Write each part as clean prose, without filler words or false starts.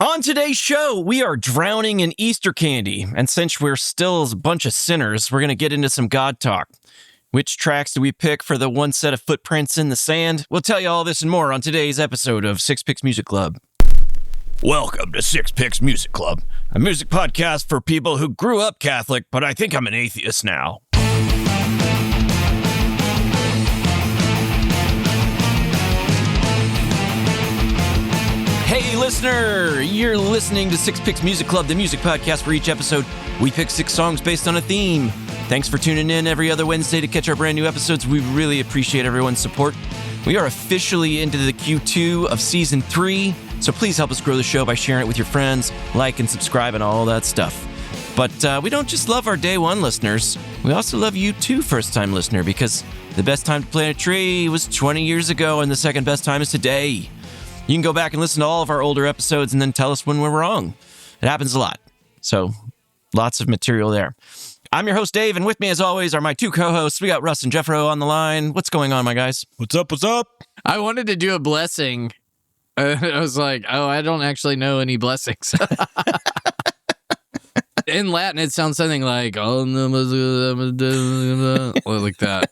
On today's show, we are drowning in Easter candy, and since we're still a bunch of sinners, we're going to get into some God talk. Which tracks do we pick for the one set of footprints in the sand? We'll tell you all this and more on today's episode of Six Picks Music Club. Welcome to Six Picks Music Club, a music podcast for people who grew up Catholic, but I think I'm an atheist now. Hey, listener! You're listening to Six Picks Music Club, the music podcast where each episode we pick 6 songs based on a theme. Thanks for tuning in every other Wednesday to catch our brand new episodes. We really appreciate everyone's support. We are officially into the Q2 of Season 3, so please help us grow the show by sharing it with your friends, like and subscribe and all that stuff. But we don't just love our Day 1 listeners, we also love you too, first-time listener, because the best time to plant a tree was 20 years ago and the second best time is today. You can go back and listen to all of our older episodes and then tell us when we're wrong. It happens a lot. So, lots of material there. I'm your host, Dave, and with me, as always, are my 2 co-hosts. We got Russ and Jeff on the line. What's going on, my guys? What's up? What's up? I wanted to do a blessing. I was like, I don't actually know any blessings. In Latin, it sounds something like, like that.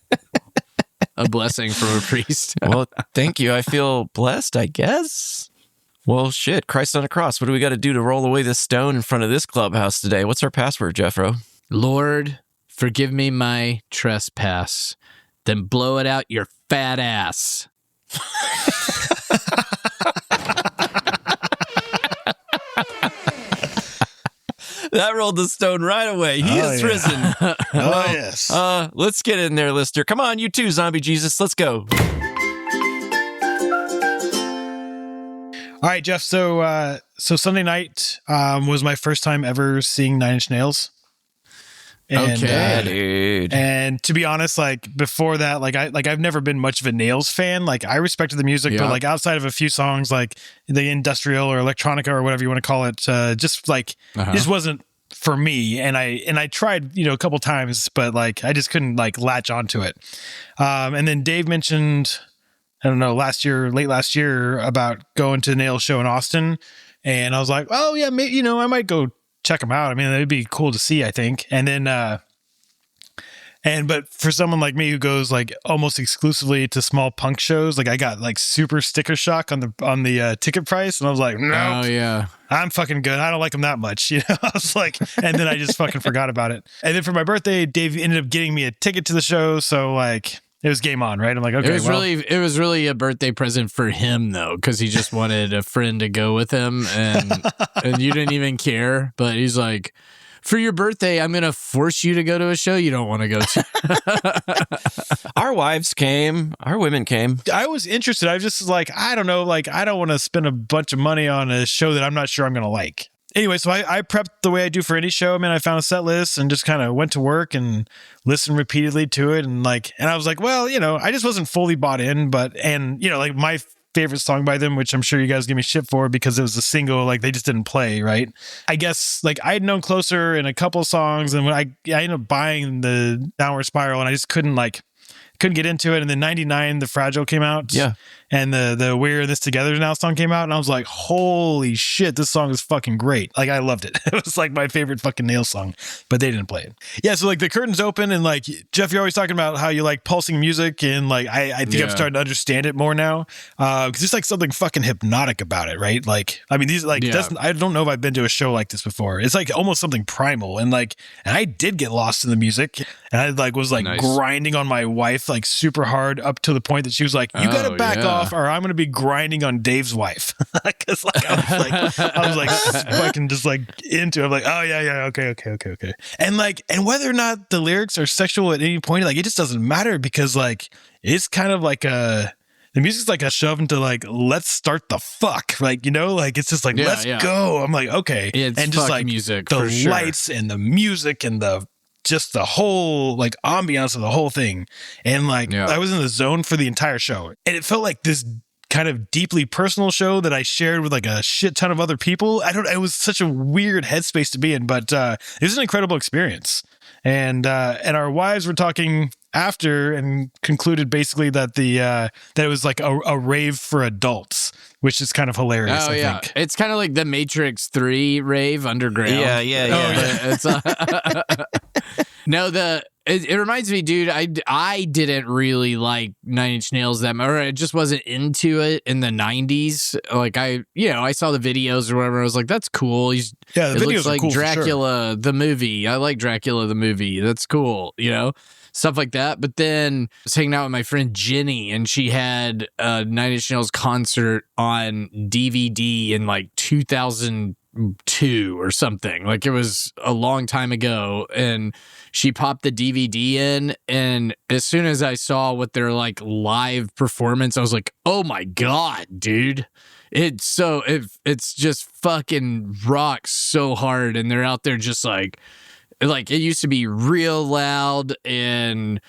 A blessing from a priest. Well, thank you. I feel blessed, I guess. Well, shit. Christ on a cross. What do we got to do to roll away this stone in front of this clubhouse today? What's our password, Jeffro? Lord, forgive me my trespass. Then blow it out your fat ass. That rolled the stone right away. He is risen. Yes. Let's get in there, listener. Come on, you too, Zombie Jesus. Let's go. All right, Jeff. So Sunday night was my first time ever seeing Nine Inch Nails. And, Okay, dude. And to be honest, like before that, I've never been much of a Nails fan. Like I respected the music, but like outside of a few songs, like the industrial or electronica or whatever you want to call it, just like it just wasn't for me. And I tried, a couple times, but like I just couldn't like latch onto it. And then Dave mentioned, I don't know, late last year about going to the Nails show in Austin, and I was like, oh yeah, maybe, I might go check them out. I mean, it'd be cool to see, I think. And then, but for someone like me who goes like almost exclusively to small punk shows, like I got like super sticker shock on the ticket price, and I was like, no, I'm fucking good. I don't like them that much, I was like, and then I just fucking forgot about it. And then for my birthday, Dave ended up getting me a ticket to the show, so like it was game on, right? I'm like, okay. It was really a birthday present for him though, because he just wanted a friend to go with him, and you didn't even care. But he's like, for your birthday, I'm gonna force you to go to a show you don't want to go to. Our wives came. Our women came. I was interested. I was just like, I don't know, like I don't want to spend a bunch of money on a show that I'm not sure I'm gonna like. Anyway, so I prepped the way I do for any show. I mean, I found a set list and just kind of went to work and listened repeatedly to it. And I was like, well, I just wasn't fully bought in, like my favorite song by them, which I'm sure you guys give me shit for because it was a single, like they just didn't play, right? I guess like I had known Closer in a couple of songs, and when I ended up buying the Downward Spiral, and I just couldn't get into it. And then 99, The Fragile came out. Yeah. And the We're in This Together Now song came out. And I was like, holy shit, this song is fucking great. Like, I loved it. It was like my favorite fucking Nails song, but they didn't play it. Yeah. So like the curtain's open, and like, Jeff, you're always talking about how you like pulsing music. And like, I think I'm starting to understand it more now. Cause there's like something fucking hypnotic about it, right? Like, I mean, I don't know if I've been to a show like this before. It's like almost something primal. And I did get lost in the music, and I was grinding on my wife like super hard up to the point that she was like, you gotta back off or I'm gonna be grinding on Dave's wife. Cause I was like fucking just like into it. I'm like, oh yeah, okay. And whether or not the lyrics are sexual at any point, like it just doesn't matter, because like it's kind of like the music's like a shove into like, let's start the fuck, like, like it's just like, let's go. I'm like, okay. It's and just like music, the lights and the music and just the whole like ambiance of the whole thing. And like, I was in the zone for the entire show, and it felt like this kind of deeply personal show that I shared with like a shit ton of other people. It was such a weird headspace to be in, but it was an incredible experience. And our wives were talking after and concluded basically that that it was like a rave for adults. which is kind of hilarious. Oh, I yeah. think. It's kind of like the Matrix 3 rave underground. Yeah. It's no, it reminds me, dude, I didn't really like Nine Inch Nails that much, or I just wasn't into it in the 90s. Like I saw the videos or whatever. I was like, that's cool. The it videos looks are like cool for sure. Dracula the movie. I like Dracula the movie. That's cool, stuff like that. But then I was hanging out with my friend Jenny, and she had a Nine Inch Nails concert on DVD in like 2002 or something. Like it was a long time ago, and she popped the DVD in, and as soon as I saw what their like live performance, I was like, oh my God, dude. It's just fucking rocks so hard, and they're out there just like it used to be real loud and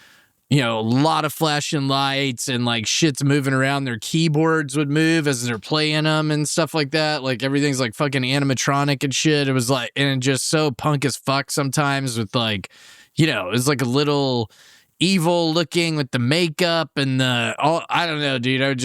a lot of flashing lights and like shit's moving around. Their keyboards would move as they're playing them and stuff like that. Like everything's like fucking animatronic and shit. It was like, and just so punk as fuck sometimes with like, it was like a little evil looking with the makeup and I don't know, dude.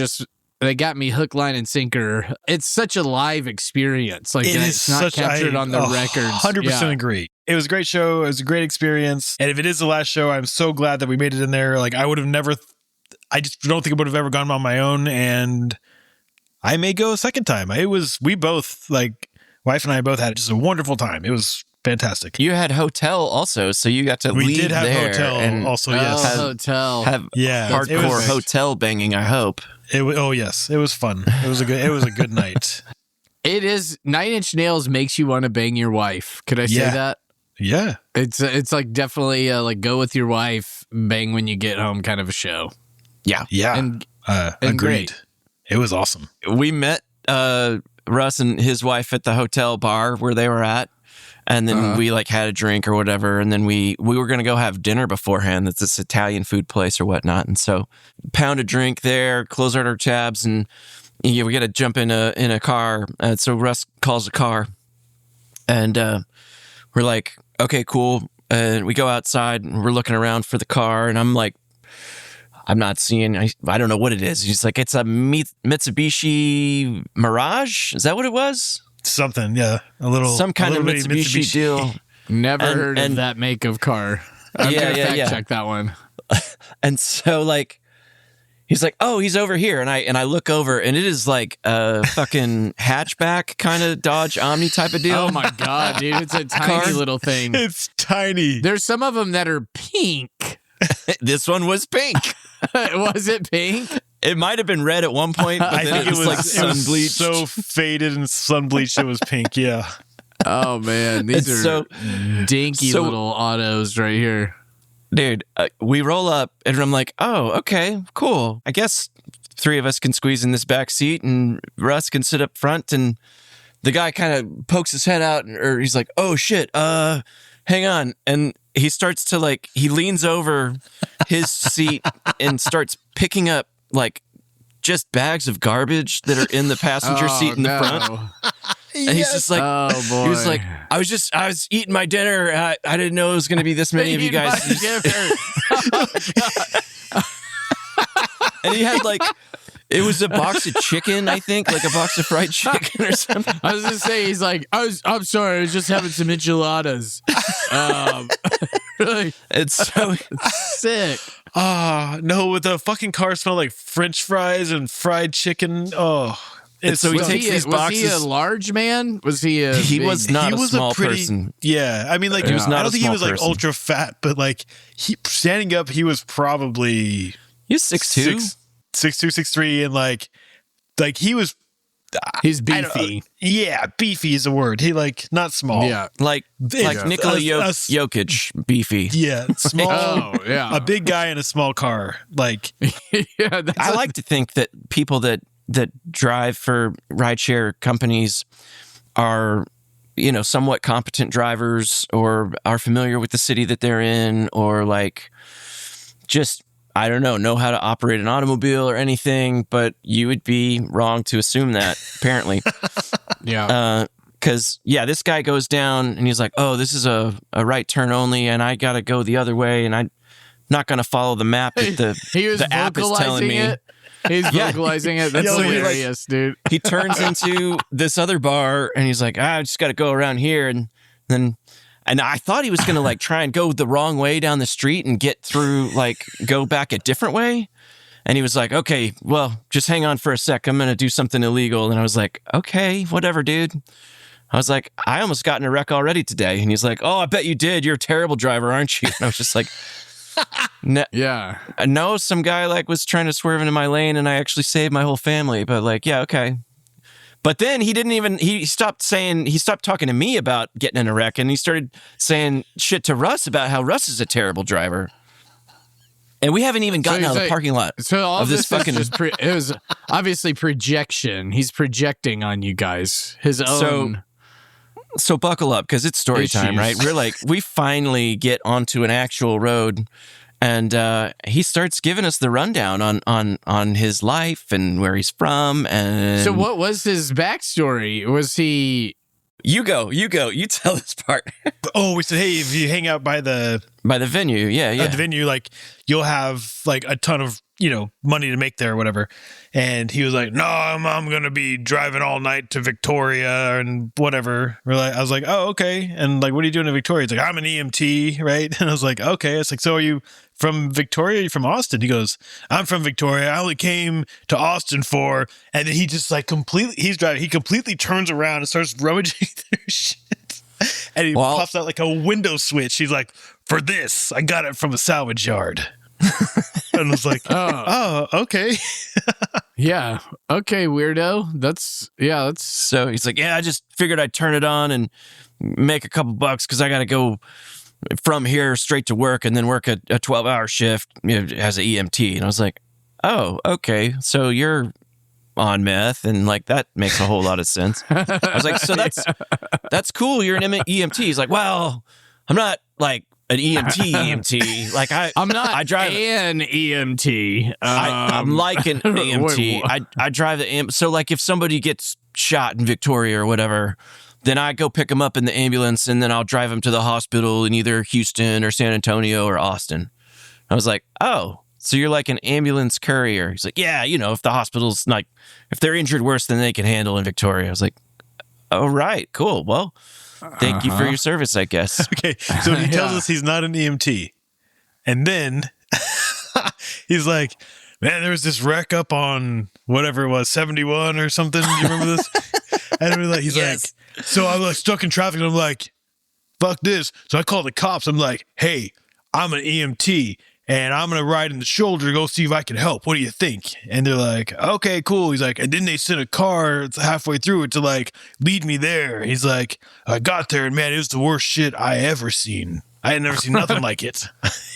They got me hook, line, and sinker. It's such a live experience. Like it's not captured on the records. 100% agree. It was a great show. It was a great experience. And if it is the last show, I'm so glad that we made it in there. Like I would have never, I just don't think I would have ever gone on my own. And I may go a second time. We both, like wife and I both had just a wonderful time. It was fantastic. You had hotel also, so you got to leave there. We did have hotel and also, yes. Hotel. Have hardcore hotel banging, I hope. Yes, it was fun. It was a good night. It is. Nine Inch Nails makes you want to bang your wife. Could I say that? Yeah. It's like definitely like go with your wife, bang when you get home kind of a show. Yeah. Yeah. And agreed. Great. It was awesome. We met Russ and his wife at the hotel bar where they were at. And then we like had a drink or whatever. And then we were going to go have dinner beforehand. That's this Italian food place or whatnot. And so pound a drink there, close out our tabs, and we got to jump in a car. And so Russ calls a car, and we're like, okay, cool. And we go outside and we're looking around for the car. And I'm like, I'm not seeing, I don't know what it is. He's like, it's a Mitsubishi Mirage. Is that what it was? Something, yeah. Some kind of Mitsubishi deal. Never heard of that make of car. I'm gonna fact check that one. And so like he's like, oh, he's over here, and I look over, and it is like a fucking hatchback kind of Dodge Omni type of deal. Oh my God, dude, it's a tiny little thing. It's tiny. There's some of them that are pink. This one was pink. Was it pink? It might have been red at one point, but I think it was like sun bleached. So faded and sun bleached, it was pink. Yeah. Oh man, these are so dinky little autos right here, dude. We roll up, and I'm like, "Oh, okay, cool. I guess 3 of us can squeeze in this back seat, and Russ can sit up front." And the guy kind of pokes his head out, or he's like, "Oh shit, hang on," and he starts to he leans over his seat and starts picking up like just bags of garbage that are in the passenger seat in the front. And he's just like, oh boy. He was like, I was eating my dinner. I didn't know it was going to be this many of you guys. And he had it was a box of chicken, I think, like a box of fried chicken or something. I was going to say, he's like, I'm sorry, I was just having some enchiladas. Really? It's so sick. No, with the fucking car smell like French fries and fried chicken. Oh, so he takes these boxes. Was he a large man? Was he a He big, was not a small person. Yeah, I mean, he was not I don't think he was person. ultra fat, but standing up, he was probably he was 6'2", 6'2", 6'3", and he was. He's beefy. Yeah, beefy is a word. He not small. Yeah, like Nikola Jokic, beefy. Yeah, small. Oh, yeah, a big guy in a small car. Yeah, I like to think that people that drive for rideshare companies are, somewhat competent drivers or are familiar with the city that they're in, or just, I don't know how to operate an automobile or anything, but you would be wrong to assume that, apparently. Yeah. Because, this guy goes down and he's like, oh, this is a right turn only, and I got to go the other way, and I'm not going to follow the map that the app is telling me. He's vocalizing it. That's Yeah, so he, hilarious, dude. He turns into this other bar and he's like, I just got to go around here. And I thought he was going to like try and go the wrong way down the street and get through, like go back a different way. And he was like, okay, well, just hang on for a sec. I'm going to do something illegal. And I was like, okay, whatever, dude. I was like, I almost got in a wreck already today. And he's like, oh, I bet you did. You're a terrible driver, aren't you? And I was just like, Yeah. no, some guy like was trying to swerve into my lane and I actually saved my whole family. But like, yeah, okay. But then he stopped talking to me about getting in a wreck and he started saying shit to Russ about how Russ is a terrible driver. And we haven't even gotten out of the parking lot. So all of this fucking. Is just it was obviously projection. He's projecting on you guys his own. So buckle up because it's story time, right? We're like, we finally get onto an actual road, and he starts giving us the rundown on his life and where he's from. And so, what was his backstory? Was he? You go. You tell this part. Oh, we said, hey, if you hang out by the venue, yeah. the venue, like you'll have like a ton of money to make there or whatever. And he was like, no, I'm gonna be driving all night to Victoria and whatever. I was like, oh, okay. And like, what are you doing in Victoria? He's like, I'm an EMT, right? And I was like, okay. It's like, so are you from Victoria? Are you from Austin? He goes, I'm from Victoria. I only came to Austin for, and then he just like he's driving. He completely turns around and starts rummaging through shit. And he pops out like a window switch. He's like, for this, I got it from a salvage yard. And I was like, oh okay. Yeah. Okay, weirdo. That's. So he's like, yeah, I just figured I'd turn it on and make a couple bucks because I got to go from here straight to work and then work a 12-hour shift as an EMT. And I was like, oh, okay. So you're on meth and like that makes a whole lot of sense. I was like, so that's cool. You're an EMT. He's like, well, I'm not like an EMT. Like I'm not. I drive an EMT. I'm like an EMT. I drive the so like if somebody gets shot in Victoria or whatever, then I go pick them up in the ambulance and then I'll drive them to the hospital in either Houston or San Antonio or Austin. I was like, oh, so you're like an ambulance courier. He's like, yeah, if the hospital's like, if they're injured worse than they can handle in Victoria. I was like, oh, right, cool. Well, thank you for your service, I guess. Okay, so he tells us he's not an EMT. And then he's like, man, there was this wreck up on whatever it was, 71 or something. Do you remember this? And we're like, he's like, so I'm like stuck in traffic and I'm like, fuck this. So I call the cops. I'm like, hey, I'm an EMT and I'm going to ride in the shoulder to go see if I can help. What do you think? And they're like, okay, cool. He's like, and then they sent a car halfway through it to like lead me there. He's like, I got there and man, it was the worst shit I ever seen. I had never seen nothing like it.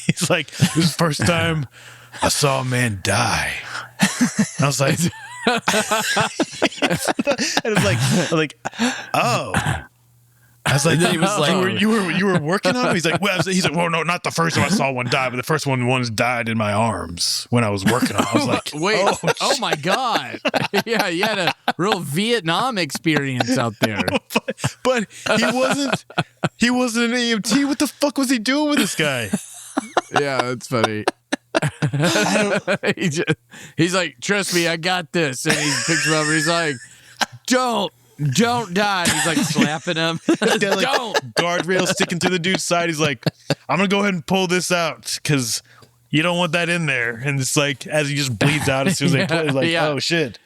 He's like, this is the first time I saw a man die. And I was like, and it's like, oh. I was like, he was like, you were working on him. He's like, well, no, not the first time I saw one die, but the first one died in my arms when I was working on it. I was like, wait, oh my god, yeah, you had a real Vietnam experience out there. but he wasn't an EMT. What the fuck was he doing with this guy? Yeah, that's funny. He's like, trust me, I got this. And he picks him up and he's like, don't die. And he's like slapping him. Like, don't. Guardrail sticking to the dude's side. He's like, I'm going to go ahead and pull this out because you don't want that in there. And it's like, as he just bleeds out as soon as they pull it, like, oh shit.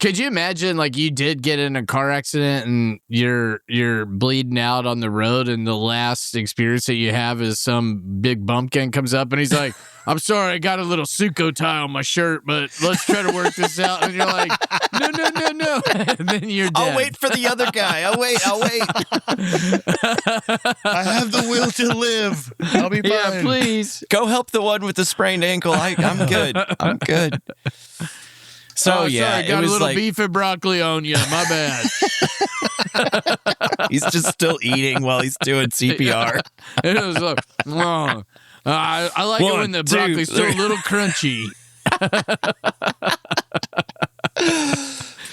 Could you imagine like you did get in a car accident and you're bleeding out on the road and the last experience that you have is some big bumpkin comes up and he's like, I'm sorry, I got a little Suco tie on my shirt, but let's try to work this out. And you're like, no. And then you're dead. I'll wait for the other guy. I'll wait. I have the will to live. I'll be fine. Yeah, please. Go help the one with the sprained ankle. I'm good. I'm good. So yeah, sorry, got it was a little like, beef and broccoli on you. My bad. He's just still eating while he's doing CPR. It was like, oh, I like it when the broccoli's still a little crunchy.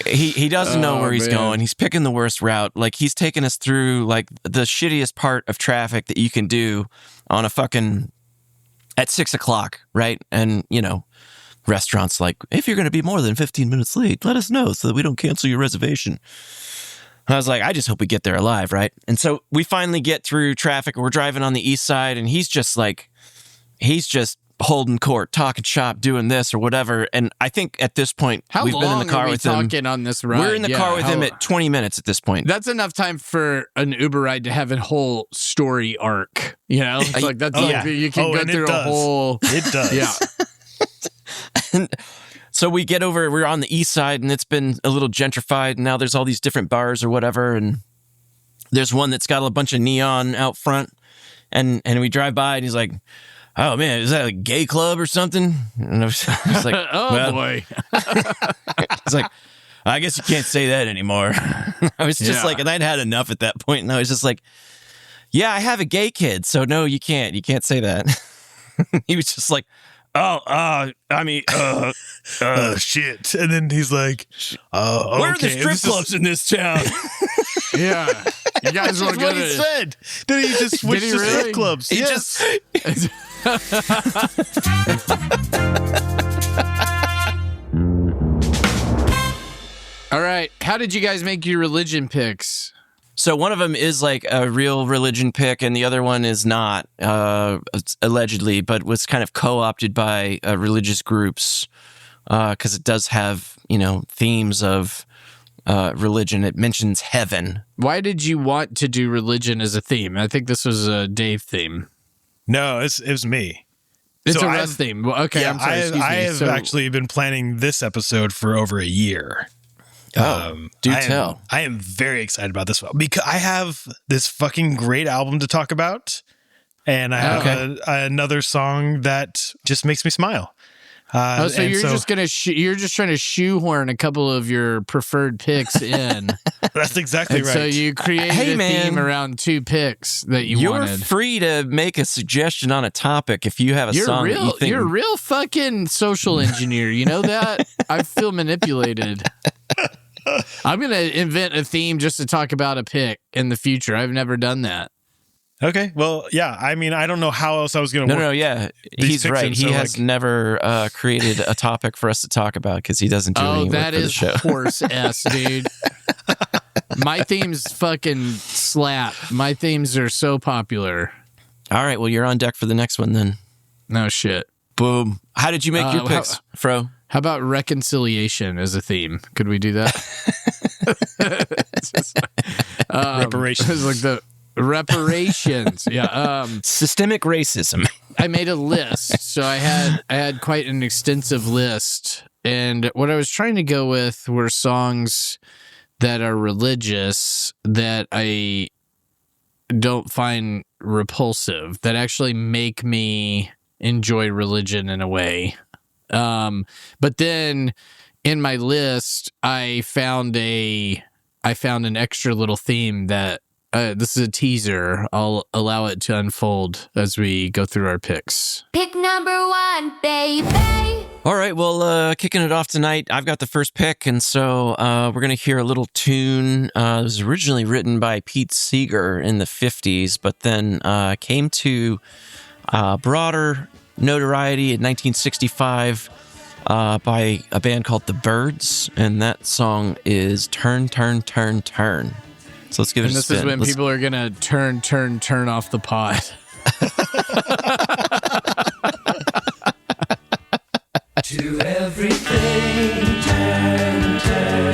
He doesn't know where he's going. He's picking the worst route. Like he's taking us through like the shittiest part of traffic that you can do on a fucking at 6 o'clock, right? And restaurants like, if you're going to be more than 15 minutes late, let us know so that we don't cancel your reservation. And I was like, I just hope we get there alive, right? And so we finally get through traffic. We're driving on the east side, and he's just holding court, talking shop, doing this or whatever. And I think at this point, we've been in the car with him. How long are we talking on this ride? We're in the car with him at 20 minutes at this point. That's enough time for an Uber ride to have a whole story arc. You know, it's like that's you can go through a whole. It does. Yeah. And so we get over, we're on the east side, and it's been a little gentrified, and now there's all these different bars or whatever, and there's one that's got a bunch of neon out front, and we drive by, and he's like, oh man, is that a gay club or something? And I was like, oh boy. It's like, I guess you can't say that anymore. I was just like, and I'd had enough at that point, and I was just like, yeah, I have a gay kid, so no, you can't say that. He was just like, I mean, shit. And then he's like, where are the okay. strip clubs in this town? Yeah. You guys want to go what he said. Then he just switched to strip clubs. He yes. All right. How did you guys make your religion picks? So one of them is like a real religion pick, and the other one is not, allegedly, but was kind of co-opted by religious groups because it does have, themes of religion. It mentions heaven. Why did you want to do religion as a theme? I think this was a Dave theme. No, it was me. It's a Russ theme. Well, okay, yeah, I'm sorry. Excuse me. I have actually been planning this episode for over a year. Do tell. I am very excited about this one because I have this fucking great album to talk about, and I have another song that just makes me smile. So you're just gonna you're just trying to shoehorn a couple of your preferred picks in. That's exactly right. So you created a theme around two picks that you're wanted. You're free to make a suggestion on a topic if you have a song that you think... You're a real fucking social engineer. You know that? I feel manipulated. I'm going to invent a theme just to talk about a pick in the future. I've never done that. Okay. Well, yeah. I mean, I don't know how else I was going to work. No, yeah. He's right. He has never created a topic for us to talk about because he doesn't do any work for the show. Oh, that is horse ass, dude. My themes fucking slap. My themes are so popular. All right. Well, you're on deck for the next one then. No shit. Boom. How did you make your picks, Fro? How about reconciliation as a theme? Could we do that? Reparations. It's like the reparations. Yeah. Systemic racism. I made a list. So I had quite an extensive list. And what I was trying to go with were songs that are religious that I don't find repulsive, that actually make me enjoy religion in a way. But then in my list, I found an extra little theme that this is a teaser. I'll allow it to unfold as we go through our picks. Pick number 1, baby. All right, well, kicking it off tonight, I've got the first pick, and so we're going to hear a little tune. It was originally written by Pete Seeger in the 50s, but then came to broader notoriety in 1965 by a band called the Byrds, and that song is Turn, Turn, Turn, Turn. So let's give it a spin. And this is when people are going to turn off the pot. To everything, turn, turn,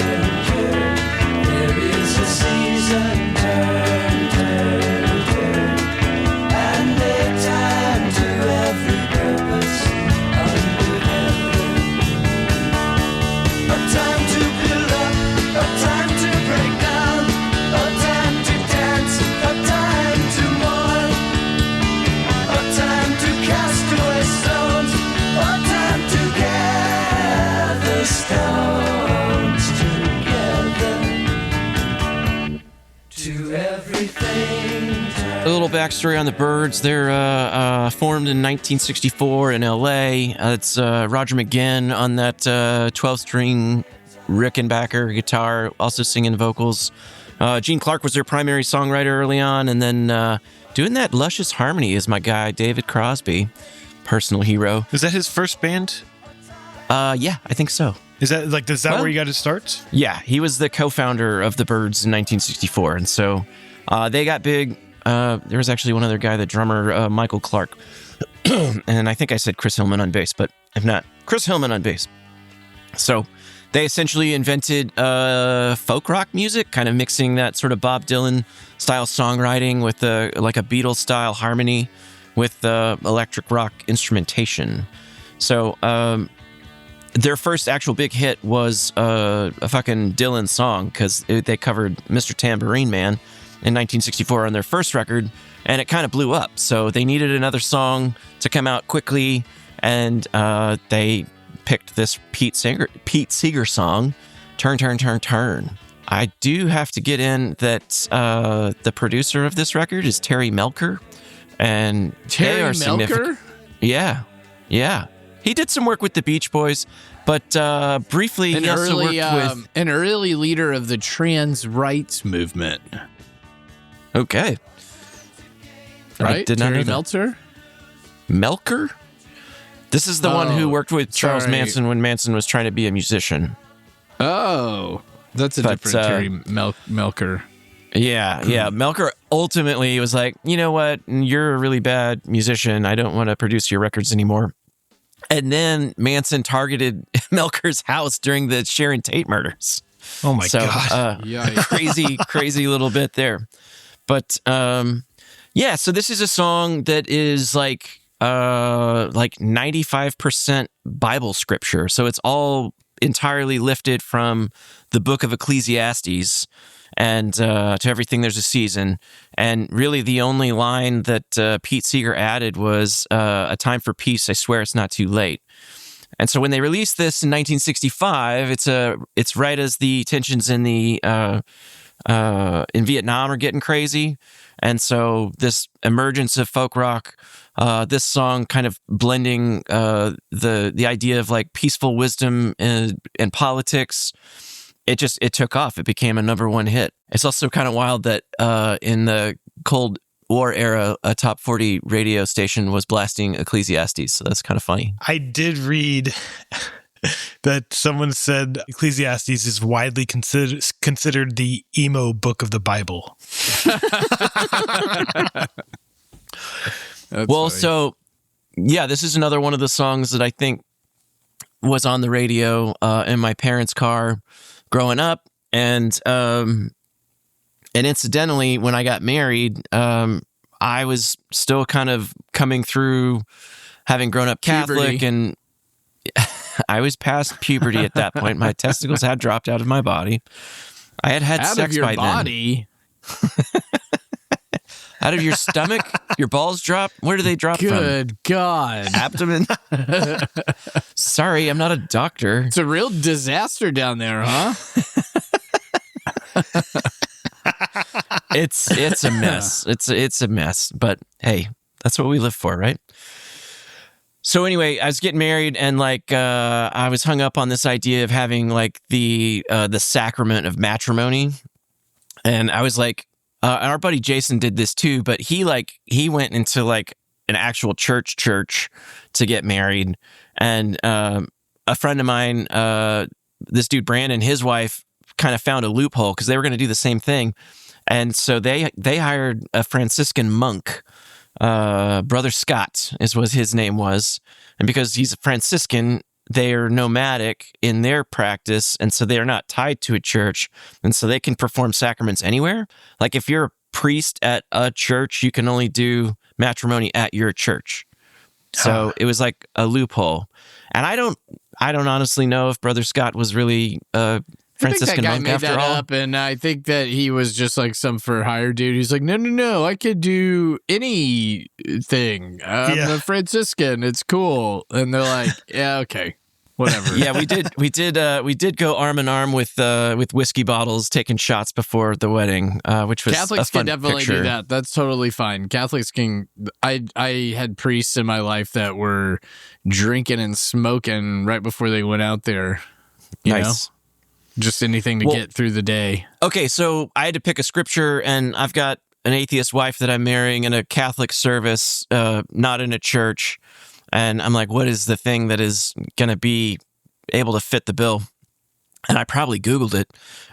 turn. There is a season, turn, turn, turn. And make time to every purpose under heaven. A time to build up, a time to break down, a time to dance, a time to mourn, a time to cast away stones, a time to gather stones together. To everything. A little backstory on the Byrds. They're formed in 1964 in L.A. It's Roger McGuinn on that 12-string Rickenbacker guitar, also singing vocals. Gene Clark was their primary songwriter early on, and then doing that luscious harmony is my guy, David Crosby, personal hero. Is that his first band? Yeah, I think so. Is that where you got it starts? Yeah, he was the co-founder of the Byrds in 1964, and so they got big. There was actually one other guy, the drummer, Michael Clark, and I think I said Chris Hillman on bass, but if not, Chris Hillman on bass. So they essentially invented folk rock music, kind of mixing that sort of Bob Dylan style songwriting with a Beatles style harmony with electric rock instrumentation. So their first actual big hit was a fucking Dylan song, because they covered Mr. Tambourine Man in 1964 on their first record, and it kind of blew up. So they needed another song to come out quickly, and they picked this Pete Seeger song, Turn, Turn, Turn, Turn. I do have to get in that the producer of this record is Terry Melker, and they are significant. Yeah. He did some work with the Beach Boys, but briefly he also worked with... an early leader of the trans rights movement. Okay. Right? Did not Terry know that. Meltzer? Melker? This is the one who worked with Charles sorry. Manson when Manson was trying to be a musician. Oh, that's a different Terry Melker. Yeah. Melker ultimately was like, you know what? You're a really bad musician. I don't want to produce your records anymore. And then Manson targeted Melker's house during the Sharon Tate murders. Oh my God. Crazy little bit there. But yeah, so this is a song that is like 95% Bible scripture. So it's all entirely lifted from the book of Ecclesiastes, and to everything there's a season. And really the only line that Pete Seeger added was a time for peace, I swear it's not too late. And so when they released this in 1965, it's right as the tensions in Vietnam are getting crazy. And so this emergence of folk rock, this song kind of blending the idea of like peaceful wisdom and politics, it took off. It became a #1 hit. It's also kind of wild that in the Cold War era, a top 40 radio station was blasting Ecclesiastes. So that's kind of funny. I did read that someone said Ecclesiastes is widely considered the emo book of the Bible. Well, funny. So yeah, this is another one of the songs that I think was on the radio in my parents' car growing up, and incidentally, when I got married, I was still kind of coming through, having grown up Catholic, puberty. And I was past puberty at that point. My testicles had dropped out of my body. I had out sex of your by body. Then. Out of your stomach? Your balls drop? Where do they drop from? Good God. Abdomen? Sorry, I'm not a doctor. It's a real disaster down there, huh? It's a mess. It's a mess. But hey, that's what we live for, right? So anyway, I was getting married, and like I was hung up on this idea of having like the sacrament of matrimony, and I was like, and our buddy Jason did this too, but he went into like an actual church to get married, and a friend of mine, this dude Brandon, his wife kind of found a loophole because they were going to do the same thing, and so they hired a Franciscan monk. Brother Scott is what his name was, and because he's a Franciscan, they are nomadic in their practice, and so they are not tied to a church, and so they can perform sacraments anywhere. Like if you're a priest at a church, you can only do matrimony at your church. So it was like a loophole, and I don't honestly know if Brother Scott was really Franciscan monk after all. Up, and I think that he was just like some for hire dude. He's like, no, I could do anything. I'm a Franciscan. It's cool. And they're like, yeah, okay, whatever. Yeah, we did go arm in arm with whiskey bottles, taking shots before the wedding, which was Catholics a fun can definitely picture. do that. That's totally fine. Catholics can. I had priests in my life that were drinking and smoking right before they went out there. You know? Just anything to get through the day. Okay, so I had to pick a scripture, and I've got an atheist wife that I'm marrying in a Catholic service, not in a church. And I'm like, what is the thing that is going to be able to fit the bill. And I probably Googled it,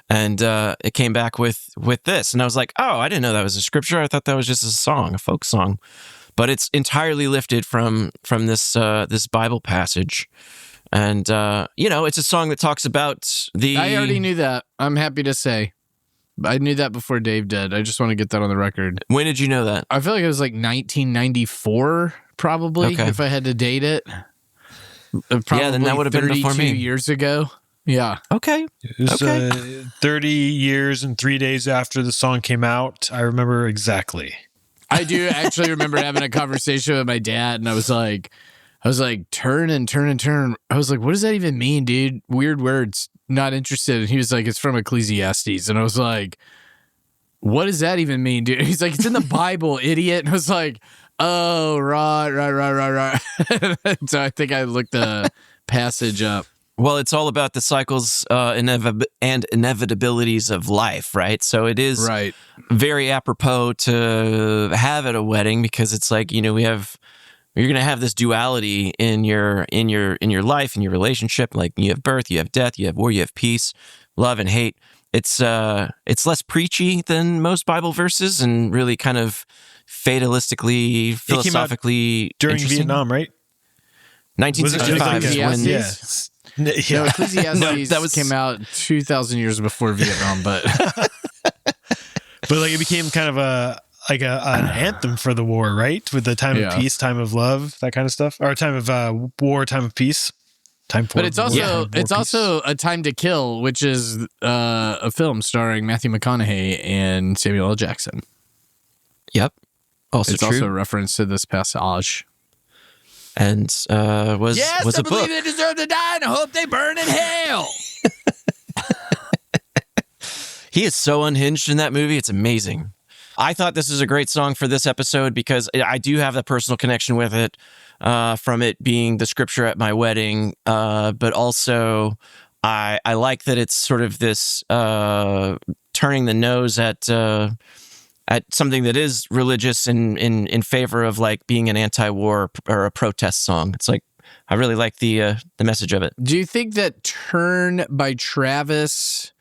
and it came back with this. And I was like, oh, I didn't know that was a scripture. I thought that was just a song, a folk song. But it's entirely lifted from this this Bible passage. And, it's a song that talks about the... I already knew that. I'm happy to say. I knew that before Dave did. I just want to get that on the record. When did you know that? I feel like it was like 1994, probably, if I had to date it. Probably then that would have been before me. 32 years ago. Yeah. Okay. It was 30 years and 3 days after the song came out. I remember exactly. I do actually remember having a conversation with my dad, and I was like, turn and turn and turn. I was like, what does that even mean, dude? Weird words. Not interested. And he was like, it's from Ecclesiastes. And I was like, what does that even mean, dude? He's like, it's in the Bible, idiot. And I was like, oh, right. So I think I looked the passage up. Well, it's all about the cycles and inevitabilities of life, right? So it is very apropos to have at a wedding, because it's like, you're going to have this duality in your life, in your relationship. Like, you have birth, you have death, you have war, you have peace, love and hate. It's less preachy than most Bible verses, and really kind of fatalistically, philosophically during Vietnam, right? 1965 is when. No, Ecclesiastes came out 2,000 years before Vietnam, but like it became kind of an anthem for the war, right? With the time of peace, time of love, that kind of stuff, or time of war, time of peace, time for. But it's also a time to kill, which is a film starring Matthew McConaughey and Samuel L. Jackson. Yep, it's also a reference to this passage. And was I a believe book. they deserve to die, and I hope they burn in hell. He is so unhinged in that movie. It's amazing. I thought this was a great song for this episode because I do have a personal connection with it from it being the scripture at my wedding. But also, I like that it's sort of this turning the nose at something that is religious in favor of like being an anti-war or a protest song. It's like, I really like the message of it. Do you think that Turn by Travis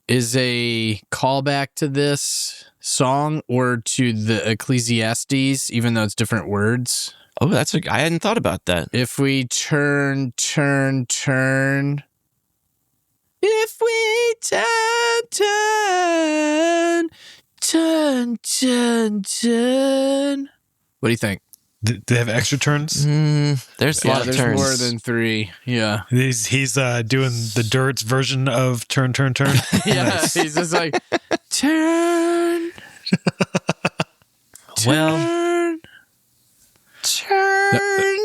is a callback to this song or to the Ecclesiastes, even though it's different words? Oh, I hadn't thought about that. If we turn. If we turn. What do you think? Do they have extra turns? There's a lot of there's turns. more than 3. Yeah. He's doing the Dirt's version of turn. Yeah, Nice. he's just like, turn. Well,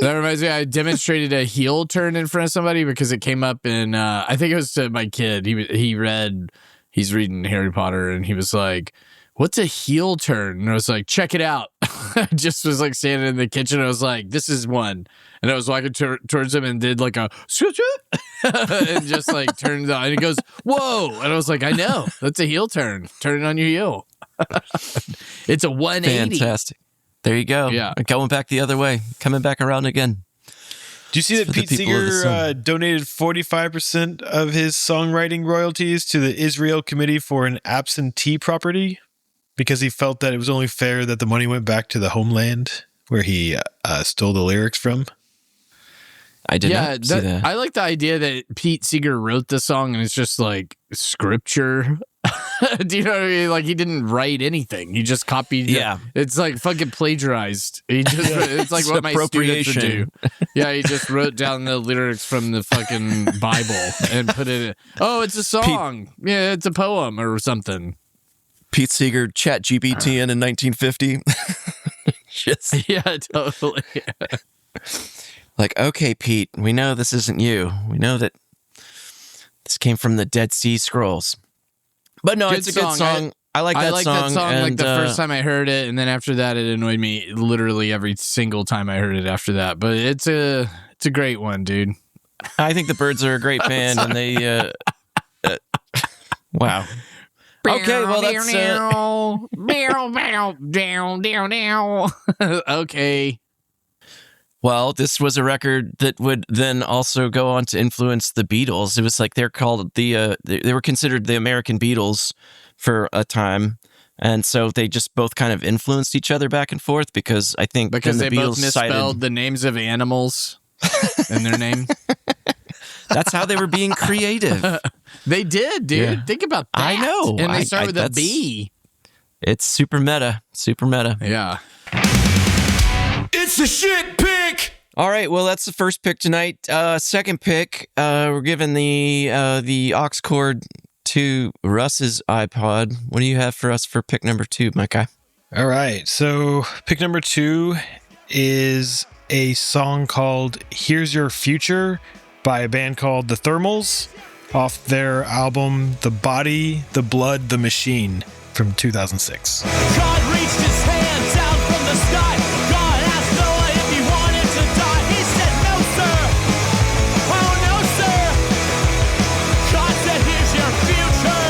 That reminds me, I demonstrated a heel turn in front of somebody because it came up in, I think it was to my kid. He's reading Harry Potter, and he was like, what's a heel turn? And I was like, check it out. I just was like standing in the kitchen. I was like, this is one. And I was walking towards him and did like a and just like turned on. And he goes, whoa. And I was like, I know. That's a heel turn. Turn it on your heel. It's a 180. fantastic. There you go. Yeah. Going back the other way, coming back around again. Do you see that For the Pete people of the Seeger sun. donated 45% of his songwriting royalties to the Israel Committee for an Absentee property? Because he felt that it was only fair that the money went back to the homeland where he stole the lyrics from. I did not see that. I like the idea that Pete Seeger wrote the song and it's just like scripture. Do you know what I mean? Like, he didn't write anything. He just copied. Yeah. It's like fucking plagiarized. He just, it's like what my students would do. Yeah, he just wrote down the lyrics from the fucking Bible and put it in. Oh, it's a song. Yeah, it's a poem or something. Pete Seeger, Chat GPT in 1950. Just Yeah, totally. like, okay, Pete, we know this isn't you. We know that this came from the Dead Sea Scrolls. But no, Good it's a good song. song. I like that song. And, like the and, first time I heard it, and then after that, it annoyed me literally every single time I heard it after that. But it's a great one, dude. I think the Byrds are a great band, and they. Wow. Okay, well that's. Okay. Well, this was a record that would then also go on to influence the Beatles. It was like they're called they were considered the American Beatles for a time. And so they just both kind of influenced each other back and forth because I think Because then they the Beatles both misspelled the names of animals in their name. that's how they were being creative. They did, dude. Yeah. Think about that. I know. And they I- start with a that's- B. It's super meta. Super meta. Yeah. It's the shit pick. All right, well, that's the first pick tonight. Second pick, we're giving the aux cord to Russ's iPod. What do you have for us for pick number 2, my guy? All right. So pick number 2 is a song called Here's Your Future by a band called The Thermals off their album The Body, the Blood, the Machine from 2006. God reached his hand down from the sky. God asked Noah if he wanted to die. He said, no, sir. Oh, no, sir. God said, here's your future.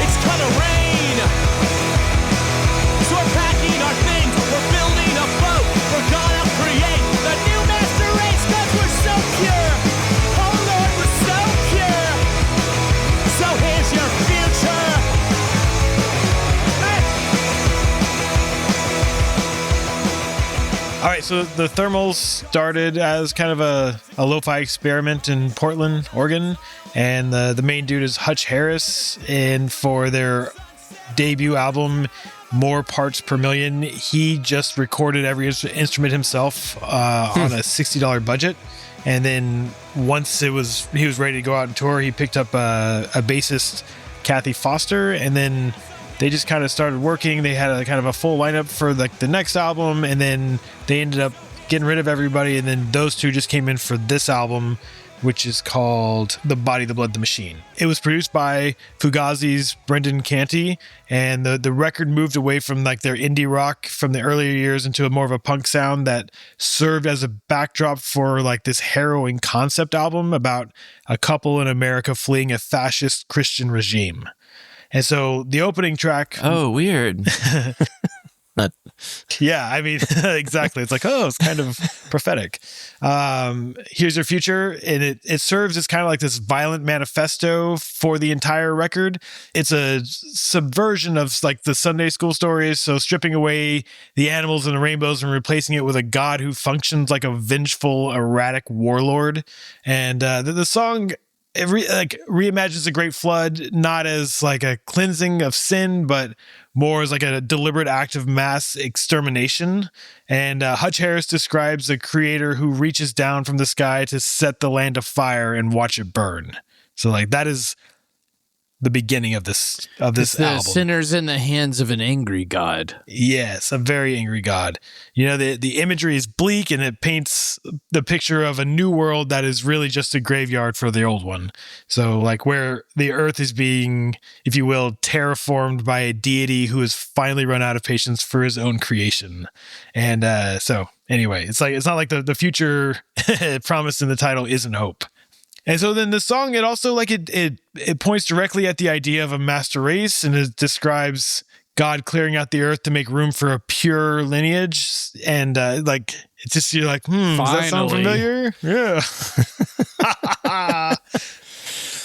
It's gonna rain. So we're packing our things. We're building a boat. We're gonna create the new master race because we're so pure. Oh, Lord, we're so pure. So here's your future. All right, so the Thermals started as kind of a lo-fi experiment in Portland, Oregon, and the main dude is Hutch Harris, and for their debut album, More Parts Per Million, he just recorded every instrument himself on a $60 budget, and then once he was ready to go out and tour, he picked up a bassist, Kathy Foster, and then they just kind of started working. They had a kind of a full lineup for like the next album, and then they ended up getting rid of everybody, and then those two just came in for this album, which is called The Body, the Blood, the Machine. It was produced by Fugazi's Brendan Canty, and the record moved away from like their indie rock from the earlier years into a more of a punk sound that served as a backdrop for like this harrowing concept album about a couple in America fleeing a fascist Christian regime. And so the opening track... Oh, weird. Yeah, I mean, exactly. It's like, oh, it's kind of prophetic. Here's Your Future, and it serves as kind of like this violent manifesto for the entire record. It's a subversion of like the Sunday school stories, so stripping away the animals and the rainbows and replacing it with a god who functions like a vengeful, erratic warlord. And the song... It reimagines the Great Flood not as like a cleansing of sin, but more as like a deliberate act of mass extermination. And Hutch Harris describes a creator who reaches down from the sky to set the land afire and watch it burn. So like that is the beginning of this It's the album. sinners in the hands of an angry God. Yes, a very angry God. You know, the imagery is bleak, and it paints the picture of a new world that is really just a graveyard for the old one. So like where the earth is being, if you will, terraformed by a deity who has finally run out of patience for his own creation. And so anyway, it's not like the future promised in the title isn't hope. And so then the song, it also like it points directly at the idea of a master race, and it describes God clearing out the earth to make room for a pure lineage. And like it's just, you're like, does that sound Finally. familiar? Yeah.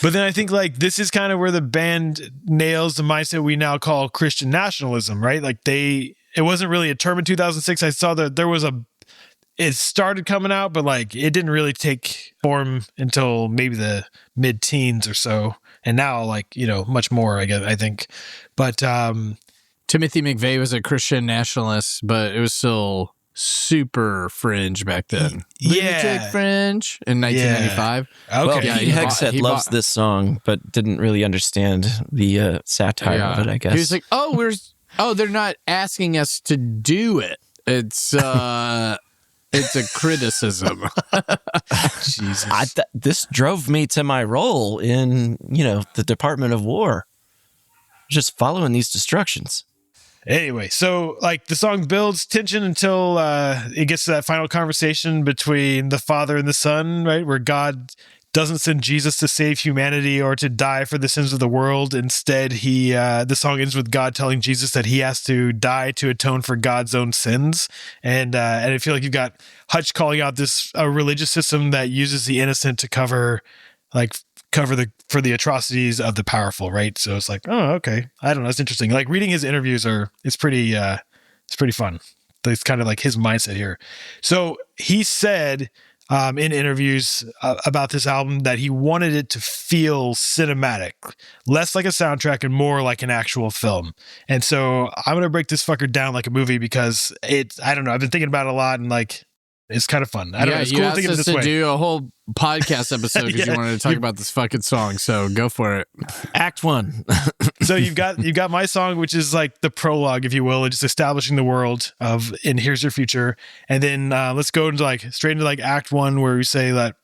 But then I think like this is kind of where the band nails the mindset we now call Christian nationalism, right? Like it wasn't really a term in 2006. I saw that there was it started coming out, but like it didn't really take form until maybe the mid-teens or so. And now like, you know, much more, I think. But Timothy McVeigh was a Christian nationalist, but it was still super fringe back then. Yeah. Lunatic fringe in 1995. Well, okay. Yeah, Pete he Hegseth bought- loves this song, but didn't really understand the satire of it, I guess. He was like, they're not asking us to do it. It's it's a criticism. Jesus. This drove me to my role in, the Department of War. Just following these instructions. Anyway, so like the song builds tension until it gets to that final conversation between the Father and the Son, right? Where God doesn't send Jesus to save humanity or to die for the sins of the world. Instead, the song ends with God telling Jesus that he has to die to atone for God's own sins. And I feel like you've got Hutch calling out this religious system that uses the innocent to cover for the atrocities of the powerful, right? So it's like, oh, okay. I don't know. It's interesting. Like reading his interviews it's pretty fun. It's kind of like his mindset here. So he said in interviews about this album that he wanted it to feel cinematic, less like a soundtrack and more like an actual film. And so I'm going to break this fucker down like a movie because I don't know. I've been thinking about it a lot and like, it's kind of fun. I don't know. It's cool to think of it this way. Do a whole podcast episode because you wanted to talk about this fucking song. So go for it. Act 1. So you've got my song, which is like the prologue, if you will, just establishing the world of "And Here's Your Future," and then let's go into straight into Act 1, where we say that.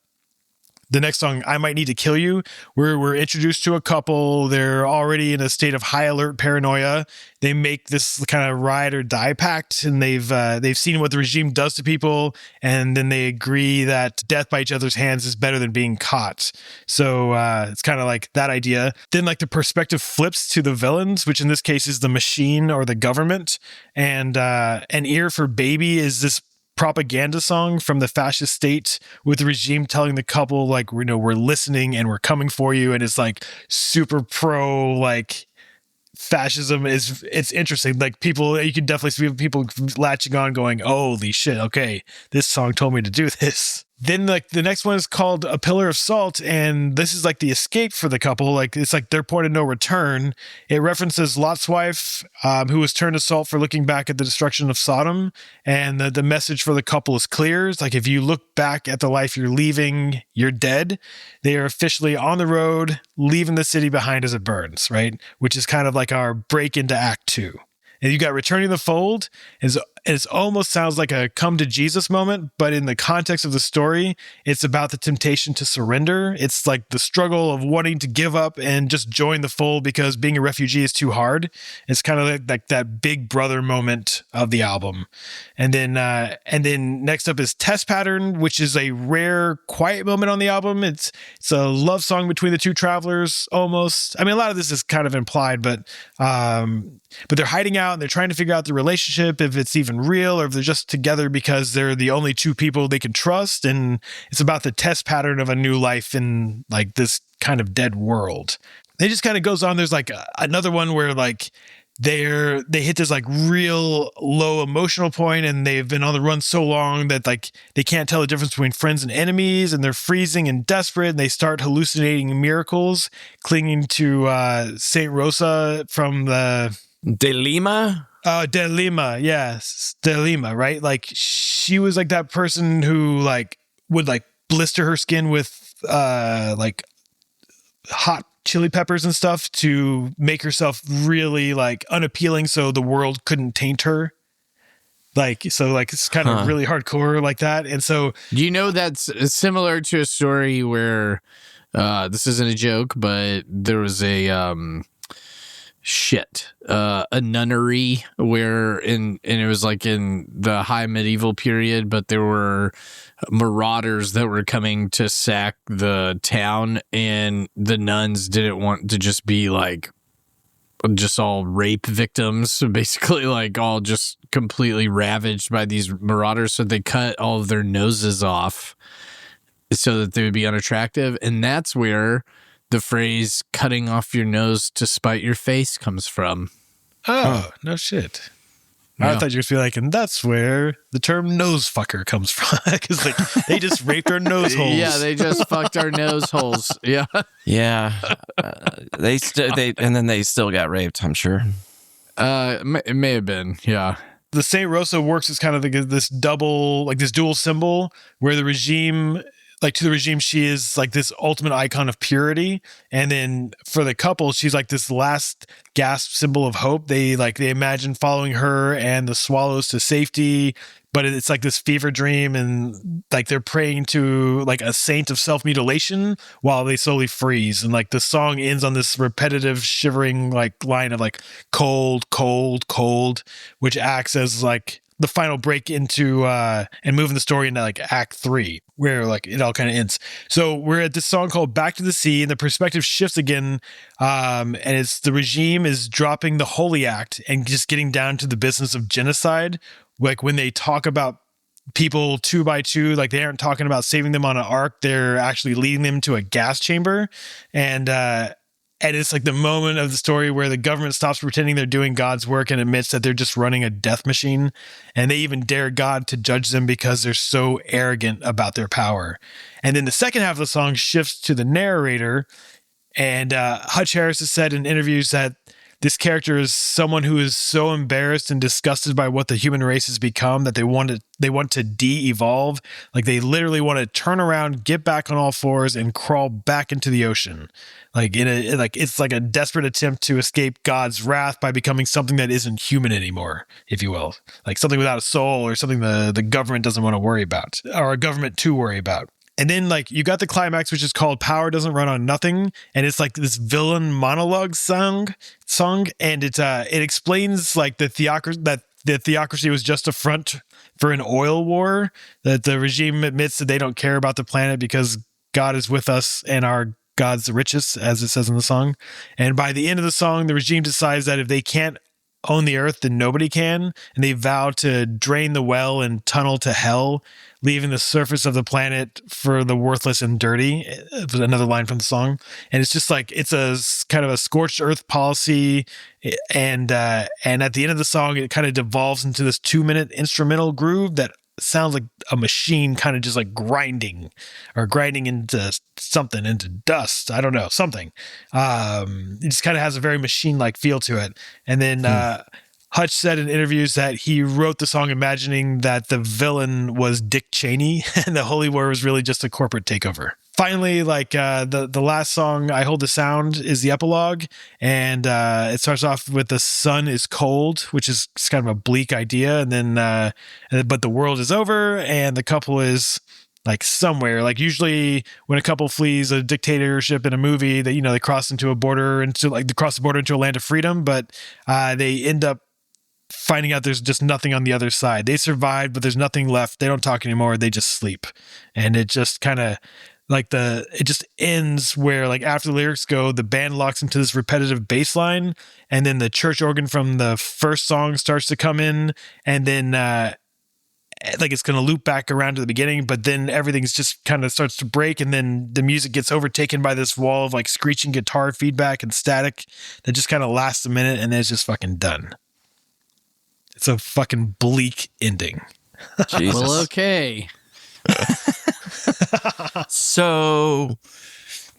The next song, I Might Need to Kill You, where we're introduced to a couple. They're already in a state of high alert paranoia. They make this kind of ride or die pact, and they've seen what the regime does to people, and then they agree that death by each other's hands is better than being caught. So it's kind of like that idea. Then the perspective flips to the villains, which in this case is the machine or the government. And An Ear for Baby is this propaganda song from the fascist state with the regime telling the couple we're listening and we're coming for you, and it's super pro fascism. It's interesting. People, you can definitely see people latching on going, holy shit, okay, this song told me to do this. Then the next one is called A Pillar of Salt, and this is the escape for the couple. It's their point of no return. It references Lot's wife, who was turned to salt for looking back at the destruction of Sodom. And the message for the couple is clear. It's if you look back at the life you're leaving, you're dead. They are officially on the road, leaving the city behind as it burns, right? Which is kind of our break into Act 2. And you got Returning the Fold. It almost sounds like a come to Jesus moment, but in the context of the story, it's about the temptation to surrender. It's the struggle of wanting to give up and just join the fold because being a refugee is too hard. It's kind of like that big brother moment of the album. And then next up is Test Pattern, which is a rare quiet moment on the album. It's a love song between the two travelers almost. I mean, a lot of this is kind of implied, but they're hiding out and they're trying to figure out the relationship, if it's even real or if they're just together because they're the only two people they can trust. And it's about the test pattern of a new life in this kind of dead world. It just kind of goes on. There's another one where they hit this real low emotional point and they've been on the run so long that they can't tell the difference between friends and enemies, and they're freezing and desperate, and they start hallucinating miracles, clinging to Saint Rosa from the De Lima? De Lima, yes. De Lima, right? She was that person who would blister her skin with hot chili peppers and stuff to make herself really unappealing so the world couldn't taint her. It's kind of really hardcore like that. And so do you know that's similar to a story where this isn't a joke, but there was a nunnery where and it was in the high medieval period, but there were marauders that were coming to sack the town, and the nuns didn't want to just be just all rape victims, so basically all just completely ravaged by these marauders, so they cut all of their noses off so that they would be unattractive. And that's where the phrase "cutting off your nose to spite your face" comes from. Oh, no shit. Yeah. I thought you were going to be and that's where the term nose fucker comes from. Because they just raped our nose holes. Yeah, they just fucked our nose holes. Yeah. Yeah. They still got raped, I'm sure. It may have been. Yeah. The Saint Rosa works as kind of this double, this dual symbol where the regime, to the regime, she is this ultimate icon of purity. And then for the couple, she's this last gasp symbol of hope. They imagine following her and the swallows to safety, but it's this fever dream. And they're praying to a saint of self-mutilation while they slowly freeze. And the song ends on this repetitive shivering line of cold, cold, cold, which acts as the final break into and moving the story into like Act 3, where like it all kind of ends. So we're at this song called Back to the Sea, and the perspective shifts again, and it's the regime is dropping the holy act and just getting down to the business of genocide. Like when they talk about people 2 by 2, like they aren't talking about saving them on an ark, they're actually leading them to a gas chamber. And it's like the moment of the story where the government stops pretending they're doing God's work and admits that they're just running a death machine. And they even dare God to judge them because they're so arrogant about their power. And then the second half of the song shifts to the narrator. And Hutch Harris has said in interviews that this character is someone who is so embarrassed and disgusted by what the human race has become that they want to de-evolve. Like they literally want to turn around, get back on all fours, and crawl back into the ocean. Like it's like a desperate attempt to escape God's wrath by becoming something that isn't human anymore, if you will. Like something without a soul, or something the government doesn't want to worry about, or a government to worry about. And then like you got the climax, which is called Power Doesn't Run on Nothing. And it's like this villain monologue song. And it explains like the theocracy was just a front for an oil war, that the regime admits that they don't care about the planet because God is with us and our God's the richest, as it says in the song. And by the end of the song, the regime decides that if they can't own the earth, then nobody can. And they vow to drain the well and tunnel to hell, leaving the surface of the planet for the worthless and dirty. Another line from the song. And it's just like, it's a kind of a scorched earth policy. And at the end of the song, it kind of devolves into this 2-minute instrumental groove that sounds like a machine kind of just like grinding into something, into dust. I don't know, something. It just kind of has a very machine-like feel to it. And then Hutch said in interviews that he wrote the song imagining that the villain was Dick Cheney and the Holy War was really just a corporate takeover. Finally, like the last song, I Hold the Sound, is the epilogue. And it starts off with The Sun is Cold, which is kind of a bleak idea. And then, but the world is over and the couple is like somewhere. Like usually when a couple flees a dictatorship in a movie, that, they cross into a border, into like they cross the border into a land of freedom, but they end up finding out there's just nothing on the other side. They survived, but there's nothing left. They don't talk anymore. They just sleep. And it just kind of like it just ends where like after the lyrics go, the band locks into this repetitive bass line, and then the church organ from the first song starts to come in, and then like it's going to loop back around to the beginning, but then everything's just kind of starts to break, and then the music gets overtaken by this wall of like screeching guitar feedback and static that just kind of lasts a minute, and then it's just fucking done. It's a fucking bleak ending. Jesus. Well, okay. So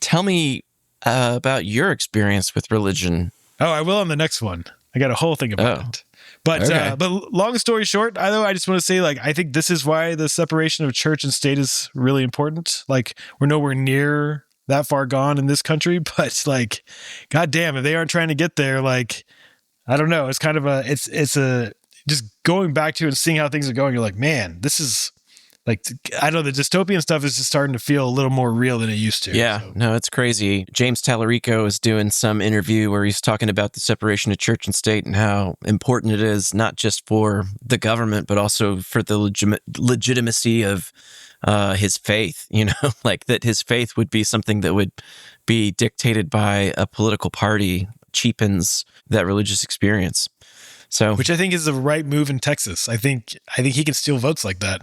tell me about your experience with religion. Oh, I will on the next one. I got a whole thing about it. But Okay. But long story short, I just want to say, like, I think this is why the separation of church and state is really important. Like, we're nowhere near that far gone in this country, but like, goddamn, if they aren't trying to get there, like, I don't know. It's kind of it's just going back to and seeing how things are going. You're like, man, this is like, I know the dystopian stuff is just starting to feel a little more real than it used to. Yeah, So. no, it's crazy. James Tallarico is doing some interview where he's talking about the separation of church and state and how important it is, not just for the government, but also for the legitimacy of his faith, like that his faith would be something that would be dictated by a political party cheapens that religious experience. So, Which I think is the right move in Texas. I think he can steal votes like that.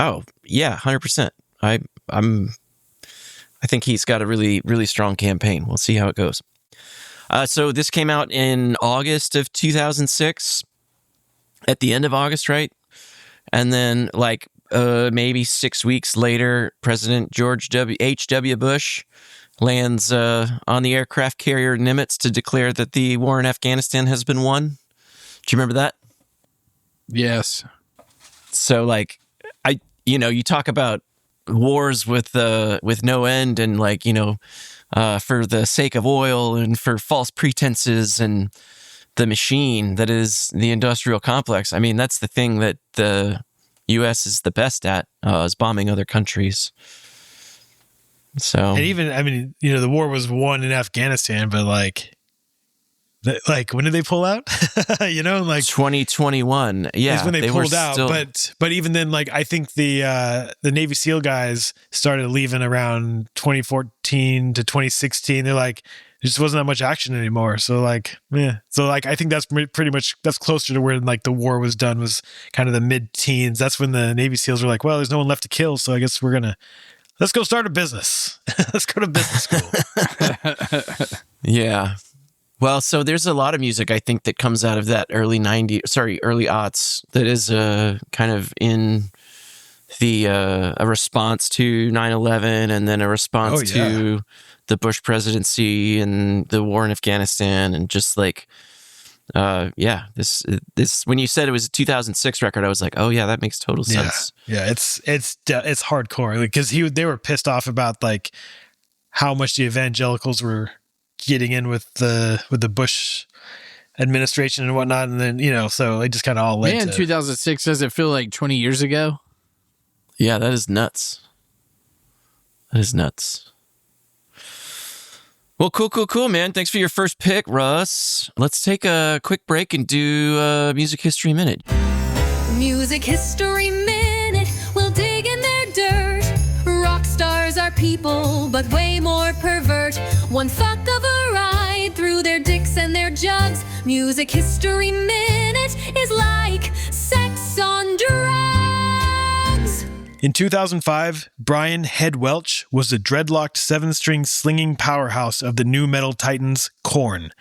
oh yeah, 100%. I think he's got a really, really strong campaign. We'll see how it goes. So this came out in August of 2006, at the end of August, right? And then like maybe 6 weeks later, President George H.W. Bush lands on the aircraft carrier Nimitz to declare that the war in Afghanistan has been won. Do you remember that? Yes. So like, you talk about wars with no end and like, for the sake of oil and for false pretenses and the machine that is the industrial complex. I mean, that's the thing that the U.S. is the best at, is bombing other countries. So, And even, the war was won in Afghanistan, but like, Like, when did they pull out? You know, like 2021. Yeah, is when they pulled were out. still- But even then, like, I think the Navy SEAL guys started leaving around 2014 to 2016. They're like, there just wasn't that much action anymore. So like, yeah. So like, I think that's pretty much, that's closer to where like the war was done, was kind of the mid-teens. That's when the Navy SEALs were like, well, there's no one left to kill, so I guess let's go start a business. Let's go to business school. Yeah. Well, so there's a lot of music, I think, that comes out of that early aughts that is kind of in the a response to 9/11 and then a response to the Bush presidency and the war in Afghanistan, and just like this when you said it was a 2006 record, I was like, oh yeah, that makes total sense. Yeah, it's hardcore, because they were pissed off about like how much the evangelicals were getting in with the Bush administration and whatnot, and then, you know, so it just kind of all led to 2006, does it feel like 20 years ago? Yeah, that is nuts. That is nuts. Well, cool, man. Thanks for your first pick, Russ. Let's take a quick break and do Music History Minute. Music History Minute. We'll dig in their dirt. Rock stars are people, but way more pervert. One fuck of a ride through their dicks and their jugs. Music History Minute is like sex on drugs. In 2005, Brian Head Welch was the dreadlocked 7-string slinging powerhouse of the nu metal titans, Korn.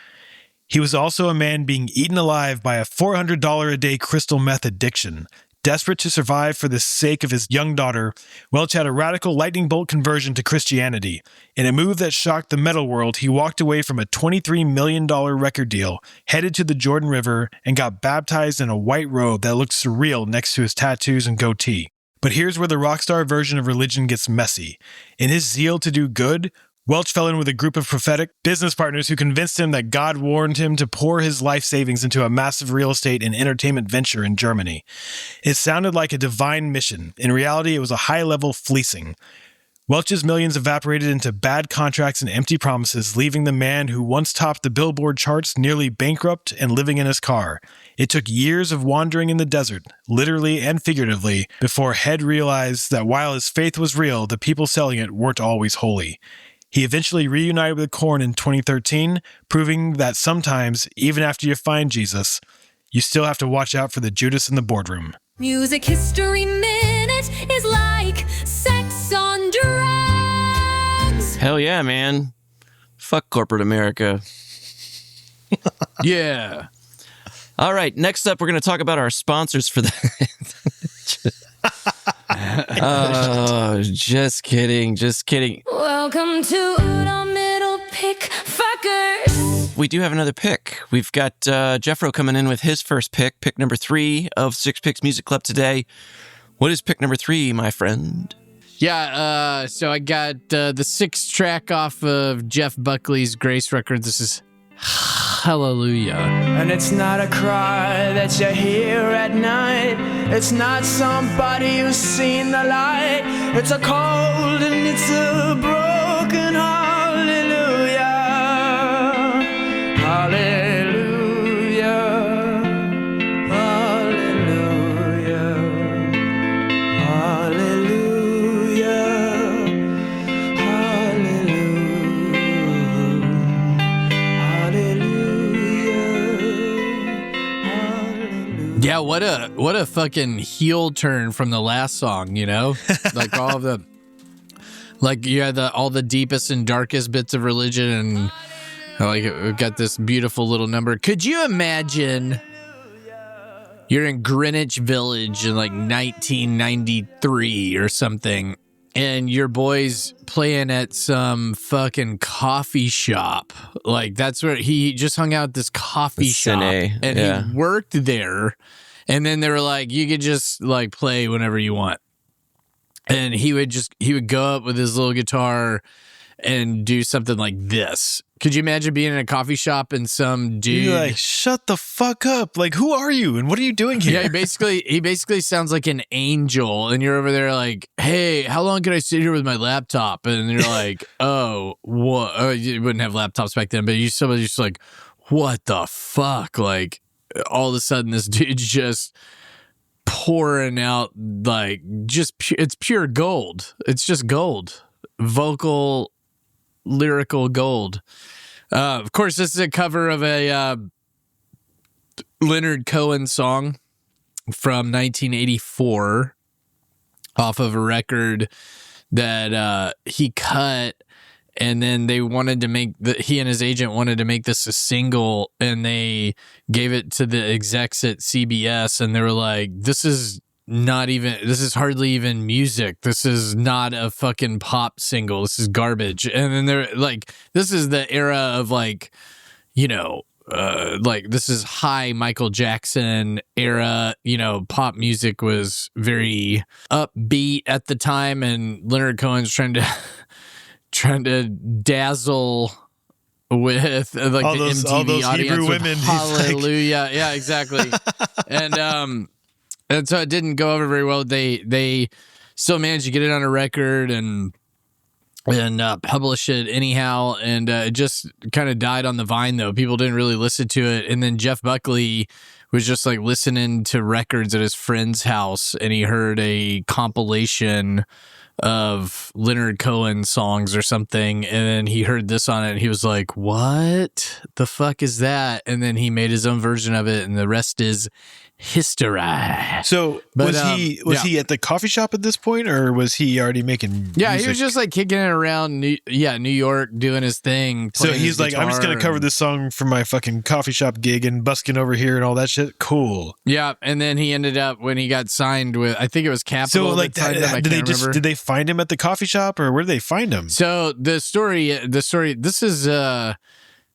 He was also a man being eaten alive by a $400 a day crystal meth addiction. Desperate to survive for the sake of his young daughter, Welch had a radical lightning bolt conversion to Christianity. In a move that shocked the metal world, he walked away from a $23 million record deal, headed to the Jordan River, and got baptized in a white robe that looked surreal next to his tattoos and goatee. But here's where the rockstar version of religion gets messy. In his zeal to do good, Welch fell in with a group of prophetic business partners who convinced him that God warned him to pour his life savings into a massive real estate and entertainment venture in Germany. It sounded like a divine mission. In reality, it was a high-level fleecing. Welch's millions evaporated into bad contracts and empty promises, leaving the man who once topped the Billboard charts nearly bankrupt and living in his car. It took years of wandering in the desert, literally and figuratively, before Head realized that while his faith was real, the people selling it weren't always holy. He eventually reunited with Korn in 2013, proving that sometimes, even after you find Jesus, you still have to watch out for the Judas in the boardroom. Music History Minute is like sex on drugs. Hell yeah, man. Fuck corporate America. Yeah. All right, next up, we're going to talk about our sponsors for the... Oh, just kidding. Welcome to the middle pick fuckers. We do have another pick. We've got Jeffro coming in with his first pick number 3 of 6 Picks Music Club today. What is pick number 3, my friend? Yeah, so I got the 6th track off of Jeff Buckley's Grace record. This is Hallelujah. And it's not a cry that you hear at night. It's not somebody who's seen the light. It's a cold and it's a broken hallelujah. Hallelujah. Hallelujah. Hallelujah. Hallelujah. Yeah, what a fucking heel turn from the last song, you know? Like all of the, like you had all the deepest and darkest bits of religion, and like it got this beautiful little number. Could you imagine you're in Greenwich Village in like 1993 or something, and your boy's playing at some fucking coffee shop? Like that's where he just hung out at this coffee shop, and he worked there. And then they were like, you could just like play whenever you want. And he would go up with his little guitar and do something like this. Could you imagine being in a coffee shop and some dude? You're like, shut the fuck up. Like, who are you? And what are you doing here? Yeah, he basically sounds like an angel. And you're over there like, hey, how long can I sit here with my laptop? And you're like, oh, what? Oh, you wouldn't have laptops back then, but somebody's just like, what the fuck? Like, all of a sudden, this dude's just pouring out, like, it's pure gold. It's just gold. Vocal, lyrical gold. Of course, this is a cover of a Leonard Cohen song from 1984 off of a record that he cut. And then they wanted to he and his agent wanted to make this a single, and they gave it to the execs at CBS, and they were like, this is hardly even music. This is not a fucking pop single. This is garbage. And then they're like, this is the era of like, you know, like this is high Michael Jackson era, you know, pop music was very upbeat at the time, and Leonard Cohen's trying to dazzle with like all the those, MTV all those audience Hebrew with women. Hallelujah. Yeah, exactly. and so it didn't go over very well. They still managed to get it on a record and publish it anyhow. And it just kind of died on the vine, though. People didn't really listen to it. And then Jeff Buckley was just like listening to records at his friend's house, and he heard a compilation of Leonard Cohen songs or something, and then he heard this on it, and he was like, what the fuck is that? And then he made his own version of it, and the rest is history. So was he at the coffee shop at this point, or was he already making music? Yeah, he was just like kicking it around New York, doing his thing. So he's like, I'm just going to cover this song for my fucking coffee shop gig and busking over here and all that shit. Cool. Yeah, and then he ended up, when he got signed with, I think it was Capitol. So like, did they find him at the coffee shop, or where did they find him? So the story, this is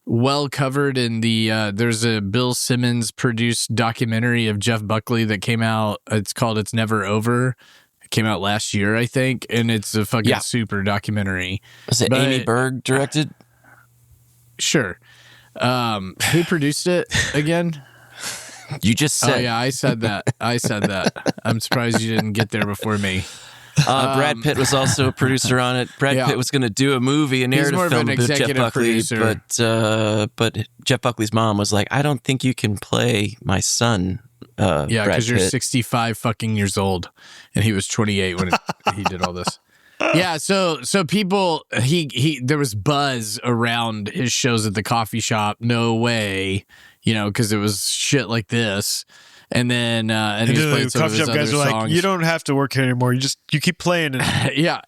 well covered in the there's a Bill Simmons produced documentary of Jeff Buckley that came out. It's called It's Never Over. It came out last year, I think, and it's a fucking super documentary. Was it Amy Berg directed? Sure. Who produced it again? You just said. Oh yeah, I said that. I'm surprised you didn't get there before me. Brad Pitt was also a producer on it. Brad Pitt was going to do a movie, a narrative film with Jeff Buckley, but Jeff Buckley's mom was like, I don't think you can play my son. Yeah, because you're 65 fucking years old, and he was 28 when he did all this. Yeah, so people, there was buzz around his shows at the coffee shop. No way, you know, because it was shit like this. And then and he was playing some of his other guys are songs. like, you don't have to work here anymore. You keep playing. And yeah.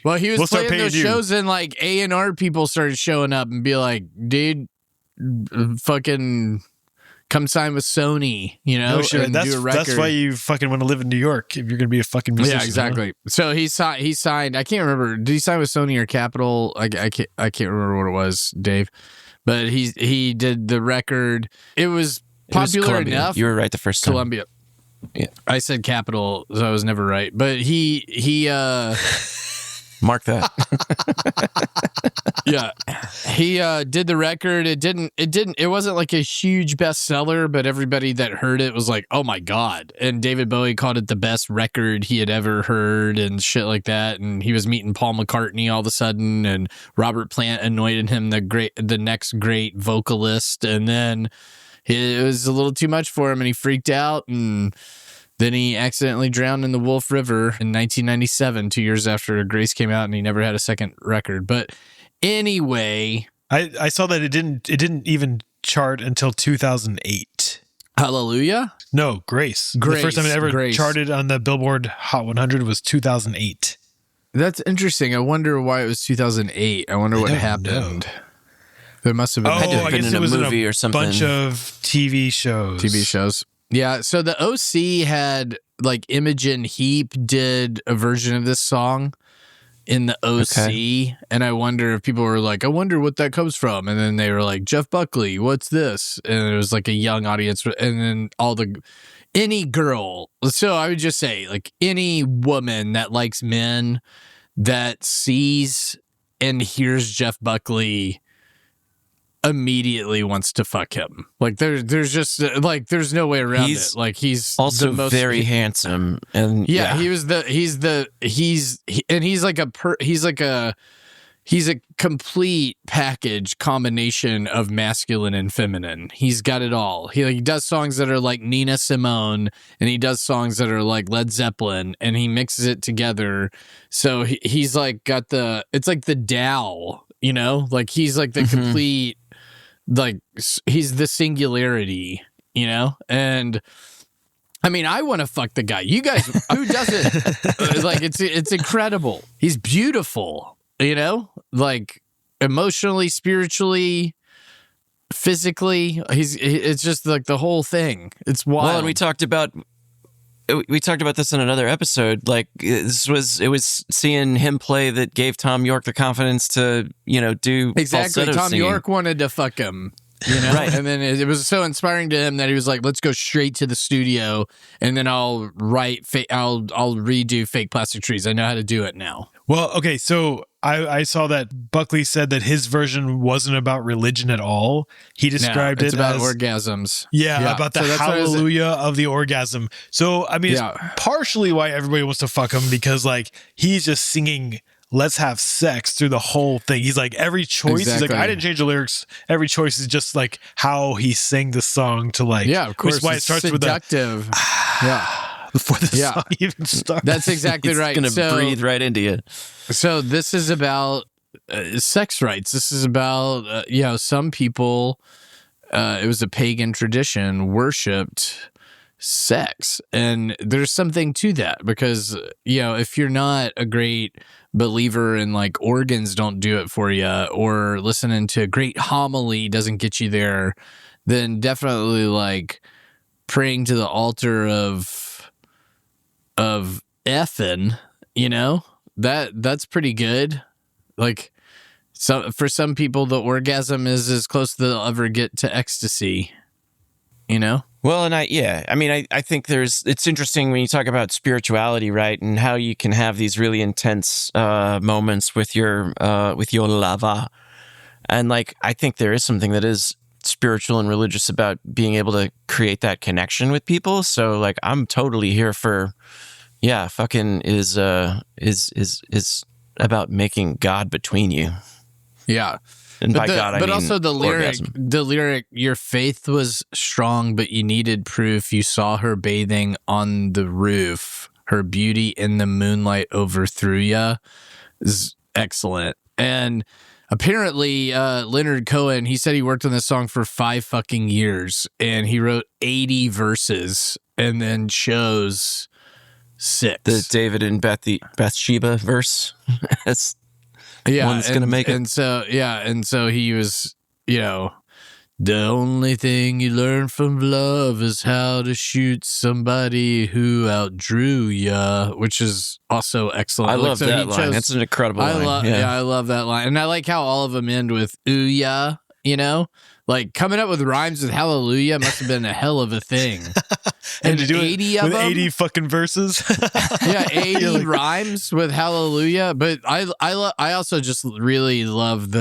Well, he was playing those shows, and like A&R people started showing up and be like, dude, fucking come sign with Sony, you know, and do a record. That's why you fucking want to live in New York if you're going to be a fucking musician. Yeah, exactly. Huh? So he signed. I can't remember. Did he sign with Sony or Capitol? I can't remember what it was, Dave. But he did the record. It was popular enough. You were right the first time. Columbia. Yeah. I said Capitol, so I was never right. But he mark that. Yeah. He did the record. It wasn't like a huge bestseller, but everybody that heard it was like, "Oh my god." And David Bowie called it the best record he had ever heard and shit like that. And he was meeting Paul McCartney all of a sudden, and Robert Plant anointed him the next great vocalist, and then it was a little too much for him, and he freaked out, and then he accidentally drowned in the Wolf River in 1997, 2 years after Grace came out, and he never had a second record. But anyway, I saw that it didn't even chart until 2008. Hallelujah? No, Grace. The first time it ever charted on the Billboard Hot 100 was 2008. That's interesting. I wonder why it was 2008. I wonder what happened. Know. There must have been. I guess it was in a movie or something. Bunch of TV shows. Yeah. So the OC had like Imogen Heap did a version of this song in the OC, and I wonder if people were like, I wonder what that comes from, and then they were like, Jeff Buckley, what's this? And it was like a young audience, and then any girl. So I would just say, like, any woman that likes men that sees and hears Jeff Buckley immediately wants to fuck him. Like there's just like there's no way around it. Like he's also very handsome, and he's like he's a complete package combination of masculine and feminine. He's got it all. He does songs that are like Nina Simone, and he does songs that are like Led Zeppelin, and he mixes it together. So he's like got it's like the Tao, you know, like he's like the complete, like he's the singularity, you know. And I mean, I want to fuck the guy. You guys, who doesn't? Like, it's incredible. He's beautiful, you know, like emotionally, spiritually, physically. It's just like the whole thing. It's wild. Well, and we talked about this in another episode. Like, it was seeing him play that gave Tom York the confidence to, you know, do exactly. falsetto Tom singing. York wanted to fuck him. You know? Right. And then it was so inspiring to him that he was like, let's go straight to the studio and then I'll redo Fake Plastic Trees. I know how to do it now. Well, okay, so I saw that Buckley said that his version wasn't about religion at all. He described it's it about as orgasms. Yeah, about the So that's what I was- hallelujah of the orgasm. So, I mean, it's partially why everybody wants to fuck him, because like he's just singing let's have sex through the whole thing. He's like, every choice, he's like, Exactly. I didn't change the lyrics. Every choice is just like how he sang the song to like, Yeah, of course. which is why it It's starts seductive. Yeah. before the Yeah. song even starts. That's exactly It's right. gonna So- breathe right into you. So this is about sex rights. This is about, some people, it was a pagan tradition, worshipped sex. And there's something to that because, if you're not a great believer in like organs don't do it for you, or listening to a great homily doesn't get you there, then definitely like praying to the altar of effing, that's pretty good. Like, so for some people, the orgasm is as close as they'll ever get to ecstasy, Well, and I think it's interesting when you talk about spirituality, right? And how you can have these really intense moments with your lover. And like, I think there is something that is spiritual and religious about being able to create that connection with people. So like, I'm totally here for, fucking is about making God between you. Yeah. And by But God, I mean also the orgasm. lyric, your faith was strong, but you needed proof. You saw her bathing on the roof. Her beauty in the moonlight overthrew ya. Is excellent. And apparently, Leonard Cohen, he said he worked on this song for 5 fucking years, and he wrote 80 verses and then chose 6. The David and Bathsheba verse. That's one's gonna make it. And so he was, the only thing you learn from love is how to shoot somebody who outdrew ya, which is also excellent. I Like, love so that he line. chose- That's an incredible line. I love that line. And I like how all of them end with ooh ya, like coming up with rhymes with hallelujah must have been a hell of a thing. and to do 80 it of with them? 80 fucking verses. Yeah, 80 You're like- rhymes with hallelujah. But I also just really love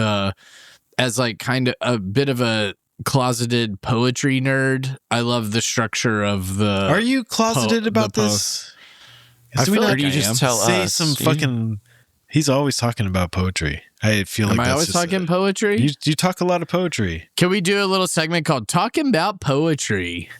as like kind of a bit of a closeted poetry nerd. I love the structure of the. Are you closeted about the this? I Do we feel not like you I just am. tell say us? some fucking? He's always talking about poetry. I feel like Am I that's always just talking poetry? You talk a lot of poetry. Can we do a little segment called "Talking About Poetry"?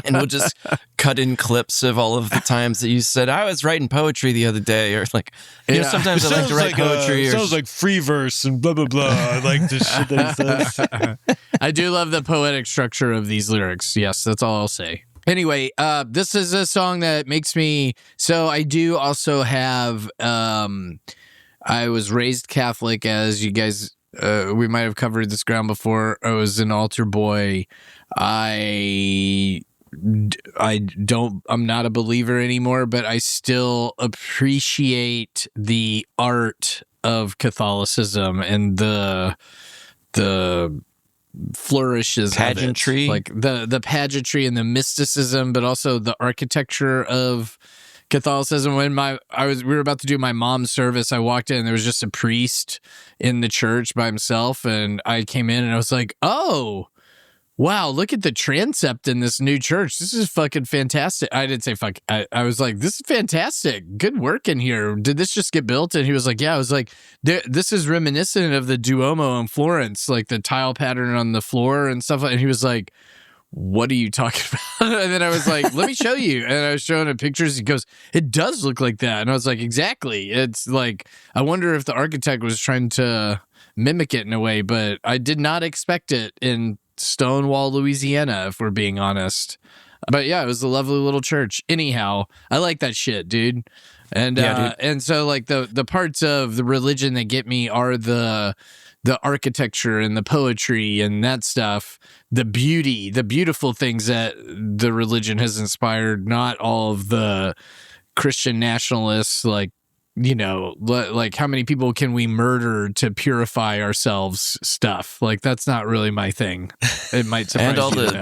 And we'll just cut in clips of all of the times that you said, I was writing poetry the other day, or like, Yeah. sometimes I like to write poetry. Or sounds like free verse and blah blah blah. I like the shit that he says. I do love the poetic structure of these lyrics. Yes, that's all I'll say. Anyway, this is a song that makes me. So I do also have. I was raised Catholic, as you guys. We might have covered this ground before. I was an altar boy. I'm not a believer anymore, but I still appreciate the art of Catholicism and the flourishes Pageantry. of it. Like the pageantry and the mysticism, but also the architecture of Catholicism. When we were about to do my mom's service, I walked in and there was just a priest in the church by himself, and I came in and I was like, oh, wow, look at the transept in this new church. This is fucking fantastic. I didn't say fuck. I was like, this is fantastic. Good work in here. Did this just get built? And he was like, yeah. I was like, this is reminiscent of the Duomo in Florence, like the tile pattern on the floor and stuff. And he was like, what are you talking about? And then I was like, let me show you. And I was showing him pictures. He goes, it does look like that. And I was like, exactly. It's like, I wonder if the architect was trying to mimic it in a way, but I did not expect it in Stonewall, Louisiana, if we're being honest. But yeah, it was a lovely little church. Anyhow, I like that shit, dude. And and so like the parts of the religion that get me are the architecture and the poetry and that stuff, the beauty, the beautiful things that the religion has inspired, not all of the Christian nationalists, like, you know, like how many people can we murder to purify ourselves stuff. Like, that's not really my thing. It might surprise and all you the to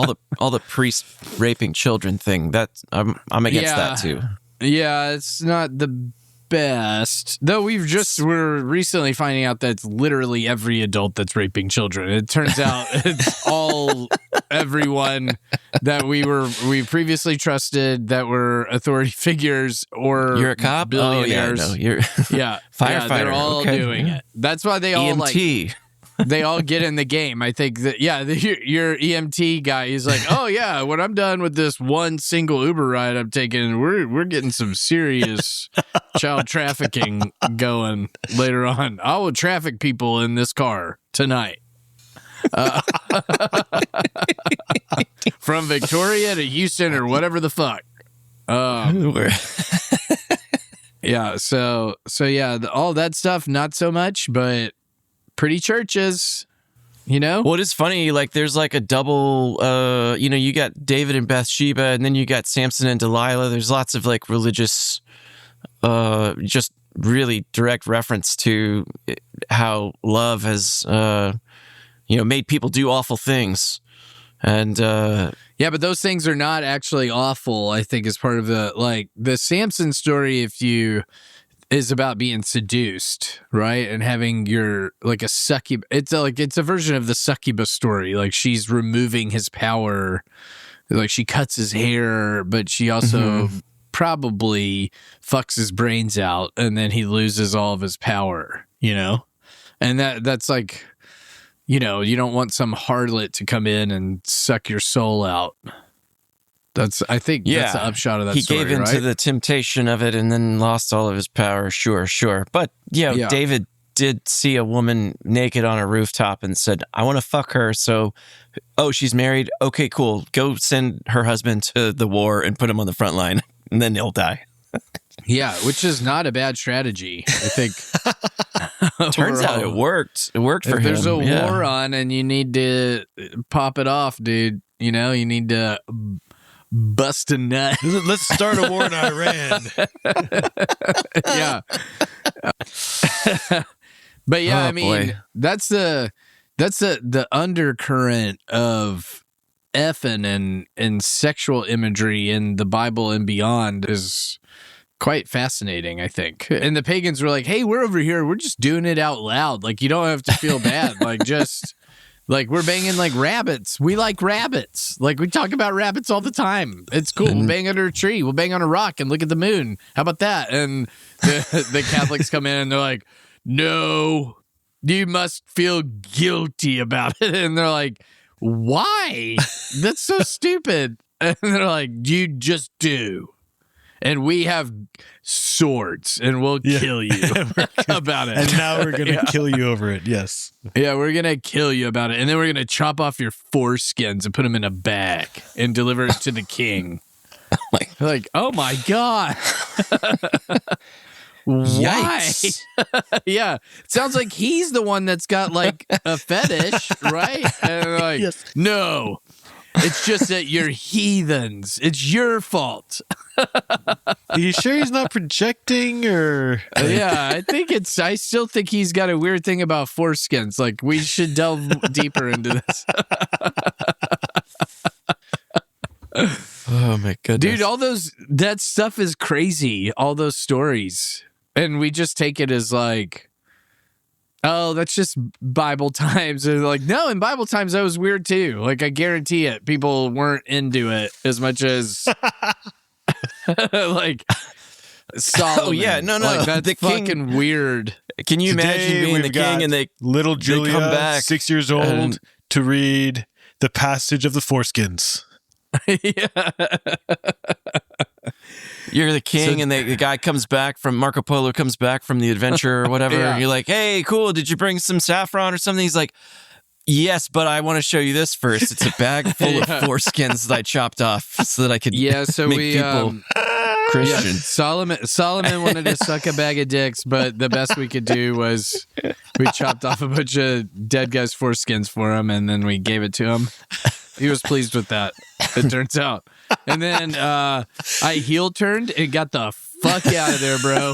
know. all the priest raping children thing. That I'm against that too. Yeah, it's not the best. Though we're recently finding out that it's literally every adult that's raping children. It turns out it's all everyone that we previously trusted that were authority figures or you're a cop, billionaires. Oh, yeah, no, you're yeah, firefighter. They're all doing it. That's why they all EMT. they all get in the game. I think that, your EMT guy, he's like, oh yeah, when I'm done with this one single Uber ride I'm taking, we're getting some serious child trafficking going later on. I will traffic people in this car tonight. From Victoria to Houston or whatever the fuck. Yeah, so yeah, all that stuff, not so much, but pretty churches, you know? Well, it is funny, like there's like a double, you got David and Bathsheba, and then you got Samson and Delilah. There's lots of like religious, just really direct reference to how love has, made people do awful things. And yeah, but those things are not actually awful, I think, as part of the Samson story, is about being seduced, right? And having your, like, a succubus. It's a version of the succubus story. Like, she's removing his power. Like, she cuts his hair, but she also probably fucks his brains out, and then he loses all of his power, you know? And that's like, you know, you don't want some harlot to come in and suck your soul out. I think that's the upshot of that story, He gave into right? the temptation of it and then lost all of his power. Sure. But, David did see a woman naked on a rooftop and said, I want to fuck her. So, she's married. Okay, cool. Go send her husband to the war and put him on the front line, and then he'll die. Yeah, which is not a bad strategy, I think. Turns out it worked. It worked for him. If there's a war on and you need to pop it off, dude, you know, you need to bust a nut. Let's start a war in Iran. Yeah. But yeah, I mean, boy. that's the undercurrent of effing and sexual imagery in the Bible and beyond is quite fascinating, I think. And the pagans were like, hey, we're over here. We're just doing it out loud. Like, you don't have to feel bad. Like, just... Like, we're banging like rabbits. We like rabbits. Like, we talk about rabbits all the time. It's cool. We'll bang under a tree. We'll bang on a rock and look at the moon. How about that? And the Catholics come in and they're like, no, you must feel guilty about it. And they're like, why? That's so stupid. And they're like, you just do. And we have swords, and we'll kill you about it. And now we're going to kill you over it, yes. Yeah, we're going to kill you about it. And then we're going to chop off your foreskins and put them in a bag and deliver it to the king. Like, oh my God. Why? Yikes. Yeah. It sounds like he's the one that's got like a fetish, right? And they're like, Yes. No, it's just that you're heathens. It's your fault. Are you sure he's not projecting or? Yeah, I still think he's got a weird thing about foreskins. Like, we should delve deeper into this. Oh my goodness. Dude, that stuff is crazy. All those stories. And we just take it as like, Oh, that's just Bible times. They're like, no, in Bible times that was weird too. Like, I guarantee it. People weren't into it as much as like Solomon. Oh yeah, no, Like, that's the king. fucking weird. Can you Today, imagine being we've the got king and they little Julia, come back 6 years old, and- to read the passage of the foreskins. Yeah. You're the king, and the guy comes back from Marco Polo, comes back from the adventure or whatever. Yeah. And you're like, hey, cool. Did you bring some saffron or something? He's like, yes, but I want to show you this first. It's a bag full of foreskins that I chopped off so that I could So make we people Christian. Solomon wanted to suck a bag of dicks, but the best we could do was we chopped off a bunch of dead guys' foreskins for him, and then we gave it to him. He was pleased with that, it turns out. And then I heel turned and got the fuck out of there, bro.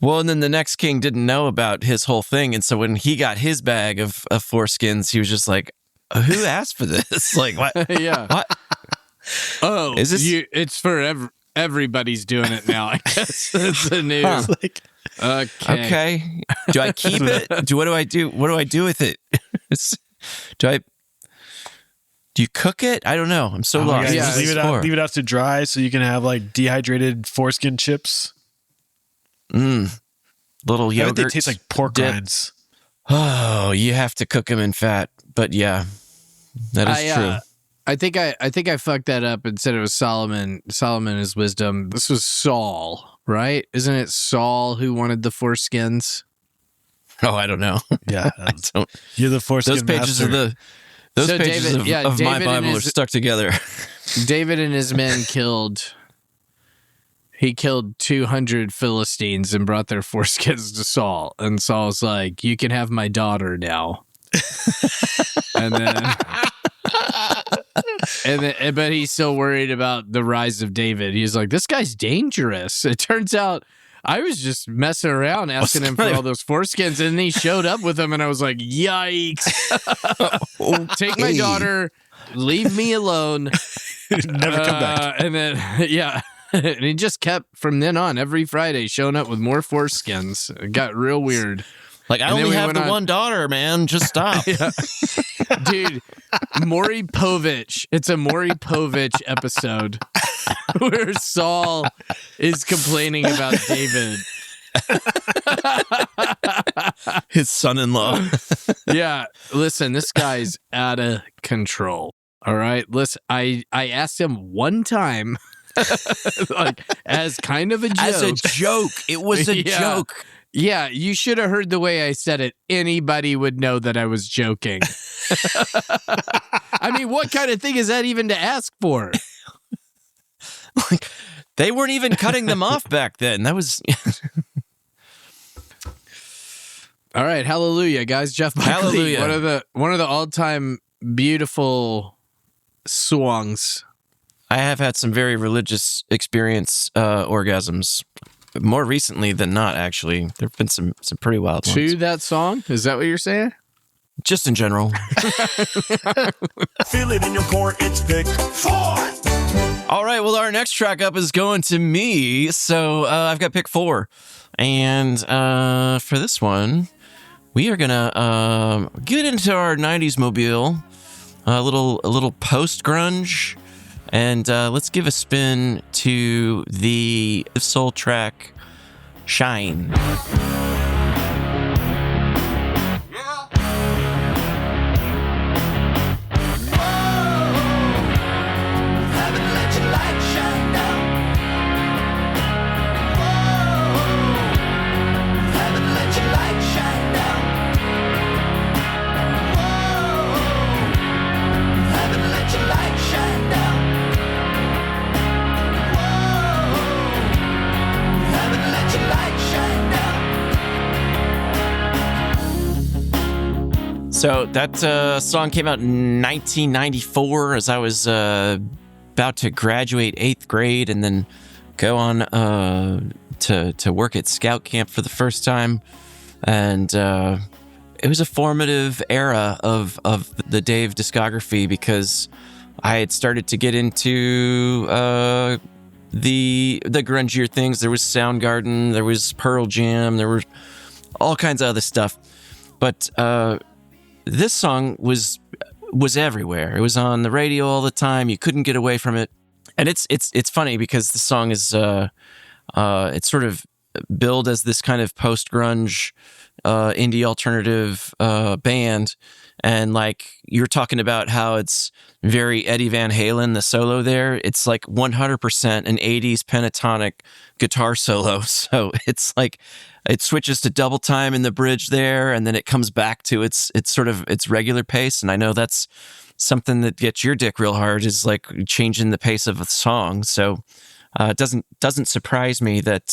Well, and then the next king didn't know about his whole thing. And so when he got his bag of foreskins, he was just like, who asked for this? Like, what? Yeah. What? Oh, Is this- it's for everybody's doing it now, I guess. That's the news. Huh. Like, Okay. Do I keep it? What do I do? What do I do with it? Do you cook it? I don't know. I'm so lost. Yeah, just leave it out to dry so you can have like dehydrated foreskin chips. Little I bet yogurt. they taste like pork dip. rinds. Oh, you have to cook them in fat. But yeah, that is true. I think I fucked that up and said it was Solomon. Solomon is wisdom. This was Saul, right? Isn't it Saul who wanted the foreskins? Oh, I don't know. Yeah, I don't. you're the foreskin Those pages master. those So pages David- of, yeah, of my David Bible and are his- stuck together. David and his men killed 200 Philistines and brought their foreskins to Saul. And Saul's like, you can have my daughter now. But he's still worried about the rise of David. He's like, this guy's dangerous. It turns out I was just messing around asking him for all those foreskins, and he showed up with them, and I was like, yikes. Take my daughter, leave me alone. Never come back. And then, yeah. And he just kept, from then on, every Friday, showing up with more foreskins. It got real weird. Like, I And then only we have went the on- one daughter, man. Just stop. Dude, Maury Povich. It's a Maury Povich episode where Saul is complaining about David. His son-in-law. Yeah, listen, this guy's out of control. All right, listen, I asked him one time, like as kind of a joke. As a joke. It was a Yeah. joke. Yeah, you should have heard the way I said it. Anybody would know that I was joking. I mean, what kind of thing is that even to ask for? Like, they weren't even cutting them off back then. That was All right, hallelujah, guys. Jeff Buckley, Hallelujah. one of the all-time beautiful songs. I have had some very religious orgasms. More recently than not, actually. There have been some pretty wild ones. To that song? Is that what you're saying? Just in general. Feel it in your core, it's pick 4. All right, well, our next track up is going to me. So I've got pick 4. And for this one, we are going to get into our 90s mobile, a little post-grunge. And let's give a spin to the soul track, Shine. So that song came out in 1994 as I was about to graduate 8th grade and then go on to work at Scout Camp for the first time. And it was a formative era of the Dave discography because I had started to get into the grungier things. There was Soundgarden, there was Pearl Jam, there were all kinds of other stuff. But this song was everywhere. It was on the radio all the time. You couldn't get away from it. And it's funny because the song is it's sort of billed as this kind of post-grunge indie alternative band. And like you're talking about how it's very Eddie Van Halen, the solo there, it's like 100% an 80s pentatonic guitar solo. So it's like it switches to double time in the bridge there, and then it comes back to its sort of its regular pace. And I know that's something that gets your dick real hard, is like changing the pace of a song. So it doesn't surprise me that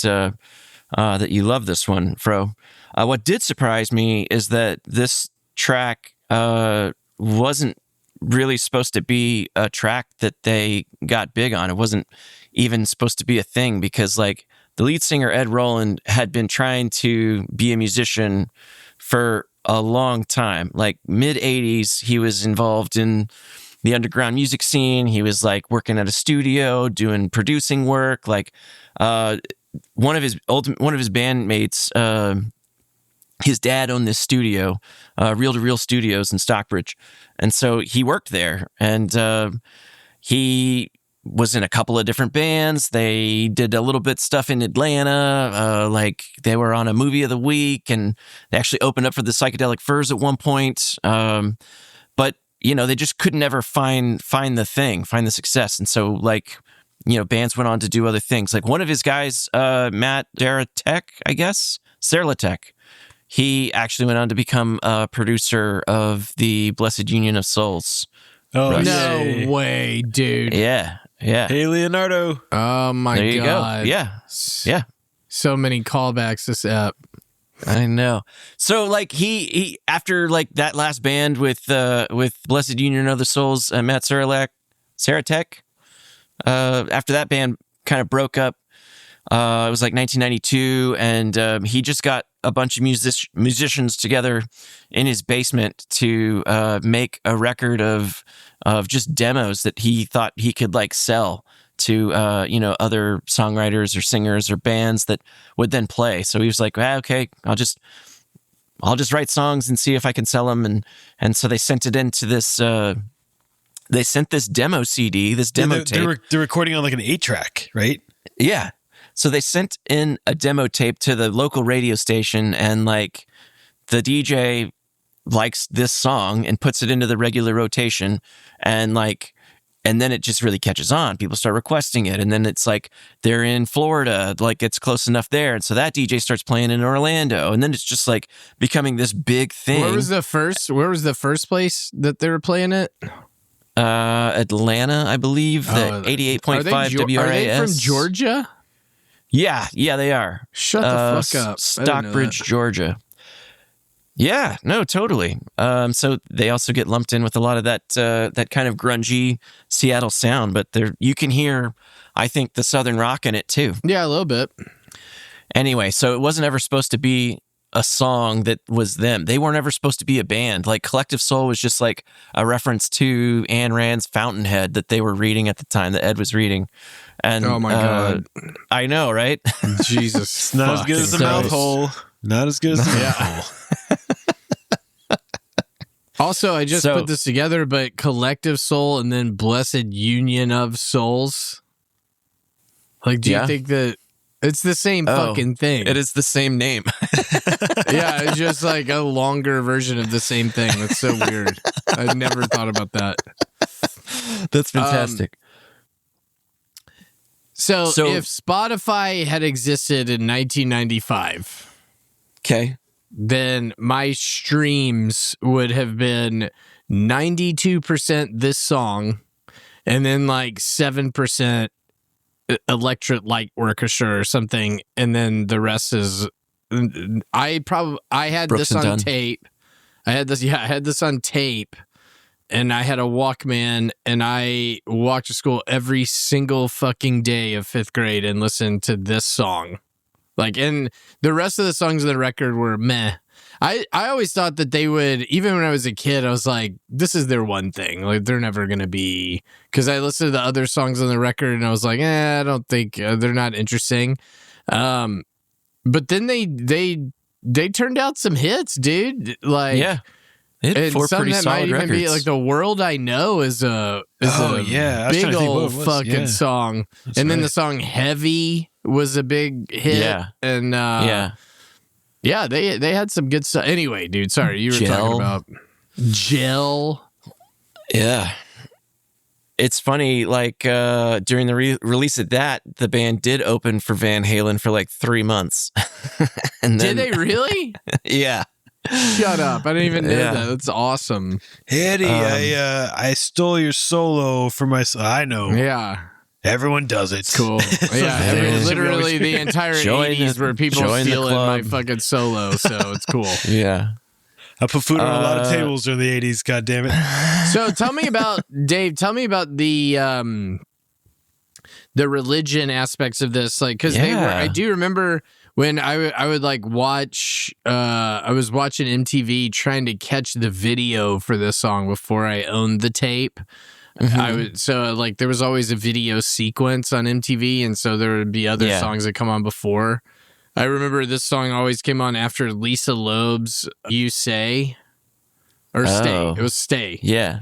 that you love this one, Fro. What did surprise me is that this track wasn't really supposed to be a track that they got big on. It wasn't even supposed to be a thing, because like the lead singer, Ed Roland, had been trying to be a musician for a long time. Like mid 80s, he was involved in the underground music scene. He was like working at a studio, doing producing work. Like one of his bandmates, his dad owned this studio, Reel to Reel Studios in Stockbridge. And so he worked there, and he was in a couple of different bands. They did a little bit stuff in Atlanta. Like they were on a movie of the week, and they actually opened up for the Psychedelic Furs at one point. But, you know, they just couldn't ever find the success. And so like, you know, bands went on to do other things. Like one of his guys, Matt Daratek, I guess, Serlatek, he actually went on to become a producer of the Blessed Union of Souls. Oh, Russ. No way, dude. Yeah. Hey, Leonardo. Oh my There you God. go. Yeah. So many callbacks this app. I know. So like he after like that last band with Blessed Union of the Souls, Matt Saratek, after that band kind of broke up, it was like 1992, and he just got a bunch of musicians together in his basement to make a record of just demos that he thought he could like sell to other songwriters or singers or bands that would then play. So he was like, okay, I'll just write songs and see if I can sell them, and so they sent it into this. They sent this demo CD, this demo tape. They're recording on like an 8-track, right? Yeah. So they sent in a demo tape to the local radio station, and like the DJ likes this song and puts it into the regular rotation, and then it just really catches on. People start requesting it, and then it's like they're in Florida, like it's close enough there, and so that DJ starts playing in Orlando, and then it's just like becoming this big thing. Where was the first place that they were playing it? Atlanta, I believe. The 88.5 WRAS. Are they from Georgia? Yeah, they are. Shut the fuck up. Stockbridge, Georgia. Yeah, no, totally. So they also get lumped in with a lot of that kind of grungy Seattle sound, but you can hear, I think, the Southern rock in it too. Yeah, a little bit. Anyway, so it wasn't ever supposed to be a song that was them. They weren't ever supposed to be a band. Like Collective Soul was just like a reference to Ayn Rand's Fountainhead that they were reading at the time, that Ed was reading. And oh my God. I know, right? Jesus. Not as good as the mouth hole. Not as good as the mouth hole. Also, I just put this together, but Collective Soul and then Blessed Union of Souls. Like, do you think that it's the same fucking thing? It is the same name. Yeah, it's just like a longer version of the same thing. That's so weird. I never thought about that. That's fantastic. So if Spotify had existed in 1995, okay, then my streams would have been 92% this song, and then like 7% Electric Light Orchestra or something, and then the rest is. I had Brooks this on Dunn. tape. I had this on tape. And I had a Walkman, and I walked to school every single fucking day of 5th grade and listened to this song. Like, and the rest of the songs on the record were meh. I always thought that they would, even when I was a kid, I was like, this is their one thing. Like, they're never going to be, because I listened to the other songs on the record and I was like, I don't think they're not interesting. But then they turned out some hits, dude. Like, Yeah. They had and 4 some pretty that might solid even records. be like The World I Know is a yeah. I was big trying to think what old it was. fucking Yeah. song. That's And then right. the song Heavy was a big hit. Yeah. And Yeah. they had some good stuff. Anyway, dude, sorry, you were Gel. talking about Gel. Yeah. It's funny, like during the release of that, the band did open for Van Halen for like 3 months. And then, Did they really? Yeah. Shut up. I didn't even know Yeah. that. That's awesome. Eddie, I stole your solo for my. I know. Yeah. Everyone does it. Cool. Yeah. I mean, literally the entire Join 80s the- were people join the stealing my club. fucking solo, so it's cool. Yeah. I put food on a lot of tables during the 80s. God damn it. So tell me about Dave. Tell me about the religion aspects of this, like because they were. Yeah. I do remember when I would like watch. I was watching MTV trying to catch the video for this song before I owned the tape. I would so like there was always a video sequence on MTV, and so there would be other Yeah. songs that come on before. I remember this song always came on after Lisa Loeb's "You Say" or "Stay." Oh. It was "Stay." Yeah.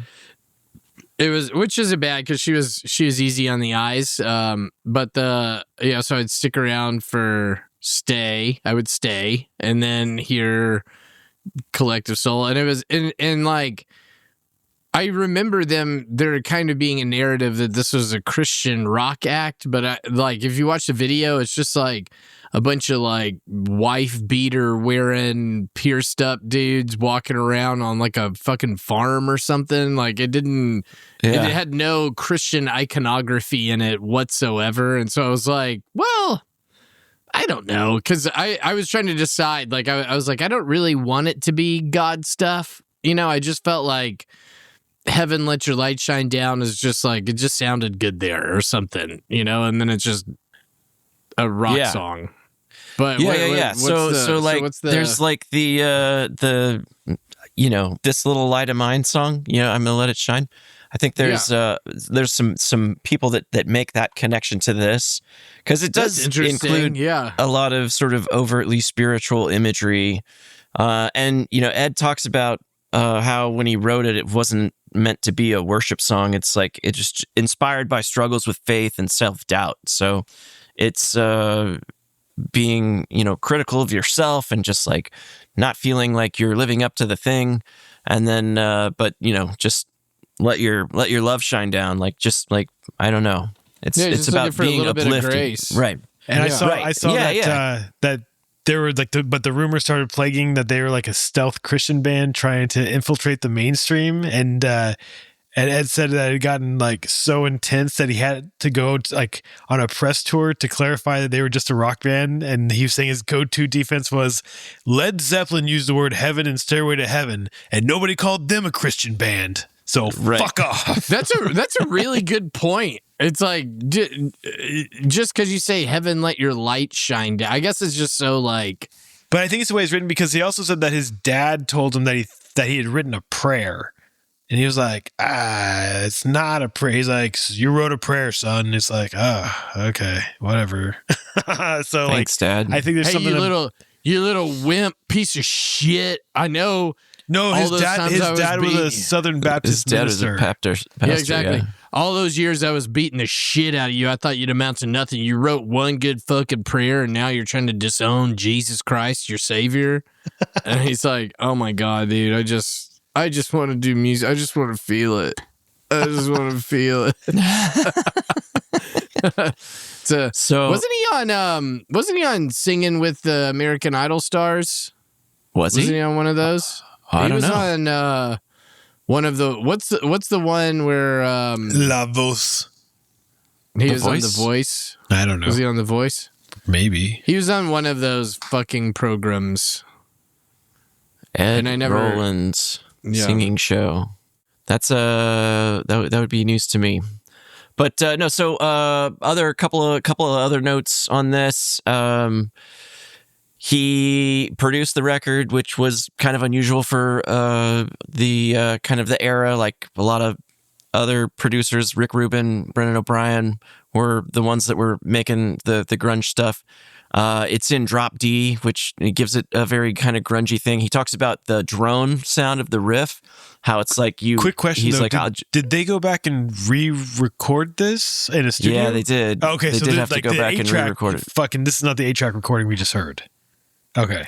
It was, which isn't bad because she was easy on the eyes. But so I'd stick around for "Stay." I would stay and then hear "Collective Soul," and it was and like. I remember there kind of being a narrative that this was a Christian rock act, but like if you watch the video, it's just like a bunch of like wife beater wearing pierced up dudes walking around on like a fucking farm or something. Like it had no Christian iconography in it whatsoever. And so I was like, well, I don't know. Cause I was trying to decide, like, I was like, I don't really want it to be God stuff. You know, I just felt like "Heaven Let Your Light Shine Down" is just like, it just sounded good there or something, you know, and then it's just a rock Yeah. song. But Yeah. So like what's the, there's like the "This Little Light of Mine" song, I'm gonna let it shine. I think there's some people that make that connection to this because it that's does interesting. include Yeah. a lot of sort of overtly spiritual imagery. And Ed talks about how when he wrote it, it wasn't meant to be a worship song. It's like it just inspired by struggles with faith and self-doubt. So it's being critical of yourself and just like not feeling like you're living up to the thing, and then but just let your love shine down. Like just like I don't know. It's just looking about for a being little bit of uplifting, grace. right? And I Yeah. saw Right. that there were like but the rumor started plaguing that they were like a stealth Christian band trying to infiltrate the mainstream, and Ed said that it had gotten like so intense that he had to go like on a press tour to clarify that they were just a rock band, and he was saying his go-to defense was Led Zeppelin used the word heaven and Stairway to Heaven, and nobody called them a Christian band. So Right. fuck off. That's a really good point. It's like just because you say "Heaven Let Your Light Shine Down," I guess it's just so like. But I think it's the way it's written because he also said that his dad told him that he had written a prayer. And he was like, it's not a prayer. He's like, you wrote a prayer, son. And it's like, okay, whatever. So Thanks, Dad. I think there's Hey, something. you little wimp piece of shit. I know. No, all his those dad. times His I was dad was a beating- Southern His Baptist dad was minister. a pastor. Yeah, exactly. Yeah. All those years I was beating the shit out of you. I thought you'd amount to nothing. You wrote one good fucking prayer, and now you're trying to disown Jesus Christ, your savior. And he's like, "Oh my god, dude! I just want to do music. I just want to feel it. I just want to feel it." So wasn't he on Singing with the American Idol stars? was Wasn't he? he on one of those? I he don't was know. on one of the what's the one where La Voz. he The was on The Voice? Voice? I don't know. Was he on The Voice? Maybe. He was on one of those fucking programs. Ed And I never- Roland's Yeah. singing show. That's that would be news to me. But no, so other couple of other notes on this. He produced the record, which was kind of unusual for the kind of the era. Like a lot of other producers, Rick Rubin, Brendan O'Brien, were the ones that were making the grunge stuff. It's in drop D, which gives it a very kind of grungy thing. He talks about the drone sound of the riff, how it's like you. Quick question, he's though. like, did they go back and re-record this in a studio? yeah, they did. Okay, they so did have to go the back and 8-track re-record it. Fucking, this is not the 8-track recording we just heard. Okay.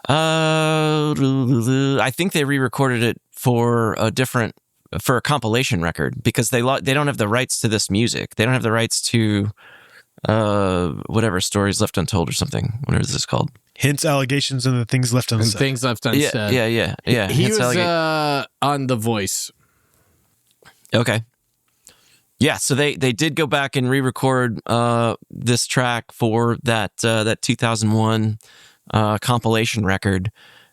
I think they re-recorded it for a compilation record because they don't have the rights to this music. They don't have the rights to whatever Stories Left Untold or something. What is this called? Hints, allegations, and the things left And unsaid. things left unsaid. Yeah. He Hints, was on The Voice. Okay. Yeah, so they did go back and re-record this track for that 2001 compilation record,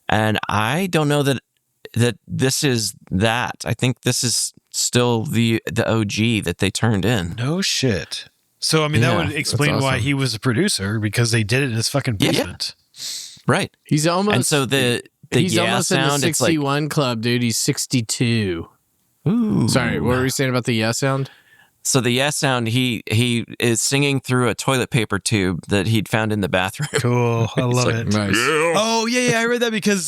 and I don't know that this is that. I think this is still the OG that they turned in. No shit. So, I mean, Yeah, that would explain that's why awesome. he was a producer, because they did it in his fucking Yeah. basement. Right. He's almost. And so the he's yeah almost in the sound, it's like 61 club, dude. He's 62. ooh. Sorry, what were we saying about the yeah sound? So the yeah sound, he is singing through a toilet paper tube that he'd found in the bathroom. Cool. I love like, it. Nice. Oh, yeah, I read that because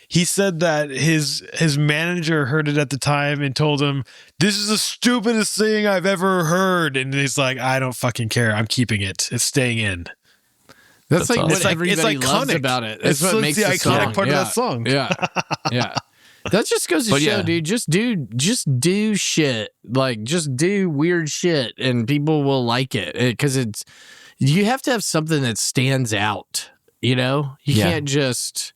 he said that his manager heard it at the time and told him, this is the stupidest thing I've ever heard. And he's like, I don't fucking care. I'm keeping it. It's staying in. That's like awesome. what It's like- everybody it's loves iconic. about it. It's That's what makes the the iconic song. part of Yeah. that song. Yeah, yeah. That just goes to But show, yeah. dude. Just do shit. Like, just do weird shit, and people will like it because you have to have something that stands out. You know, you Yeah. can't just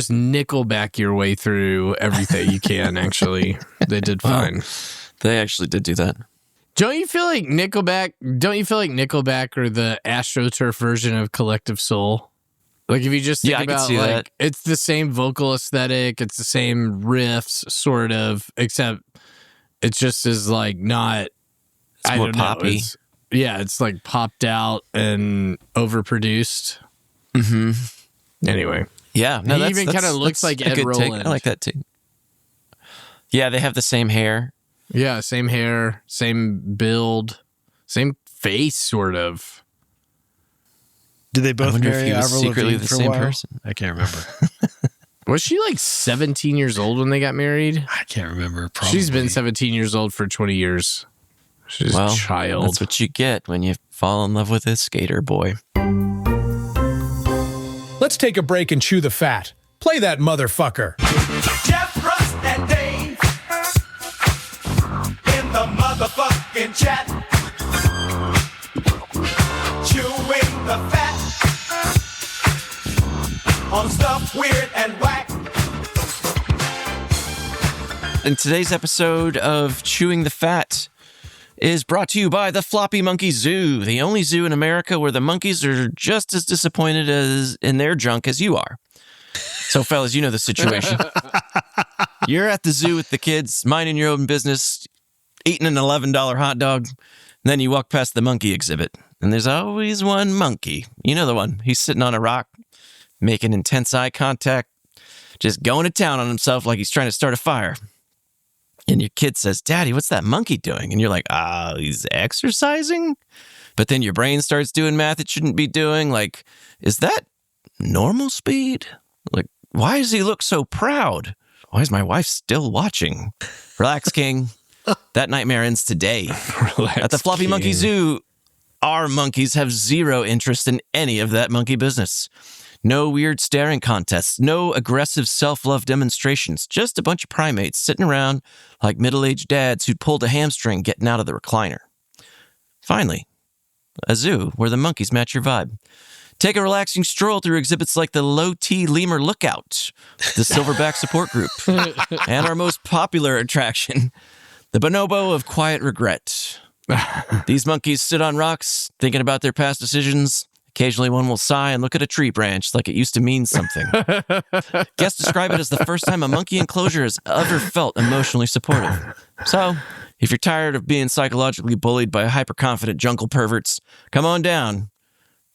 nickel back your way through everything. You can actually. They did fine. They actually did do that. Don't you feel like Nickelback are the AstroTurf version of Collective Soul? Like, if you just think Yeah, I could about, see like, that. it's the same vocal aesthetic, it's the same riffs, sort of, except it just is, like, not... It's more don't know, poppy. it's, like, popped out and overproduced. Mm-hmm. Anyway. Yeah. No, He that's, even that's- kinda looks that's like a Ed good take. Roland. I like that too. Yeah, they have the same hair. Yeah, same hair, same build, same face, sort of. Did they both wonder if marry he was Avril secretly Lavigne the for a same while? person. I can't remember. Was she, like, 17 years old when they got married? I can't remember. Probably. She's been 17 years old for 20 years. She's Well, a child. that's what you get when you fall in love with a skater boy. Let's take a break and chew the fat. Play that motherfucker. Jeff, Russ, and Dave in the motherfucking chat. Chewing the fat on stuff weird and whack. And today's episode of Chewing the Fat is brought to you by the Floppy Monkey Zoo, the only zoo in America where the monkeys are just as disappointed as in their junk as you are. So, fellas, you know the situation. You're at the zoo with the kids, minding your own business, eating an $11 hot dog, and then you walk past the monkey exhibit, and there's always one monkey. You know the one. He's sitting on a rock, making intense eye contact, just going to town on himself like he's trying to start a fire. And your kid says, Daddy, what's that monkey doing? And you're like, he's exercising? But then your brain starts doing math it shouldn't be doing. Like, is that normal speed? Like, why does he look so proud? Why is my wife still watching? Relax, King. That nightmare ends today. At the Floppy Monkey Zoo, our monkeys have zero interest in any of that monkey business. No weird staring contests, no aggressive self-love demonstrations, just a bunch of primates sitting around like middle-aged dads who'd pulled a hamstring getting out of the recliner. Finally, a zoo where the monkeys match your vibe. Take a relaxing stroll through exhibits like the Low-T Lemur Lookout, the Silverback Support Group, and our most popular attraction, the Bonobo of Quiet Regret. These monkeys sit on rocks, thinking about their past decisions. Occasionally one will sigh and look at a tree branch like it used to mean something. Guests describe it as the first time a monkey enclosure has ever felt emotionally supportive. So, if you're tired of being psychologically bullied by hyper-confident jungle perverts, come on down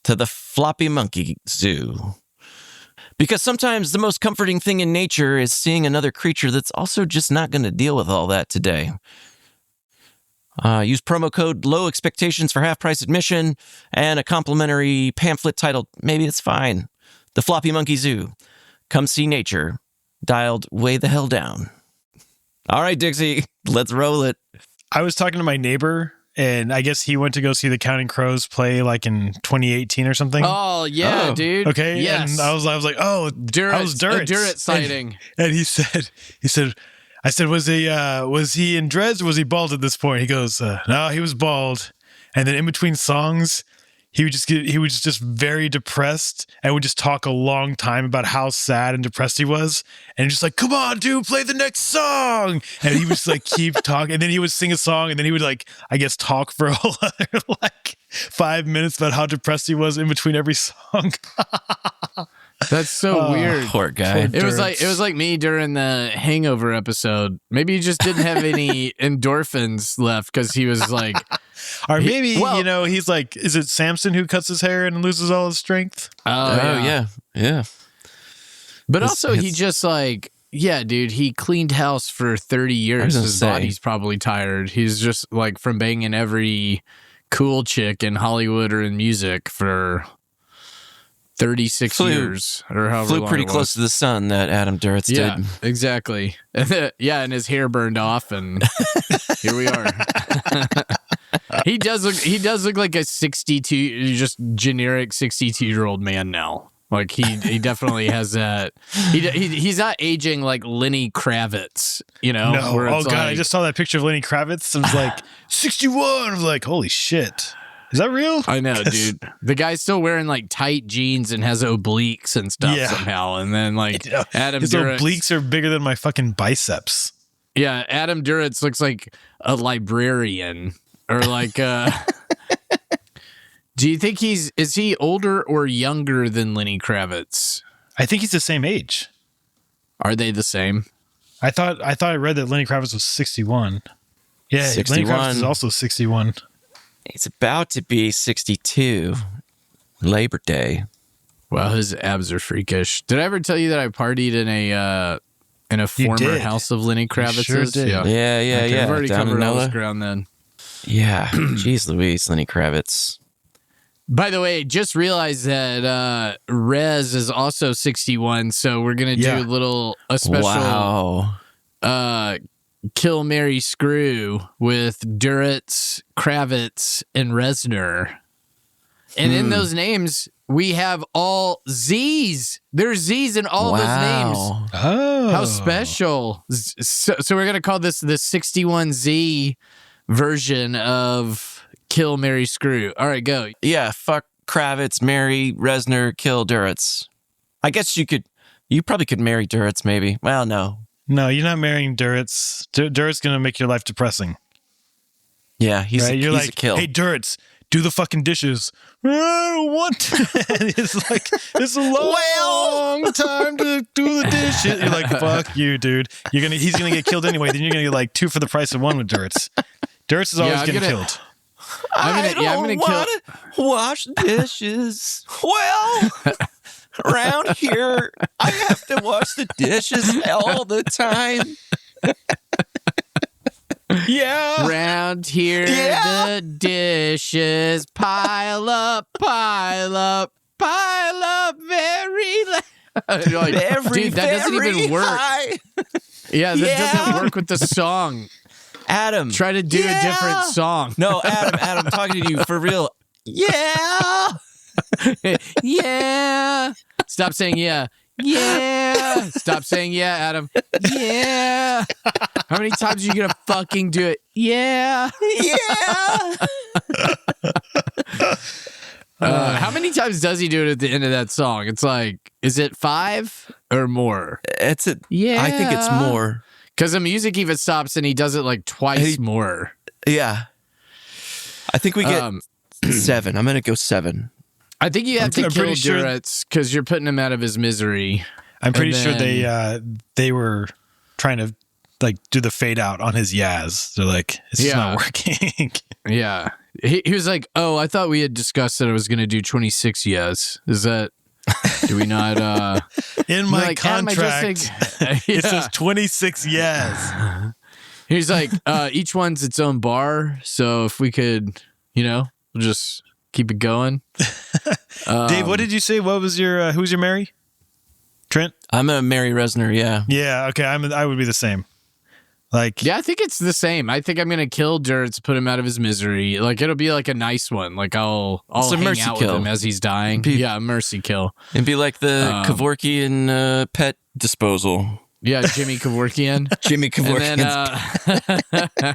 to the floppy monkey zoo. Because sometimes the most comforting thing in nature is seeing another creature that's also just not going to deal with all that today. Use promo code Low Expectations for half price admission and a complimentary pamphlet titled Maybe It's Fine. The Floppy Monkey Zoo. Come see nature. Dialed way the hell down. All right, Dixie, let's roll it. I was talking to my neighbor, and I guess he went to go see the Counting Crows play like in 2018 or something. Oh, yeah, dude. Okay. Yes. And I was like, oh, how's Durrett? A Durrett sighting. And he said, I said, was he in dreads or was he bald at this point? He goes, no, he was bald. And then in between songs, he was just very depressed and would just talk a long time about how sad and depressed he was. And just like, come on, dude, play the next song. And he was like, keep talking. And then he would sing a song and then he would like, I guess, talk for a whole other like 5 minutes about how depressed he was in between every song. That's so weird. Poor guy. It was like me during the Hangover episode. Maybe he just didn't have any endorphins left because he was like, or maybe he's like, is it Samson who cuts his hair and loses all his strength? Yeah. But also he just like, yeah, dude, he cleaned house for 30 years. His body's probably tired. He's just like from banging every cool chick in Hollywood or in music for 36 years or however long. Flew pretty close to the sun, that Adam Duritz did. did. Exactly. And his hair burned off, and here we are. He does look like a 62, just generic 62-year-old man now. Like he definitely has that. He's not aging like Lenny Kravitz, you know? No. Where Oh it's God, like, I just saw that picture of Lenny Kravitz. I was like, 61. I was like, holy shit. Is that real? I know, dude. The guy's still wearing like tight jeans and has obliques and stuff somehow. And then like Adam his Duritz, obliques are bigger than my fucking biceps. Yeah, Adam Duritz looks like a librarian or like. Do you think is he older or younger than Lenny Kravitz? I think he's the same age. Are they the same? I thought I read that Lenny Kravitz was 61. Yeah, 61. Lenny Kravitz is also 61. He's about to be 62. Labor Day. Wow, his abs are freakish. Did I ever tell you that I partied in a former house of Lenny Kravitz's? Sure did. Yeah. Okay, I've already Down in covered all this NOLA. ground then. Yeah. Jeez Louise, Lenny Kravitz. By the way, just realized that Rez is also 61, so we're gonna do a special Kill, Marry, Screw with Duritz, Kravitz, and Reznor. And in those names, we have all Z's. There's Z's in all those names. Oh. How special. So we're going to call this the 61Z version of Kill, Marry, Screw. All right, go. Yeah, fuck Kravitz, marry Reznor, kill Duritz. I guess you probably could marry Duritz maybe. Well, no. No, you're not marrying Duritz. Duritz going to make your life depressing. Yeah, he's right? You're he's like, a kill. hey, Duritz, do the fucking dishes. I don't want to. And it's like, it's a long time to do the dishes. You're like, fuck you, dude. He's gonna get killed anyway. Then you're gonna get like 2 for the price of 1 with Duritz. Duritz is always getting killed. I'm gonna want to wash dishes. Well, around here, I have to wash the dishes all the time. Yeah. Round here, the dishes pile up very You're like, dude, that doesn't even work. High. Yeah, that doesn't work with the song. Adam, try to do a different song. No, Adam, I'm talking to you for real. Yeah. Yeah. Stop saying yeah. Yeah. Stop saying yeah, Adam. Yeah. How many times are you going to fucking do it? Yeah. Yeah. How many times does he do it at the end of that song? It's like, is it 5 or more? Yeah. I think it's more. Because the music even stops and he does it like twice more. Yeah. I think we get 7. I'm going to go 7. I think you have to kill Duritz because you're putting him out of his misery. I'm pretty sure they were trying to like do the fade out on his Yaz. They're like, it's just not working. Yeah. He was like, "Oh, I thought we had discussed that I was going to do 26 years. Is that? Do we not?" In my like, "Adam, I just contract, think-" it says 26 years. He's like, "Each one's its own bar. So if we could, we'll just keep it going." Dave, what did you say? What was your who's your Mary? Trent? I'm a Mary Resner, yeah. Yeah, okay. I would be the same. Like, Yeah, I think it's the same. I think I'm gonna kill Dirts, put him out of his misery. Like it'll be like a nice one. Like I'll It's a hang mercy out kill. with him as he's dying. Yeah, mercy kill. It'd be like the Kevorkian pet disposal. Yeah, Jimmy Kevorkian. Jimmy Kevorkian. And then,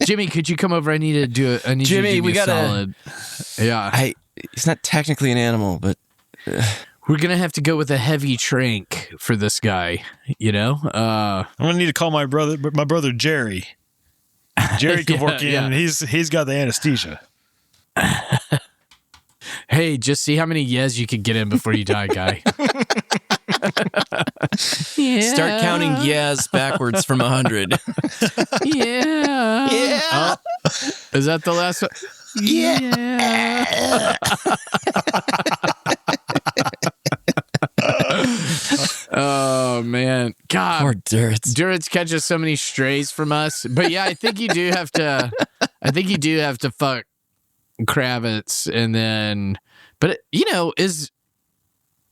Jimmy, could you come over? I need to do. I need Jimmy, you to do we me a gotta- solid. Yeah, He's not technically an animal, but we're gonna have to go with a heavy trank for this guy. I'm gonna need to call my brother Jerry. Jerry Kevorkian. yeah. He's got the anesthesia. Hey, just see how many yes you could get in before you die, guy. start counting yes backwards from 100. Yeah. Yeah. Is that the last one? Yeah. Oh man, God, Poor Dirts. Durance catches so many strays from us. But yeah, I think you do have to. I think you do have to fuck Kravitz, and then. But is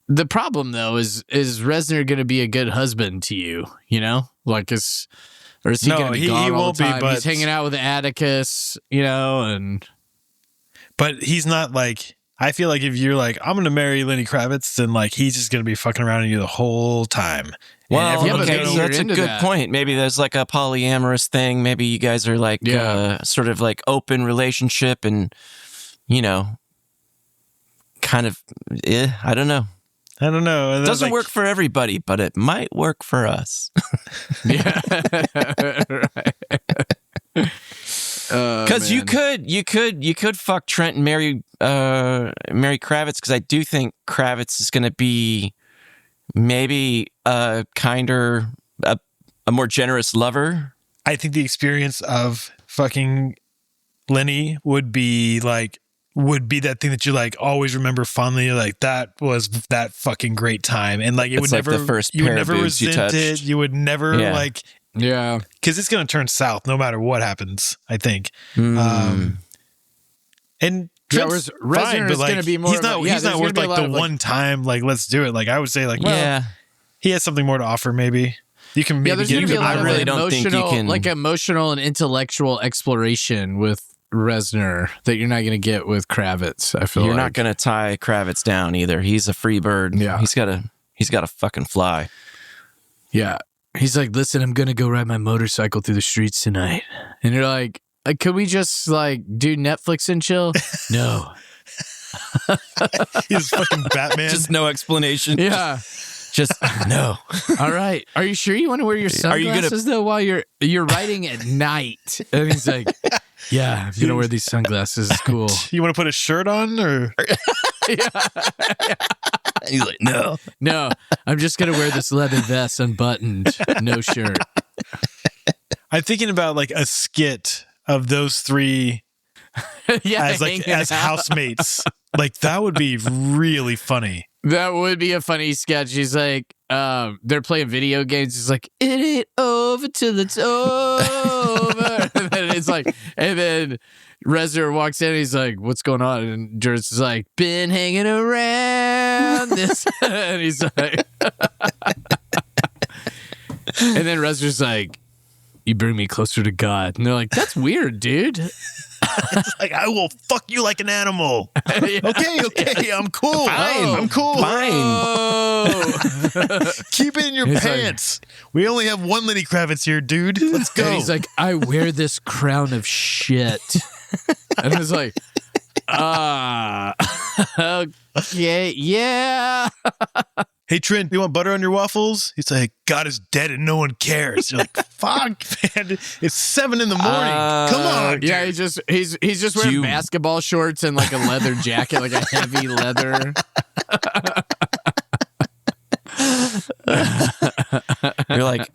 the problem though? Is Reznor going to be a good husband to you? Like is. Or is he No, going to be he gone all won't the be, time? but- He's hanging out with Atticus, and But he's not like, I feel like if you're like, I'm going to marry Lenny Kravitz, then like he's just going to be fucking around you the whole time. And Well, everyone's but okay, gonna- so that's a into good that. point. Maybe there's like a polyamorous thing. Maybe you guys are like Yeah. sort of like open relationship and, kind of, I don't know. I don't know. And It then, doesn't like, work for everybody, but it might work for us. yeah, right. Because you could fuck Trent and marry Kravitz, because I do think Kravitz is going to be maybe a kinder, a more generous lover. I think the experience of fucking Lenny would be that thing that you like always remember fondly. Like that was that fucking great time, and like it It's would like never the first you would pair of never boobs you resent it. touched. You would never Yeah. Yeah. because it's gonna turn south no matter what happens. I think. Mm. And Yeah, Trent's whereas fine, Reznor but is like gonna be more he's of a- not yeah, he's there's not gonna worth be a like lot the of, like- one time like let's do it. Like I would say like well, Yeah. he has something more to offer. Maybe you can Yeah, maybe there's get going to be a into lot I of really like, don't think you emotional, can- like emotional and intellectual exploration with Reznor that you're not going to get with Kravitz. I feel You're like. not going to tie Kravitz down either. He's a free bird. Yeah. He's got to fucking fly. Yeah. He's like, listen, I'm going to go ride my motorcycle through the streets tonight. And you're like, could we just like do Netflix and chill? No. he's fucking Batman. Just no explanation. Yeah. Just no. All right. Are you sure you want to wear your Are you gonna- sunglasses though while you're riding at night? And he's like, yeah, I'm going to wear these sunglasses. It's cool. You want to put a shirt on or He's like, no. No, I'm just going to wear this leather vest unbuttoned, no shirt. I'm thinking about like a skit of those three Yeah, as like hanging as out. housemates. Like that would be really funny. That would be a funny sketch. He's like, they're playing video games. He's like, it ain't over till it's over. And then it's like, and then Reznor walks in and he's like, what's going on? And Durst is like, been hanging around this. And he's like, and then Reznor's like, you bring me closer to God. And they're like, that's weird, dude. Like I will fuck you like an animal. Yeah. Okay, I'm cool. Fine. I'm cool. Fine. Oh. Keep it in your He's like- pants. We only have one Lenny Kravitz here, dude. Let's go. And he's like, I wear this crown of shit. And it's like, okay, yeah. hey Trent, you want butter on your waffles? He's like, God is dead and no one cares. You're like, fuck, man. It's 7 a.m. Come on. Yeah, dude. he's just wearing You- basketball shorts and like a leather jacket, like a heavy leather. You're like,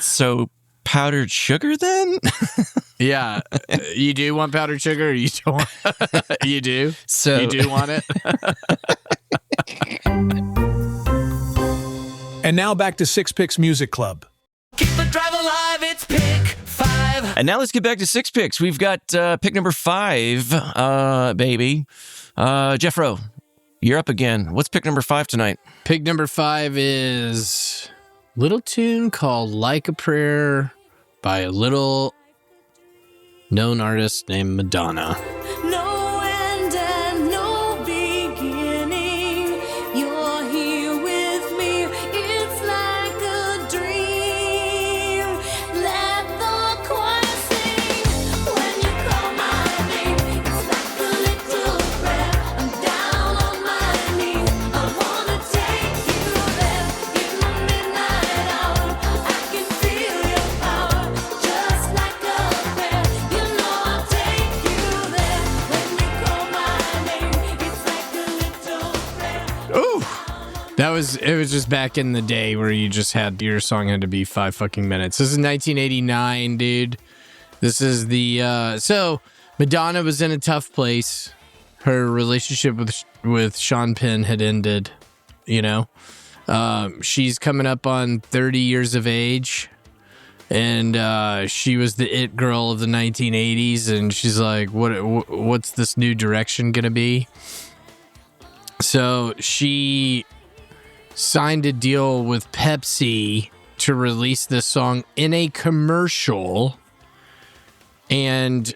so powdered sugar then? Yeah. You do want powdered sugar or you don't want You do? So You do want it? And now back to Six Picks Music Club. Keep the drive alive, it's pick 5. And now let's get back to 6 picks. We've got pick number 5, baby. Jeff Rowe, you're up again. What's pick number 5 tonight? Pick number 5 is a little tune called Like a Prayer by a little known artist named Madonna. No end and no beginning. You're here with me. It's like a dream. Let the choir sing when you call my name. It's like a little prayer. I'm down on my knees. I wanna take you there in the midnight hour. I can feel your power, just like a prayer. You know I'll take you there when you call my name. It's like a little prayer. Ooh. It was just back in the day where you just had your song had to be 5 fucking minutes. This is 1989, dude. This is the so Madonna was in a tough place. Her relationship with Sean Penn had ended, you know. She's coming up on 30 years of age, and she was the it girl of the 1980s, and she's like, what's this new direction gonna be? So she signed a deal with Pepsi to release this song in a commercial, and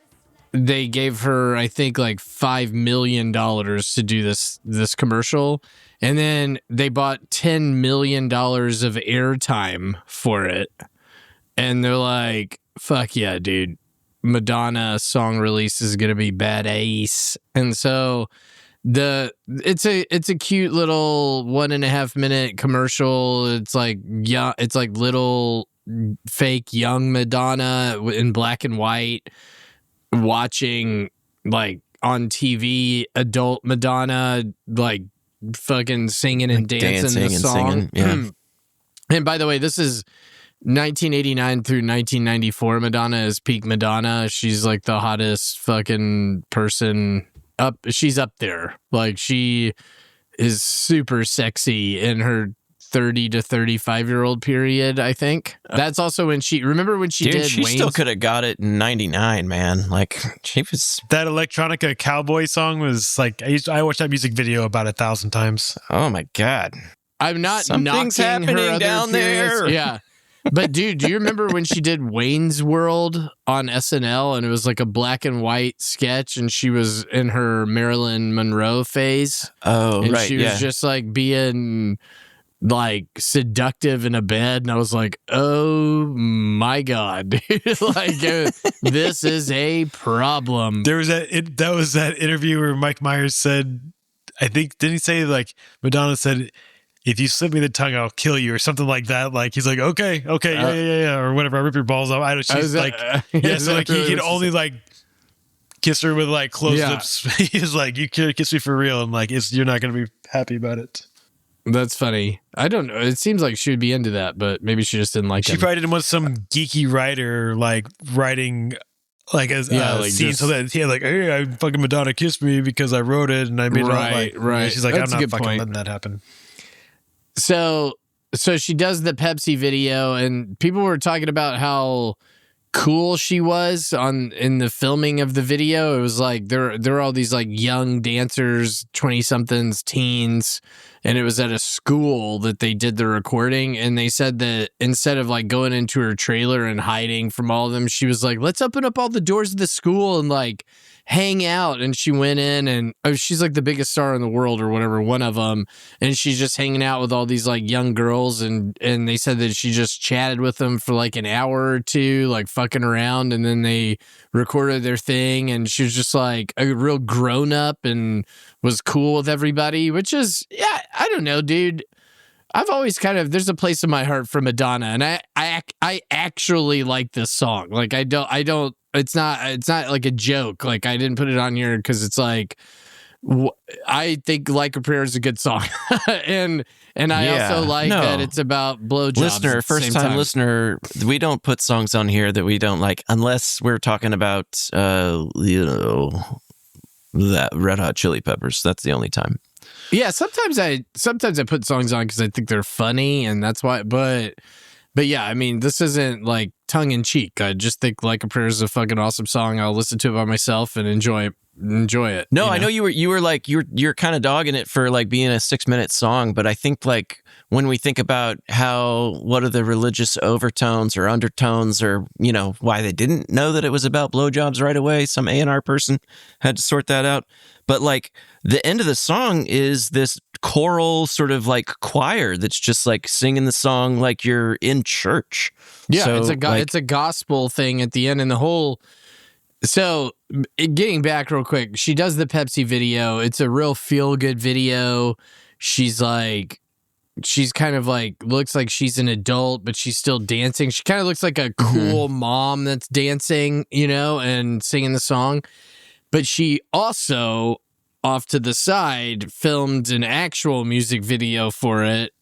they gave her, I think, like $5 million to do this commercial, and then they bought $10 million of airtime for it, and they're like, fuck yeah, dude, Madonna song release is gonna be badass. And so it's a cute little 1.5 minute commercial. It's like little fake young Madonna in black and white watching like on TV adult Madonna like fucking singing and dancing the song. Yeah. And by the way, this is 1989 through 1994. Madonna is peak Madonna. She's like the hottest fucking person up. She's up there. Like she is super sexy in her 30 to 35-year-old period, I think. That's also when she did She Wayne's. still could have got it in 99, man. Like, she was... That electronica cowboy song was like, I watched that music video about 1,000 times. Oh, my God. I'm not Something's knocking happening her other down periods. there. Yeah. But dude, do you remember when she did Wayne's World on SNL and it was like a black and white sketch and she was in her Marilyn Monroe phase? Oh, And right, she yeah. was just like being like seductive in a bed, and I was like, oh my God, dude. Like this is a problem. There was that interview where Mike Myers said, I think, didn't he say like Madonna said, if you slip me the tongue, I'll kill you, or something like that. Like he's like, okay, yeah, or whatever. I'll rip your balls off. I don't. She's like, yeah. So like he can only like kiss her with like closed lips. He's like, you can't kiss me for real, and like you're not gonna be happy about it. That's funny. I don't know. It seems like she would be into that, but maybe she just didn't like She him. probably didn't want some geeky writer like writing like a like scene just- so that like, hey, I fucking Madonna kissed me because I wrote it and I made it all like, right. She's like, That's a I'm not good fucking point. letting that happen. So she does the Pepsi video, and people were talking about how cool she was in the filming of the video. It was like there were all these like young dancers, 20-somethings, teens, and it was at a school that they did the recording, and they said that instead of like going into her trailer and hiding from all of them, she was like, let's open up all the doors of the school and like hang out. And she went in, and she's like the biggest star in the world or whatever, one of them, and she's just hanging out with all these like young girls, and they said that she just chatted with them for like an hour or two, like fucking around, and then they recorded their thing, and she was just like a real grown up and was cool with everybody, which is, yeah, I don't know, dude. I've always kind of, there's a place in my heart for Madonna, and I actually like this song. Like I don't, it's not like a joke. Like I didn't put it on here because it's like I think Like a Prayer is a good song. and I also like that it's about blowjobs. Listener, first time listener, we don't put songs on here that we don't like unless we're talking about, that Red Hot Chili Peppers. That's the only time. Yeah, sometimes I put songs on because I think they're funny, and that's why. But yeah, I mean, this isn't like tongue in cheek. I just think Like a Prayer is a fucking awesome song. I'll listen to it by myself and enjoy it. No, I know you were like you're kind of dogging it for like being a 6-minute song, but I think like when we think about what are the religious overtones or undertones, or why they didn't know that it was about blowjobs right away, some A&R person had to sort that out. But like the end of the song is this choral sort of like choir that's just like singing the song like you're in church. Yeah, so, it's a gospel thing at the end, and the whole. So, getting back real quick, she does the Pepsi video. It's a real feel-good video. She's kind of like, looks like she's an adult, but she's still dancing. She kind of looks like a cool mom that's dancing, and singing the song. But she also, off to the side, filmed an actual music video for it.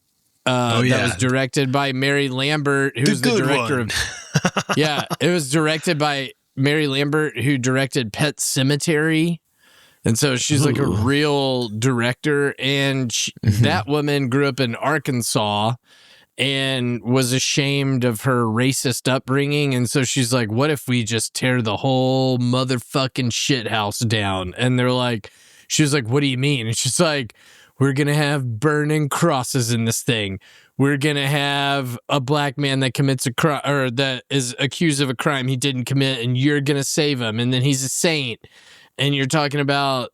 That was directed by Mary Lambert, who's the director of... Yeah, it was directed by... Mary Lambert, who directed Pet Sematary. And so she's like a real director. And that woman grew up in Arkansas and was ashamed of her racist upbringing. And so she's like, what if we just tear the whole motherfucking shit house down? And they're like, she was like, what do you mean? And she's like, we're going to have burning crosses in this thing. We're going to have a black man that commits a crime, or that is accused of a crime he didn't commit, and you're going to save him. And then he's a saint. And you're talking about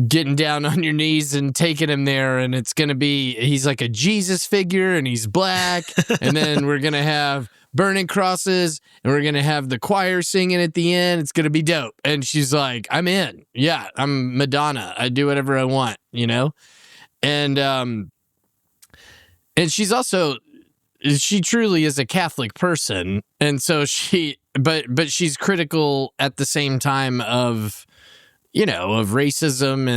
getting down on your knees and taking him there. And it's going to be, he's like a Jesus figure and he's black. And then we're going to have burning crosses and we're going to have the choir singing at the end. It's going to be dope. And she's like, I'm in. Yeah, I'm Madonna. I do whatever I want, And she's also, she truly is a Catholic person. And so but she's critical at the same time of racism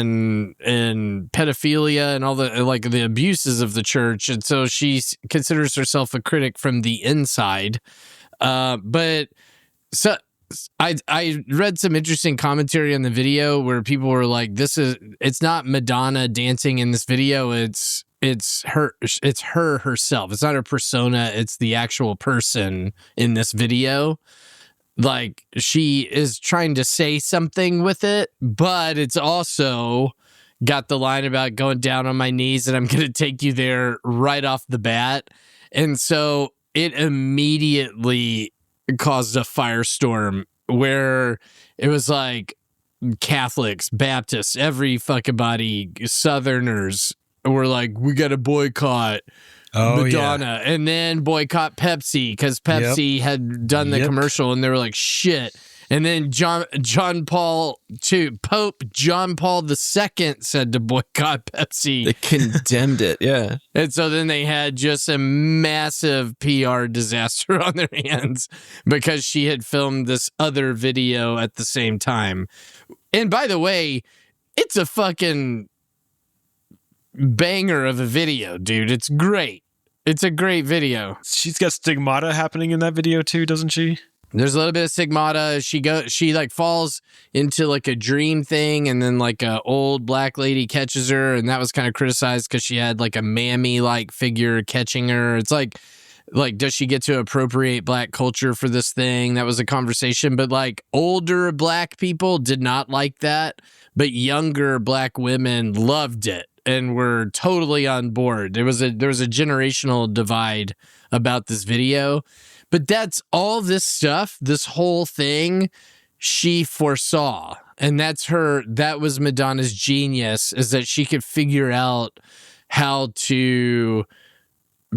and pedophilia and all the abuses of the church. And so she considers herself a critic from the inside. But so I read some interesting commentary on the video where people were like, it's not Madonna dancing in this video. It's her herself. It's not her persona. It's the actual person in this video. Like, she is trying to say something with it, but it's also got the line about going down on my knees and I'm going to take you there right off the bat. And so it immediately caused a firestorm where it was like Catholics, Baptists, every fucking body, Southerners were like, we got to boycott Madonna, and then boycott Pepsi because Pepsi had done the commercial, and they were like, shit. And then Pope John Paul II said to boycott Pepsi. They condemned it, yeah. And so then they had just a massive PR disaster on their hands because she had filmed this other video at the same time. And by the way, it's a fucking banger of a video, dude. It's great. It's a great video. She's got stigmata happening in that video too, doesn't she? There's a little bit of stigmata. She like falls into like a dream thing, and then like a old black lady catches her, and that was kind of criticized because she had like a mammy like figure catching her. It's like does she get to appropriate black culture for this thing? That was a conversation, but like older black people did not like that, but younger black women loved it and were totally on board. There was a generational divide about this video. But that's all this stuff, this whole thing, she foresaw. And that was Madonna's genius, is that she could figure out how to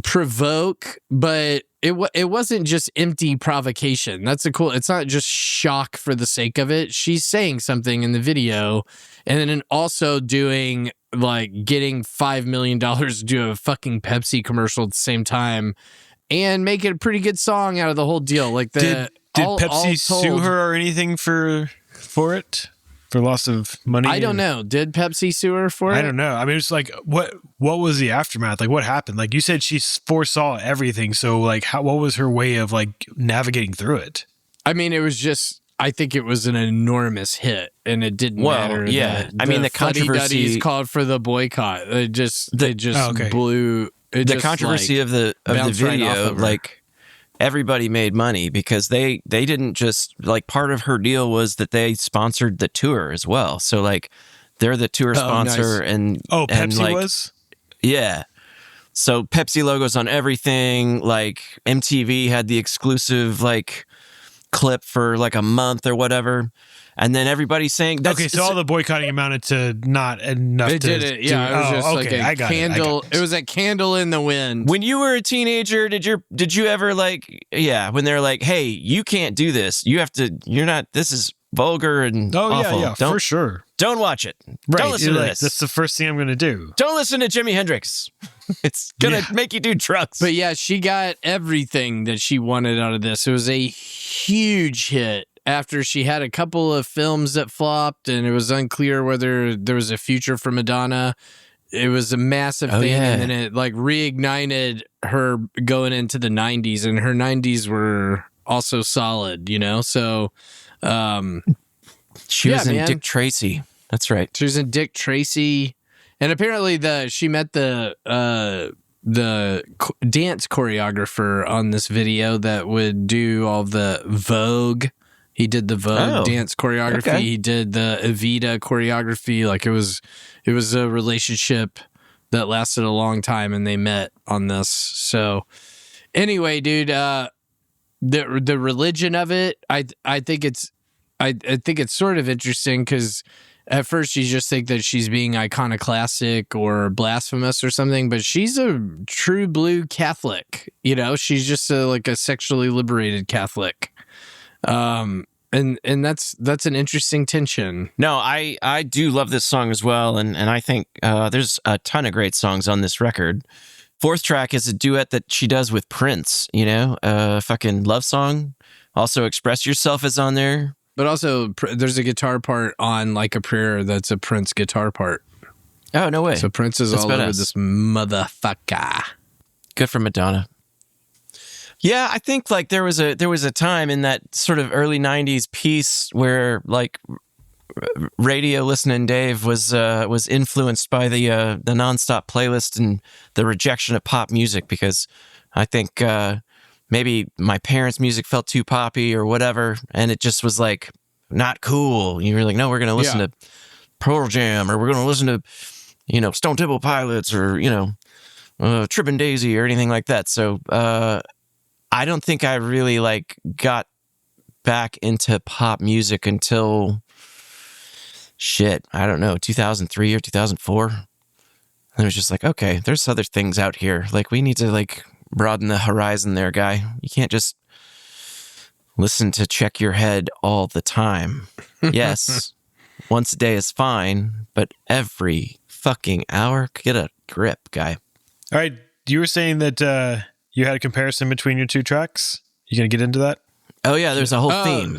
provoke, but it wasn't just empty provocation. It's not just shock for the sake of it. She's saying something in the video, and then also getting $5 million to do a fucking Pepsi commercial at the same time. And make it a pretty good song out of the whole deal. Like did Pepsi sue her or anything for it? for loss of money? I don't know. Did Pepsi sue her for it? I don't know. I mean, it's like, what was the aftermath? Like, what happened? Like, you said she foresaw everything. So, like, what was her way of, like, navigating through it? I mean, it was just, I think it was an enormous hit, and it didn't matter. Yeah. That I mean, the Fuddy-duddies controversy called for the boycott. It just blew. It the just, controversy like, of the bounced right off video, of her. like, everybody made money because they didn't just, like, part of her deal was that they sponsored the tour as well. So, like, they're the tour sponsor. Nice. And Pepsi like, was? Yeah. So Pepsi logos on everything. Like, MTV had the exclusive, like, clip for like a month or whatever. And then everybody's saying that's okay, so all the boycotting amounted to not enough. It did it. Yeah, it was just like a candle. It was a candle in the wind. When you were a teenager, did you ever, like, when they're like, hey, you can't do this. You have to, you're not, this is vulgar and awful. Yeah, for sure. Don't watch it. Right. Don't listen to like, this. That's the first thing I'm going to do. Don't listen to Jimi Hendrix. It's going to make you do drugs. But yeah, she got everything that she wanted out of this. It was a huge hit after she had a couple of films that flopped, and it was unclear whether there was a future for Madonna. It was a massive thing, and then it like reignited her going into the 90s, and her 90s were also solid, you know? So she was in Dick Tracy. That's right. She was in Dick Tracy. And apparently she met the dance choreographer on this video that would do all the Vogue. He did the Vogue dance choreography. Okay. He did the Evita choreography. Like, it was a relationship that lasted a long time, and they met on this. So anyway, dude, the religion of it, I think it's sort of interesting because at first you just think that she's being iconoclastic or blasphemous or something, but she's a true blue Catholic. You know, she's just like a sexually liberated Catholic. And that's an interesting tension. No, I do love this song as well, and I think there's a ton of great songs on this record. Fourth track is a duet that she does with Prince, you know, fucking love song. Also, Express Yourself is on there. But also, there's a guitar part on Like a Prayer that's a Prince guitar part. Oh, no way. So Prince is all over this motherfucker. Good for Madonna. Yeah, I think like there was a time in that sort of early 90s piece where like radio listening Dave was influenced by the nonstop playlist and the rejection of pop music, because I think maybe my parents' music felt too poppy or whatever, and it just was like not cool. You were like, no, we're going to listen to Pearl Jam, or we're going to listen to, you know, Stone Temple Pilots, or, you know, Trippin' Daisy or anything like that. So I don't think I really like got back into pop music until I don't know, 2003 or 2004. And it was just like, okay, there's other things out here. Like, we need to like broaden the horizon there, guy. You can't just listen to Check Your Head all the time. Yes, once a day is fine, but every fucking hour, get a grip, guy. All right, you were saying that you had a comparison between your two tracks. You gonna get into that? Oh yeah, there's a whole theme.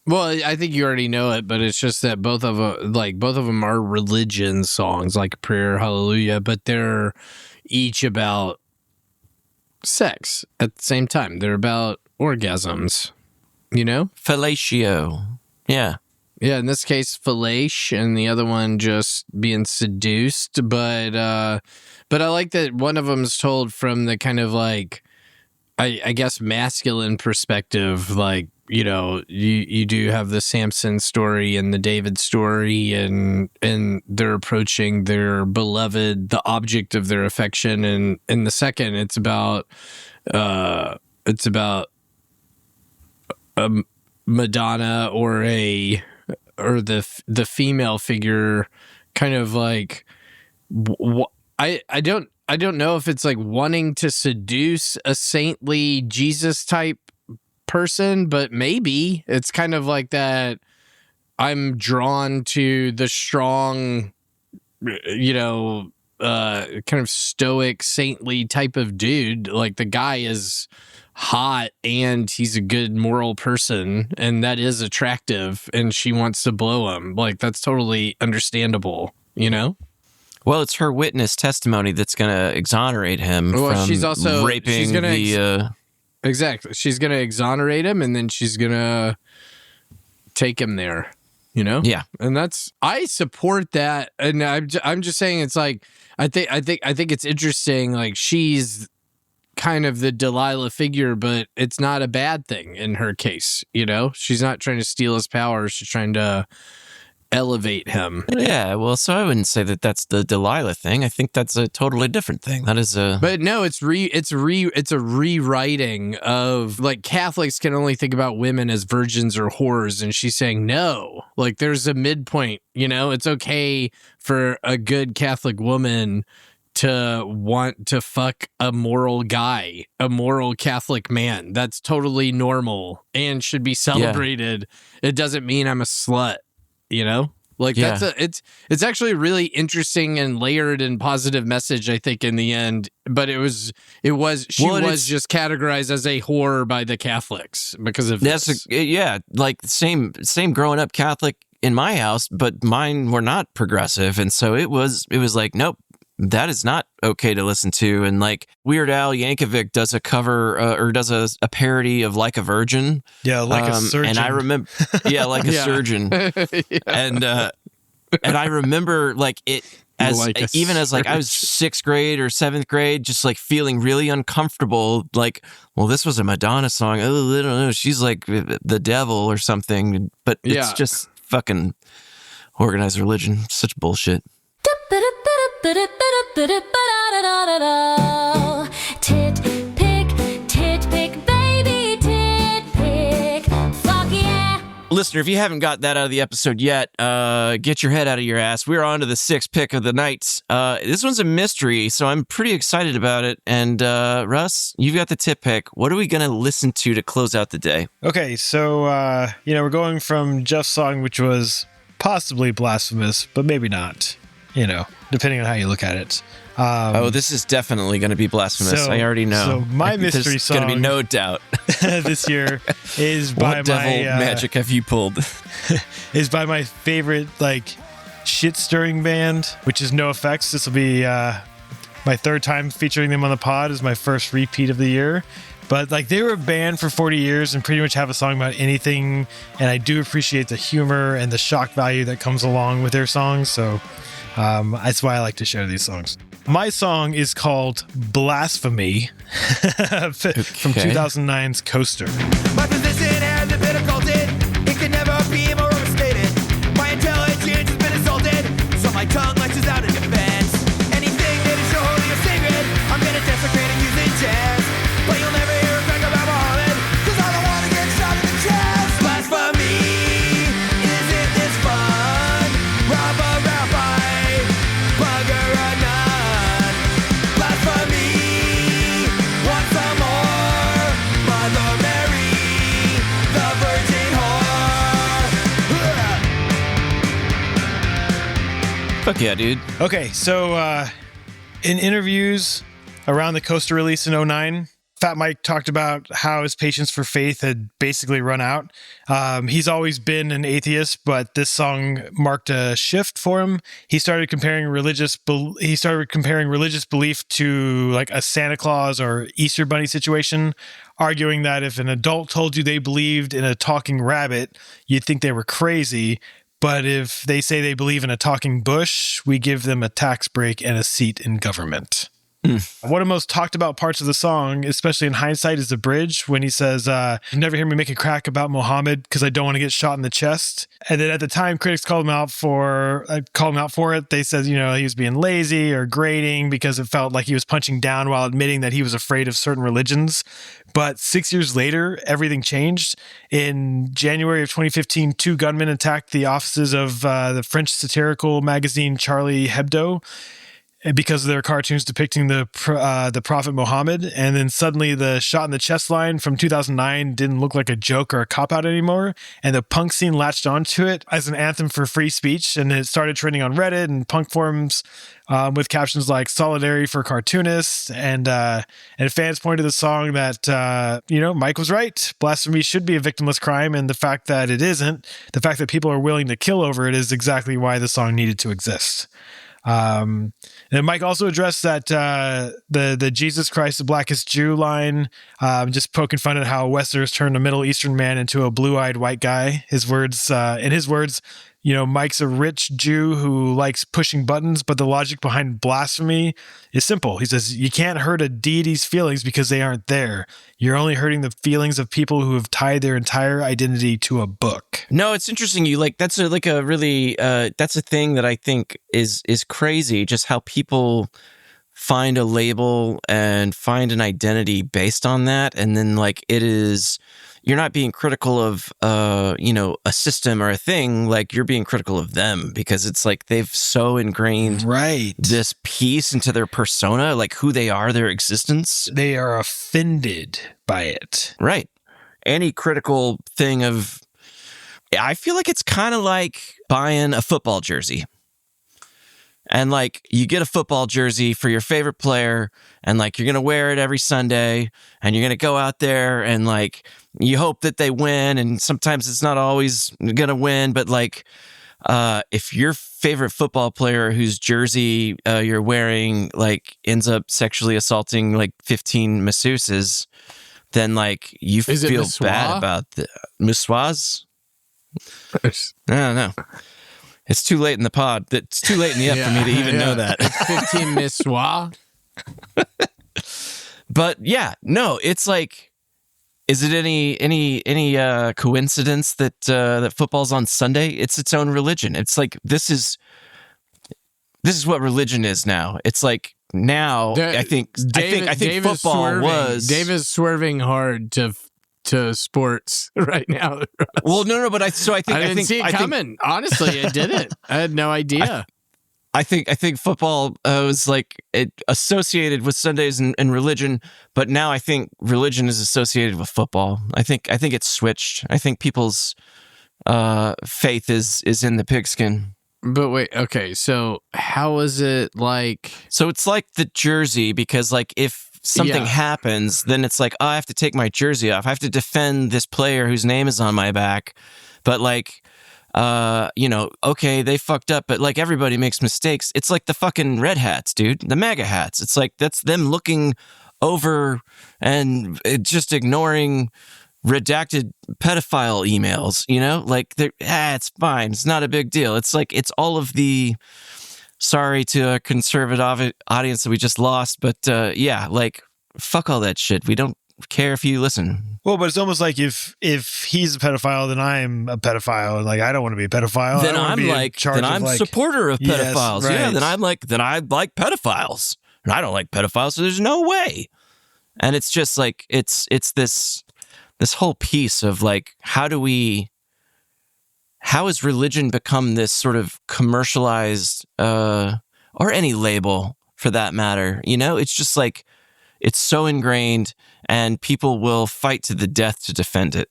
Well, I think you already know it, but it's just that both of them are religion songs, like Prayer, Hallelujah, but they're each about sex at the same time. They're about orgasms, you know? Fellatio. Yeah. Yeah, in this case, fellate, and the other one just being seduced. But I like that one of them's told from the kind of like, I guess, masculine perspective. Like, you know, you do have the Samson story and the David story, and they're approaching their beloved, the object of their affection. And in the second, it's about Madonna or the female figure, kind of like I don't know if it's like wanting to seduce a saintly Jesus type person, but maybe it's kind of like that. I'm drawn to the strong, you know, kind of stoic, saintly type of dude. Like, the guy is hot and he's a good moral person, and that is attractive, and she wants to blow him. Like, that's totally understandable, you know? Well, it's her witness testimony that's going to exonerate him from she's also raping exactly. She's going to exonerate him, and then she's going to take him there, you know? Yeah. And I support that. And I'm just saying, it's like, I think it's interesting. Like, she's kind of the Delilah figure, but it's not a bad thing in her case, you know? She's not trying to steal his power. She's trying to elevate him. Yeah, well, so I wouldn't say that that's the Delilah thing. I think that's a totally different thing. That is a... But no, it's a rewriting of, like, Catholics can only think about women as virgins or whores, and she's saying no. Like, there's a midpoint, you know? It's okay for a good Catholic woman to want to fuck a moral guy, a moral Catholic man. That's totally normal and should be celebrated. Yeah. It doesn't mean I'm a slut, you know? Like, it's actually a really interesting and layered and positive message, I think, in the end. But she was just categorized as a whore by the Catholics because of this. Like same growing up Catholic in my house, but mine were not progressive, and so it was like, nope, that is not okay to listen to. And like Weird Al Yankovic does a cover or does a parody of Like a Virgin. Yeah, like a surgeon. And I remember, like a surgeon. Yeah. And I remember like it as like even as like I was 6th grade or 7th grade, just like feeling really uncomfortable. Like, well, this was a Madonna song. Oh, I don't know. She's like the devil or something. But it's just fucking organized religion. Such bullshit. Tit pick, baby, tit pick. Fuck yeah. Listener, if you haven't got that out of the episode yet, get your head out of your ass. We're on to the 6th pick of the night. This one's a mystery, so I'm pretty excited about it. And Russ, you've got the tip pick. What are we going to listen to close out the day? Okay, so, we're going from Jeff's song, which was possibly blasphemous, but maybe not, depending on how you look at it. This is definitely going to be blasphemous. I already know. So my mystery song, going to be no doubt, this year is by what devil magic have you pulled? Is by my favorite shit stirring band, which is NOFX. This will be my 3rd time featuring them on the pod. Is my first repeat of the year. But they were a band for 40 years and pretty much have a song about anything. And I do appreciate the humor and the shock value that comes along with their songs. So that's why I like to share these songs. My song is called Blasphemy from 2009's Coaster. My position has been occulted. It can never be more overstated. My intelligence has been insulted, so my tongue lashes out in defense. Anything that is so holy or sacred, I'm gonna desecrate and use in jest. But you'll never hear a crack about Muhammad, 'cause I don't wanna get shot in the chest. Blasphemy, isn't this fun? Rob a rabbi, bugger a nun. Blasphemy, want some more? Mother Mary, the virgin whore. Fuck yeah, dude. Okay, so in interviews around the Coaster release in 2009, Fat Mike talked about how his patience for faith had basically run out. He's always been an atheist, but this song marked a shift for him. He started comparing religious belief to a Santa Claus or Easter Bunny situation, arguing that if an adult told you they believed in a talking rabbit, you'd think they were crazy. But if they say they believe in a talking bush, we give them a tax break and a seat in government. One of the most talked about parts of the song, especially in hindsight, is the bridge when he says, "You never hear me make a crack about Muhammad because I don't want to get shot in the chest." And then at the time, critics called him out for it. They said, he was being lazy or grating because it felt like he was punching down while admitting that he was afraid of certain religions. But 6 years later, everything changed. In January of 2015, 2 gunmen attacked the offices of the French satirical magazine Charlie Hebdo. because of their cartoons depicting the Prophet Muhammad. And then suddenly the shot in the chest line from 2009 didn't look like a joke or a cop-out anymore. And the punk scene latched onto it as an anthem for free speech. And it started trending on Reddit and punk forums with captions like "Solidarity for cartoonists." And fans pointed to the song that, Mike was right. Blasphemy should be a victimless crime. And the fact that it isn't, the fact that people are willing to kill over it is exactly why the song needed to exist. And Mike also addressed that the Jesus Christ, the Blackest Jew line, just poking fun at how Westerners turned a Middle Eastern man into a blue-eyed white guy. In his words, Mike's a rich Jew who likes pushing buttons, but the logic behind blasphemy is simple. He says, you can't hurt a deity's feelings because they aren't there. You're only hurting the feelings of people who have tied their entire identity to a book. No, it's interesting. That's a thing that I think is crazy. Just how people find a label and find an identity based on that, and then you're not being critical of a system or a thing. Like, you're being critical of them because it's like they've so ingrained this piece into their persona, like who they are, their existence. They are offended by it. Right. Any critical thing I feel like it's kind of like buying a football jersey. And you get a football jersey for your favorite player, and you're going to wear it every Sunday, and you're going to go out there and you hope that they win. And sometimes it's not always going to win, but if your favorite football player whose jersey you're wearing ends up sexually assaulting 15 masseuses, then you feel bad about the masseuses. I don't know. It's too late in the pod. It's too late in the ep for me to even know that. It's 15 Miss Swa. But yeah, no, it's is it any coincidence that football's on Sunday? It's its own religion. It's this is what religion is now. It's now I think football was. Dave is swerving hard to sports right now. Well, no, but I didn't see it coming. Honestly, I didn't. I had no idea. I think football was it associated with Sundays and religion, but now I think religion is associated with football. I think it's switched. I think people's faith is in the pigskin. But wait, okay, so how is it like? So it's like the jersey, because if something happens, then it's I have to take my jersey off. I have to defend this player whose name is on my back. But okay, they fucked up, but everybody makes mistakes. It's like the fucking red hats, dude, the MAGA hats. It's that's them looking over and just ignoring redacted pedophile emails, it's fine. It's not a big deal. It's it's all of the, sorry to a conservative audience that we just lost, but fuck all that shit. We don't care if you listen. Well, but it's almost like if he's a pedophile, then I'm a pedophile, and I don't want to be a pedophile. Then I'm supporter of pedophiles. Yes, right. Yeah, then I like pedophiles, and I don't like pedophiles, so there's no way. And it's just it's this whole piece of how has religion become this sort of commercialized, or any label for that matter? It's just it's so ingrained, and people will fight to the death to defend it.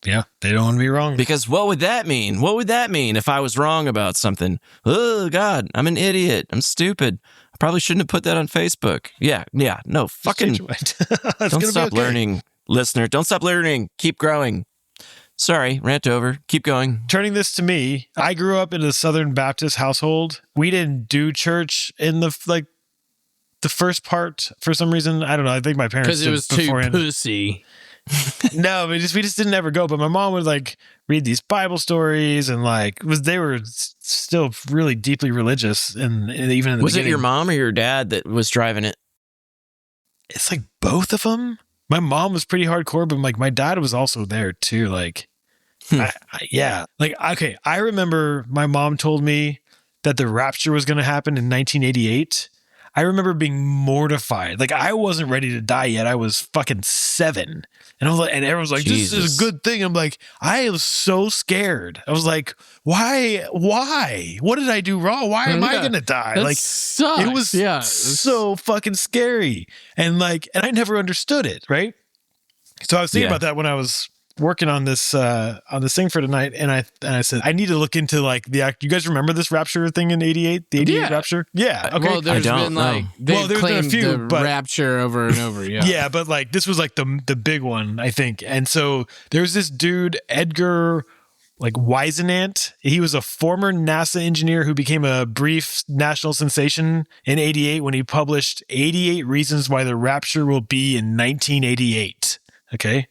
Yeah, they don't want to be wrong. Because what would that mean? What would that mean if I was wrong about something? Oh, God, I'm an idiot. I'm stupid. I probably shouldn't have put that on Facebook. Yeah, no, fucking don't stop learning, listener. Don't stop learning. Keep growing. Sorry, rant over. Keep going. Turning this to me, I grew up in a Southern Baptist household. We didn't do church in the first part for some reason. I don't know. I think my parents because it was beforehand. Too pussy. No, we just didn't ever go. But my mom would read these Bible stories, and they were still really deeply religious, and even in the was beginning. It your mom or your dad that was driving it? It's both of them. My mom was pretty hardcore, but my dad was also there too. Okay, I remember my mom told me that the rapture was going to happen in 1988. I remember being mortified. Like I wasn't ready to die yet. I was fucking 7. And I was like, and everyone's like, this is a good thing. I'm like, I was so scared. I was like, why? What did I do wrong? Why am I going to die? That Like sucks. it was so fucking scary. And I never understood it. Right. So I was thinking about that when I was working on this thing for tonight, and I said I need to look into like the act. You guys remember this Rapture thing in '88? The '88 Rapture? Yeah. Okay. Well, there's been like they've there's been a claimed few, the but Rapture over and over. Yeah. yeah, but like this was like the big one, I think. And so there's this dude Edgar like Weisenant. He was a former NASA engineer who became a brief national sensation in '88 when he published 88 Reasons Why the Rapture Will Be in 1988. Okay.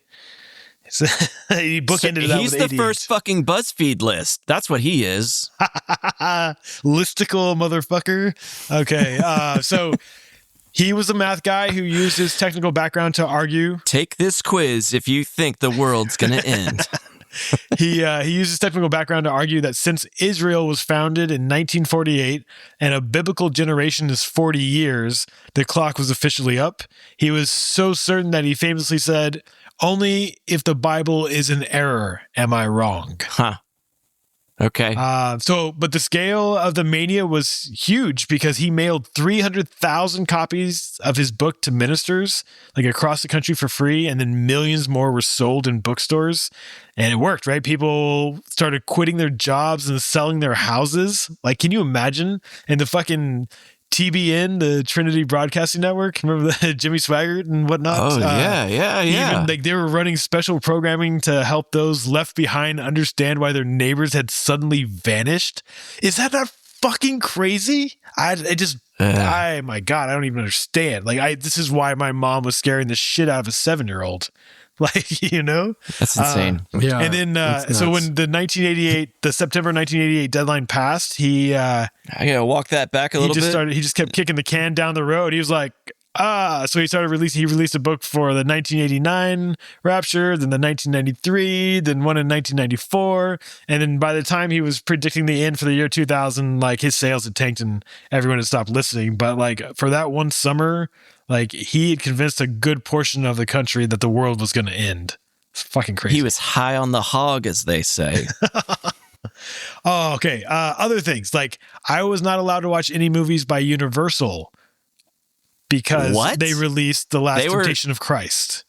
So he bookended it out He's with the 88. first fucking BuzzFeed list. That's what he is. Listicle motherfucker. Okay. So he was a math guy who used his technical background to argue. Take this quiz if you think the world's going to end. He used his technical background to argue that since Israel was founded in 1948 and a biblical generation is 40 years, the clock was officially up. He was so certain that he famously said, "Only if the Bible is in error am I wrong." Huh. Okay. But the scale of the mania was huge because he mailed 300,000 copies of his book to ministers like across the country for free. And then millions more were sold in bookstores, and it worked, right? People started quitting their jobs and selling their houses. Like, can you imagine? And the fucking TBN, the Trinity Broadcasting Network, remember the Jimmy Swaggart and whatnot? Oh, yeah. Even like they were running special programming to help those left behind understand why their neighbors had suddenly vanished. Is that not fucking crazy? My God, I don't even understand. Like, this is why my mom was scaring the shit out of a 7-year-old. Like, you know? That's insane. Yeah. And then, so when the September 1988 deadline passed, I gotta walk that back a little bit. He just kept kicking the can down the road. He was like, so he released a book for the 1989 Rapture, then the 1993, then one in 1994. And then by the time he was predicting the end for the year 2000, like his sales had tanked and everyone had stopped listening. But like for that one summer, like he had convinced a good portion of the country that the world was going to end. It's fucking crazy. He was high on the hog, as they say. Oh, okay. Other things, like I was not allowed to watch any movies by Universal because they released The Last Temptation of Christ.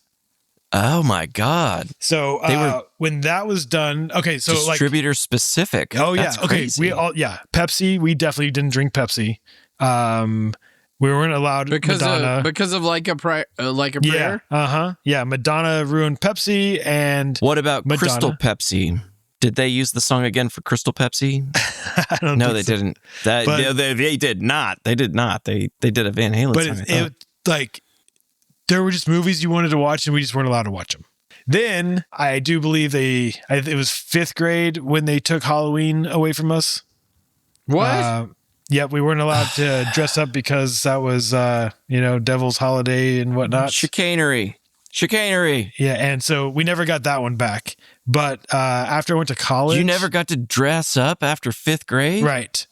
Oh my God. So when that was done, okay, so distributor specific. Oh yeah, That's okay. crazy. Pepsi. We definitely didn't drink Pepsi. We weren't allowed Madonna because of like a prayer. Yeah, Madonna ruined Pepsi, and what about Madonna? Crystal Pepsi? Did they use the song again for Crystal Pepsi? I don't no, think they so. didn't. They did not. They did not. They did a Van Halen but song. Like there were just movies you wanted to watch, and we just weren't allowed to watch them. Then I do believe it was 5th grade when they took Halloween away from us. What? Yep, we weren't allowed to dress up because that was, Devil's Holiday and whatnot. Chicanery. Yeah, and so we never got that one back. But after I went to college... You never got to dress up after 5th grade? Right.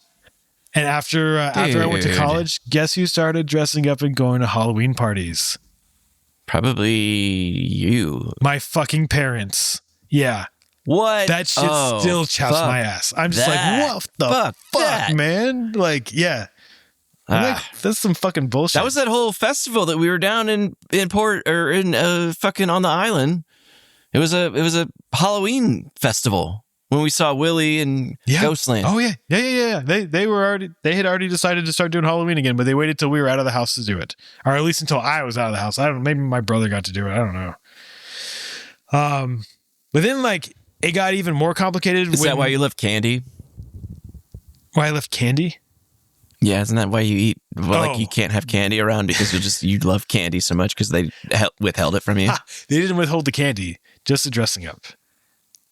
And after I went to college, guess who started dressing up and going to Halloween parties? Probably you. My fucking parents. Yeah. What? That shit still chaps my ass. I'm just like, what the fuck, man? Like, yeah. Like, that's some fucking bullshit. That was that whole festival that we were down in Port or in fucking on the island. It was a Halloween festival when we saw Willie and Ghostland. Oh yeah. They had already decided to start doing Halloween again, but they waited till we were out of the house to do it, or at least until I was out of the house. I don't know. Maybe my brother got to do it. I don't know. But then like. It got even more complicated. Is that why you left candy? Why I left candy? Yeah, isn't that why you eat? Well, like you can't have candy around because you love candy so much because they withheld it from you. They didn't withhold the candy, just the dressing up.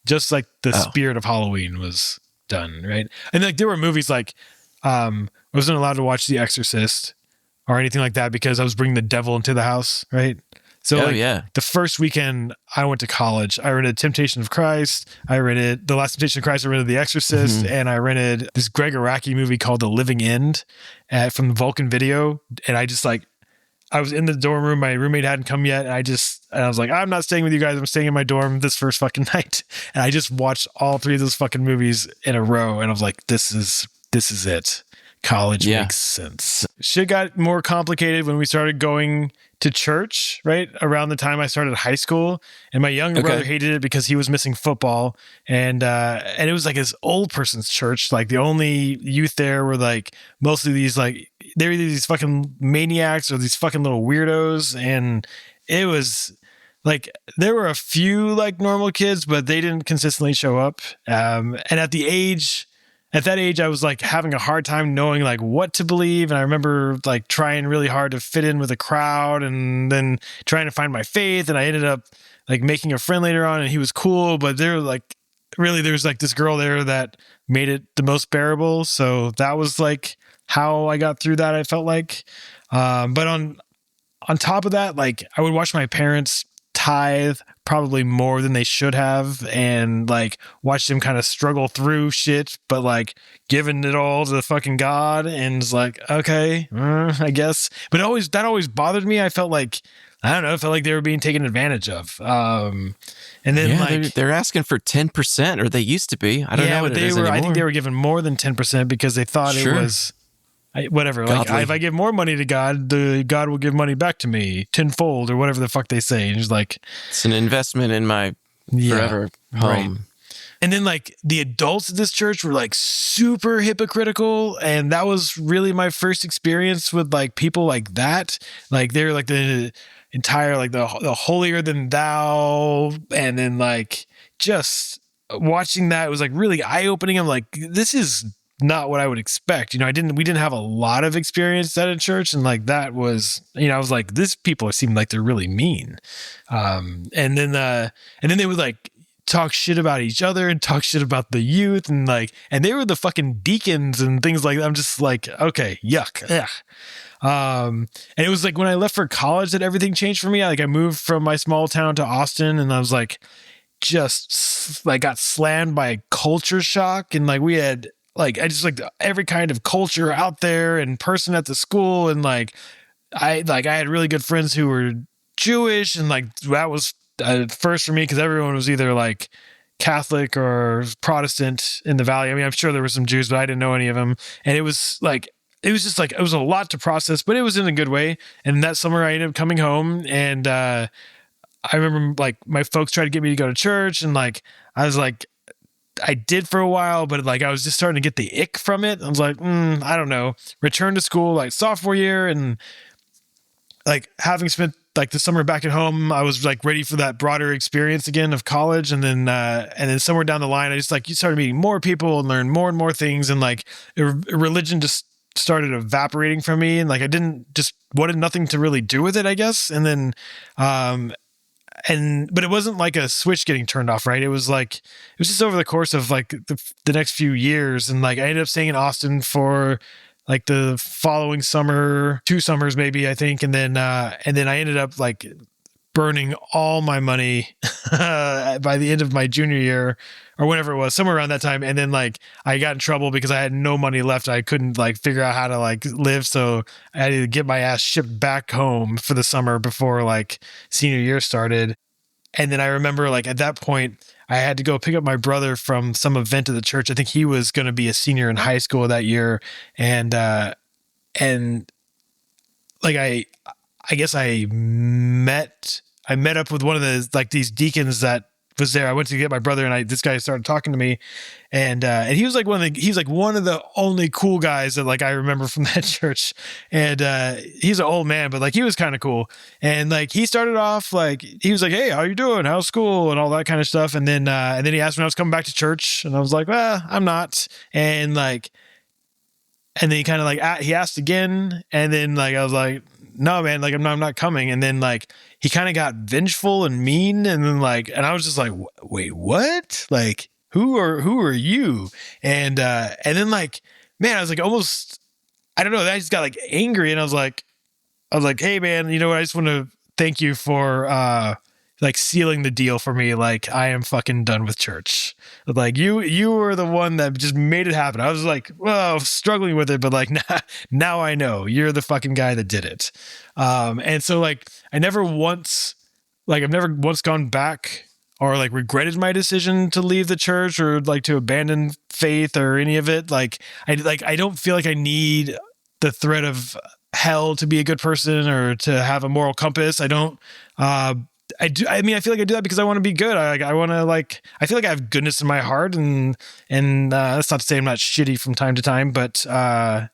Just like the spirit of Halloween was done, right? And like there were movies like I wasn't allowed to watch The Exorcist or anything like that because I was bringing the devil into the house, right? So yeah. the first weekend I went to college, I rented Temptation of Christ. I rented The Last Temptation of Christ. I rented The Exorcist, and I rented this Greg Araki movie called The Living End from Vulcan Video. And I just I was in the dorm room. My roommate hadn't come yet. And I was like, I'm not staying with you guys. I'm staying in my dorm this first fucking night. And I just watched all 3 of those fucking movies in a row. And I was like, this is it. College makes sense. Shit got more complicated when we started going to church, right? Around the time I started high school. And my younger brother hated it because he was missing football. And it was like his old person's church. Like the only youth there were like mostly these like, they were either these fucking maniacs or these fucking little weirdos. And it was like, there were a few like normal kids, but they didn't consistently show up. And at that age, I was like having a hard time knowing like what to believe. And I remember like trying really hard to fit in with the crowd and then trying to find my faith. And I ended up like making a friend later on and he was cool, but there's like this girl there that made it the most bearable. So that was like how I got through that, I felt like. But on top of that, like I would watch my parents tithe probably more than they should have and like watch them kind of struggle through shit, but like giving it all to the fucking God. And it's like, okay, I guess. But that always bothered me. I felt like, I don't know, it felt like they were being taken advantage of. And then they're asking for 10%, or they used to be. I don't know what it is anymore. I think they were given more than 10% because they thought it was whatever. Godly. Like if I give more money to God, God will give money back to me tenfold or whatever the fuck they say. And it's like, it's an investment in my forever home. Right. And then like the adults at this church were like super hypocritical. And that was really my first experience with like people like that. Like they're like the entire, like the holier than thou. And then like just watching that, it was like really eye opening. I'm like, this is not what I would expect. We didn't have a lot of experience at a church. And like, that was, I was like, these people seem like they're really mean. And then they would like talk shit about each other and talk shit about the youth and they were the fucking deacons and things like that. I'm just like, okay, yuck. Ugh. And it was like when I left for college that everything changed for me. I moved from my small town to Austin and I was like, just like got slammed by a culture shock. And like, we had, like, I just like every kind of culture out there and person at the school. And I had really good friends who were Jewish. And like, that was first for me because everyone was either like Catholic or Protestant in the Valley. I mean, I'm sure there were some Jews, but I didn't know any of them. And it was just like, it was a lot to process, but it was in a good way. And that summer I ended up coming home and, I remember like my folks tried to get me to go to church and like, I was like, I did for a while, but like I was just starting to get the ick from it. I was like, I don't know. Returned to school like sophomore year and like having spent like the summer back at home, I was like ready for that broader experience again of college. And then somewhere down the line, I just like you started meeting more people and learned more and more things. And like religion just started evaporating from me. And like I wanted nothing to really do with it, I guess. And then but it wasn't like a switch getting turned off, right? It was just over the course of like the next few years. And like, I ended up staying in Austin for like the following summer, 2 summers, maybe, I think. And then I ended up like burning all my money by the end of my junior year or whenever it was, somewhere around that time. And then like I got in trouble because I had no money left. I couldn't like figure out how to like live. So I had to get my ass shipped back home for the summer before like senior year started. And then I remember like at that point, I had to go pick up my brother from some event at the church. I think he was going to be a senior in high school that year. And like, I guess I met up with one of the, like these deacons that was there. I went to get my brother and this guy started talking to me and he was like one of the only cool guys that like I remember from that church. And he's an old man, but like he was kind of cool. And like he started off like he was like, "Hey, how you doing? How's school?" and all that kind of stuff. And then he asked when I was coming back to church and I was like, "Well, I'm not." And then he kind of like he asked again and then like I was like, "No, man, like I'm not coming." And then like he kind of got vengeful and mean and then like and I was just like, "Wait, what? Like who are you?" And then like, man, I was like almost, I don't know, I just got like angry and I was like, "Hey man, you know what? I just want to thank you for like sealing the deal for me. Like, I am fucking done with church. Like, you were the one that just made it happen. I was like, well, struggling with it, but like now I know you're the fucking guy that did it. And so like I've never once gone back or like regretted my decision to leave the church or like to abandon faith or any of it. Like I don't feel like I need the threat of hell to be a good person or to have a moral compass. I don't, I do. I mean, I feel like I do that because I want to be good. I want to I feel like I have goodness in my heart and that's not to say I'm not shitty from time to time, but I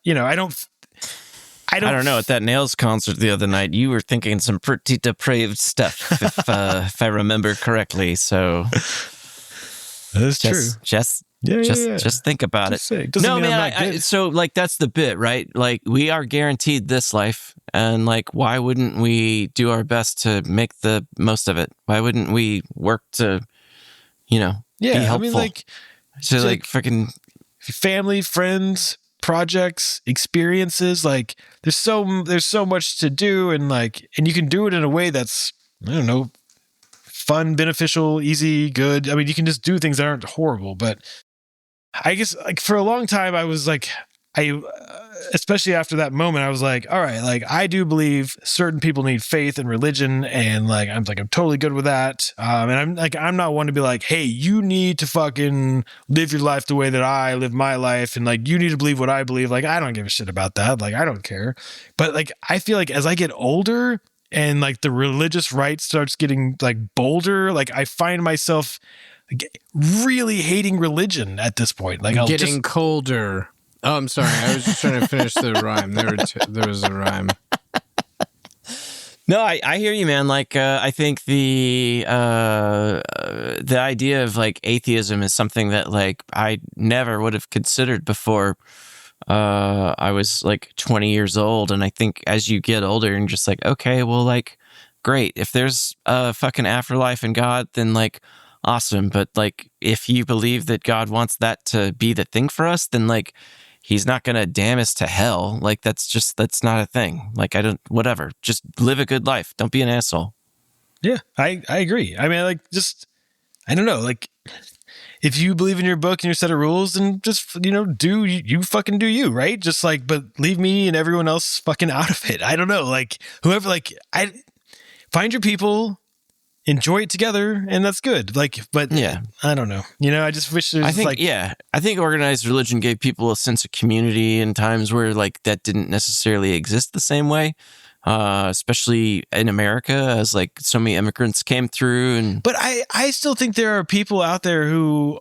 don't know. At that Nails concert the other night, you were thinking some pretty depraved stuff, if I remember correctly. So that's true. Just think about it. No, man. So like that's the bit, right? Like we are guaranteed this life, and like why wouldn't we do our best to make the most of it? Why wouldn't we work to, be helpful? I mean, like freaking family, friends, projects, experiences. Like there's so much to do, and you can do it in a way that's, I don't know, fun, beneficial, easy, good. I mean, you can just do things that aren't horrible. But I guess like for a long time, I was like, especially after that moment, I was like, all right, like I do believe certain people need faith and religion, and I'm totally good with that. And I'm not one to be like, hey, you need to fucking live your life the way that I live my life, and like you need to believe what I believe. Like I don't give a shit about that. Like I don't care. But like I feel like as I get older and like the religious right starts getting like bolder, like I find myself really hating religion at this point. Like I'll getting colder. Oh, I'm sorry. I was just trying to finish the rhyme. There was a rhyme. No, I hear you, man. Like, I think the idea of like atheism is something that like I never would have considered before I was like 20 years old. And I think as you get older and just like, okay, well, like, great. If there's a fucking afterlife and God, then like, awesome. But like, if you believe that God wants that to be the thing for us, then like, he's not going to damn us to hell. Like, that's not a thing. Like, whatever. Just live a good life. Don't be an asshole. Yeah, I agree. I mean, I don't know. Like, if you believe in your book and your set of rules, then just, do you fucking do you, right? Just like, but leave me and everyone else fucking out of it. I don't know. Like, whoever, find your people, enjoy it together, and that's good. Like, but yeah, I don't know. I just wish there's I think organized religion gave people a sense of community in times where like that didn't necessarily exist the same way, especially in America as like so many immigrants came through. But I still think there are people out there who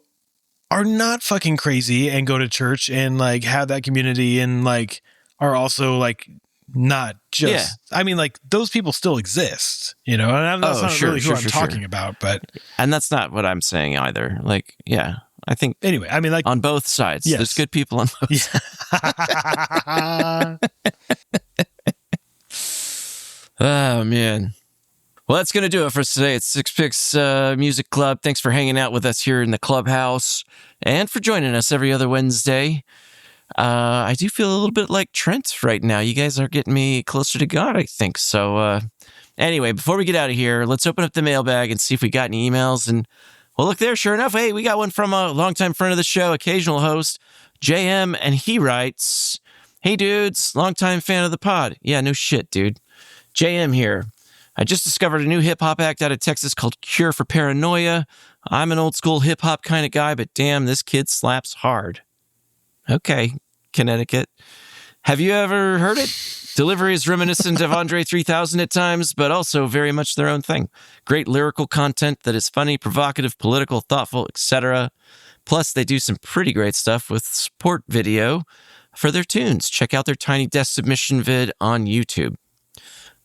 are not fucking crazy and go to church and like have that community and like are also like not just, I mean, like those people still exist, and that's not really who I'm talking about, but. And that's not what I'm saying either. Like, yeah, I think. Anyway, I mean, like. On both sides. Yes. There's good people on both sides. Oh, man. Well, that's going to do it for us today at Six Picks Music Club. Thanks for hanging out with us here in the clubhouse and for joining us every other Wednesday. I do feel a little bit like Trent right now. You guys are getting me closer to God, I think. So anyway, before we get out of here, let's open up the mailbag and see if we got any emails. And well, look there, sure enough. Hey, we got one from a longtime friend of the show, occasional host, JM, and he writes, hey, dudes, longtime fan of the pod. Yeah, no shit, dude. JM here. I just discovered a new hip-hop act out of Texas called Cure for Paranoia. I'm an old-school hip-hop kind of guy, but damn, this kid slaps hard. Okay, Connecticut. Have you ever heard it? Delivery is reminiscent of Andre 3000 at times, but also very much their own thing. Great lyrical content that is funny, provocative, political, thoughtful, etc. Plus, they do some pretty great stuff with support video for their tunes. Check out their Tiny Desk submission vid on YouTube.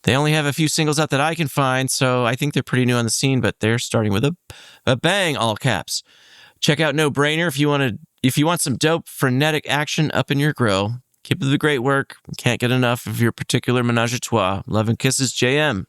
They only have a few singles out that I can find, so I think they're pretty new on the scene, but they're starting with a bang, all caps. Check out No Brainer if you want some dope, frenetic action up in your grill. Keep up the great work. Can't get enough of your particular menage a trois. Love and kisses, JM.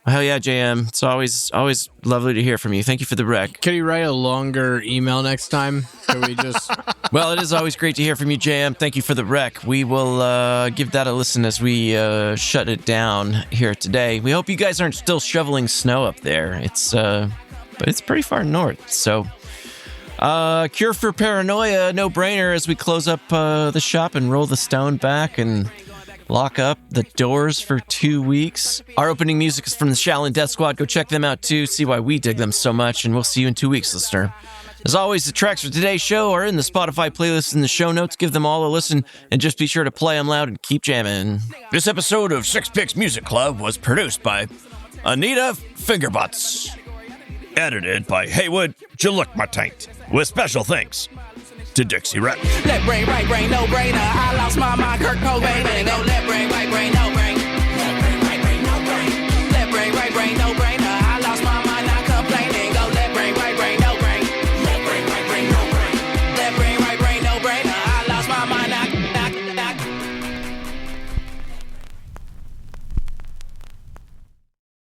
Hell yeah, JM. It's always lovely to hear from you. Thank you for the rec. Could you write a longer email next time? Could we just Well, it is always great to hear from you, JM. Thank you for the rec. We will give that a listen as we shut it down here today. We hope you guys aren't still shoveling snow up there. But it's pretty far north. So, Cure for Paranoia, no brainer as we close up the shop and roll the stone back and lock up the doors for 2 weeks. Our opening music is from the Shaolin Death Squad. Go check them out too. See why we dig them so much. And we'll see you in 2 weeks, listener. As always, the tracks for today's show are in the Spotify playlist in the show notes. Give them all a listen, and just be sure to play them loud and keep jamming. This episode of Six Picks Music Club was produced by Anita Fingerbutts. Edited by Haywood Jalukmatank. With special thanks to Dixie Rep. Left brain, right brain, no brainer. I lost my mind, Kurt Cobain.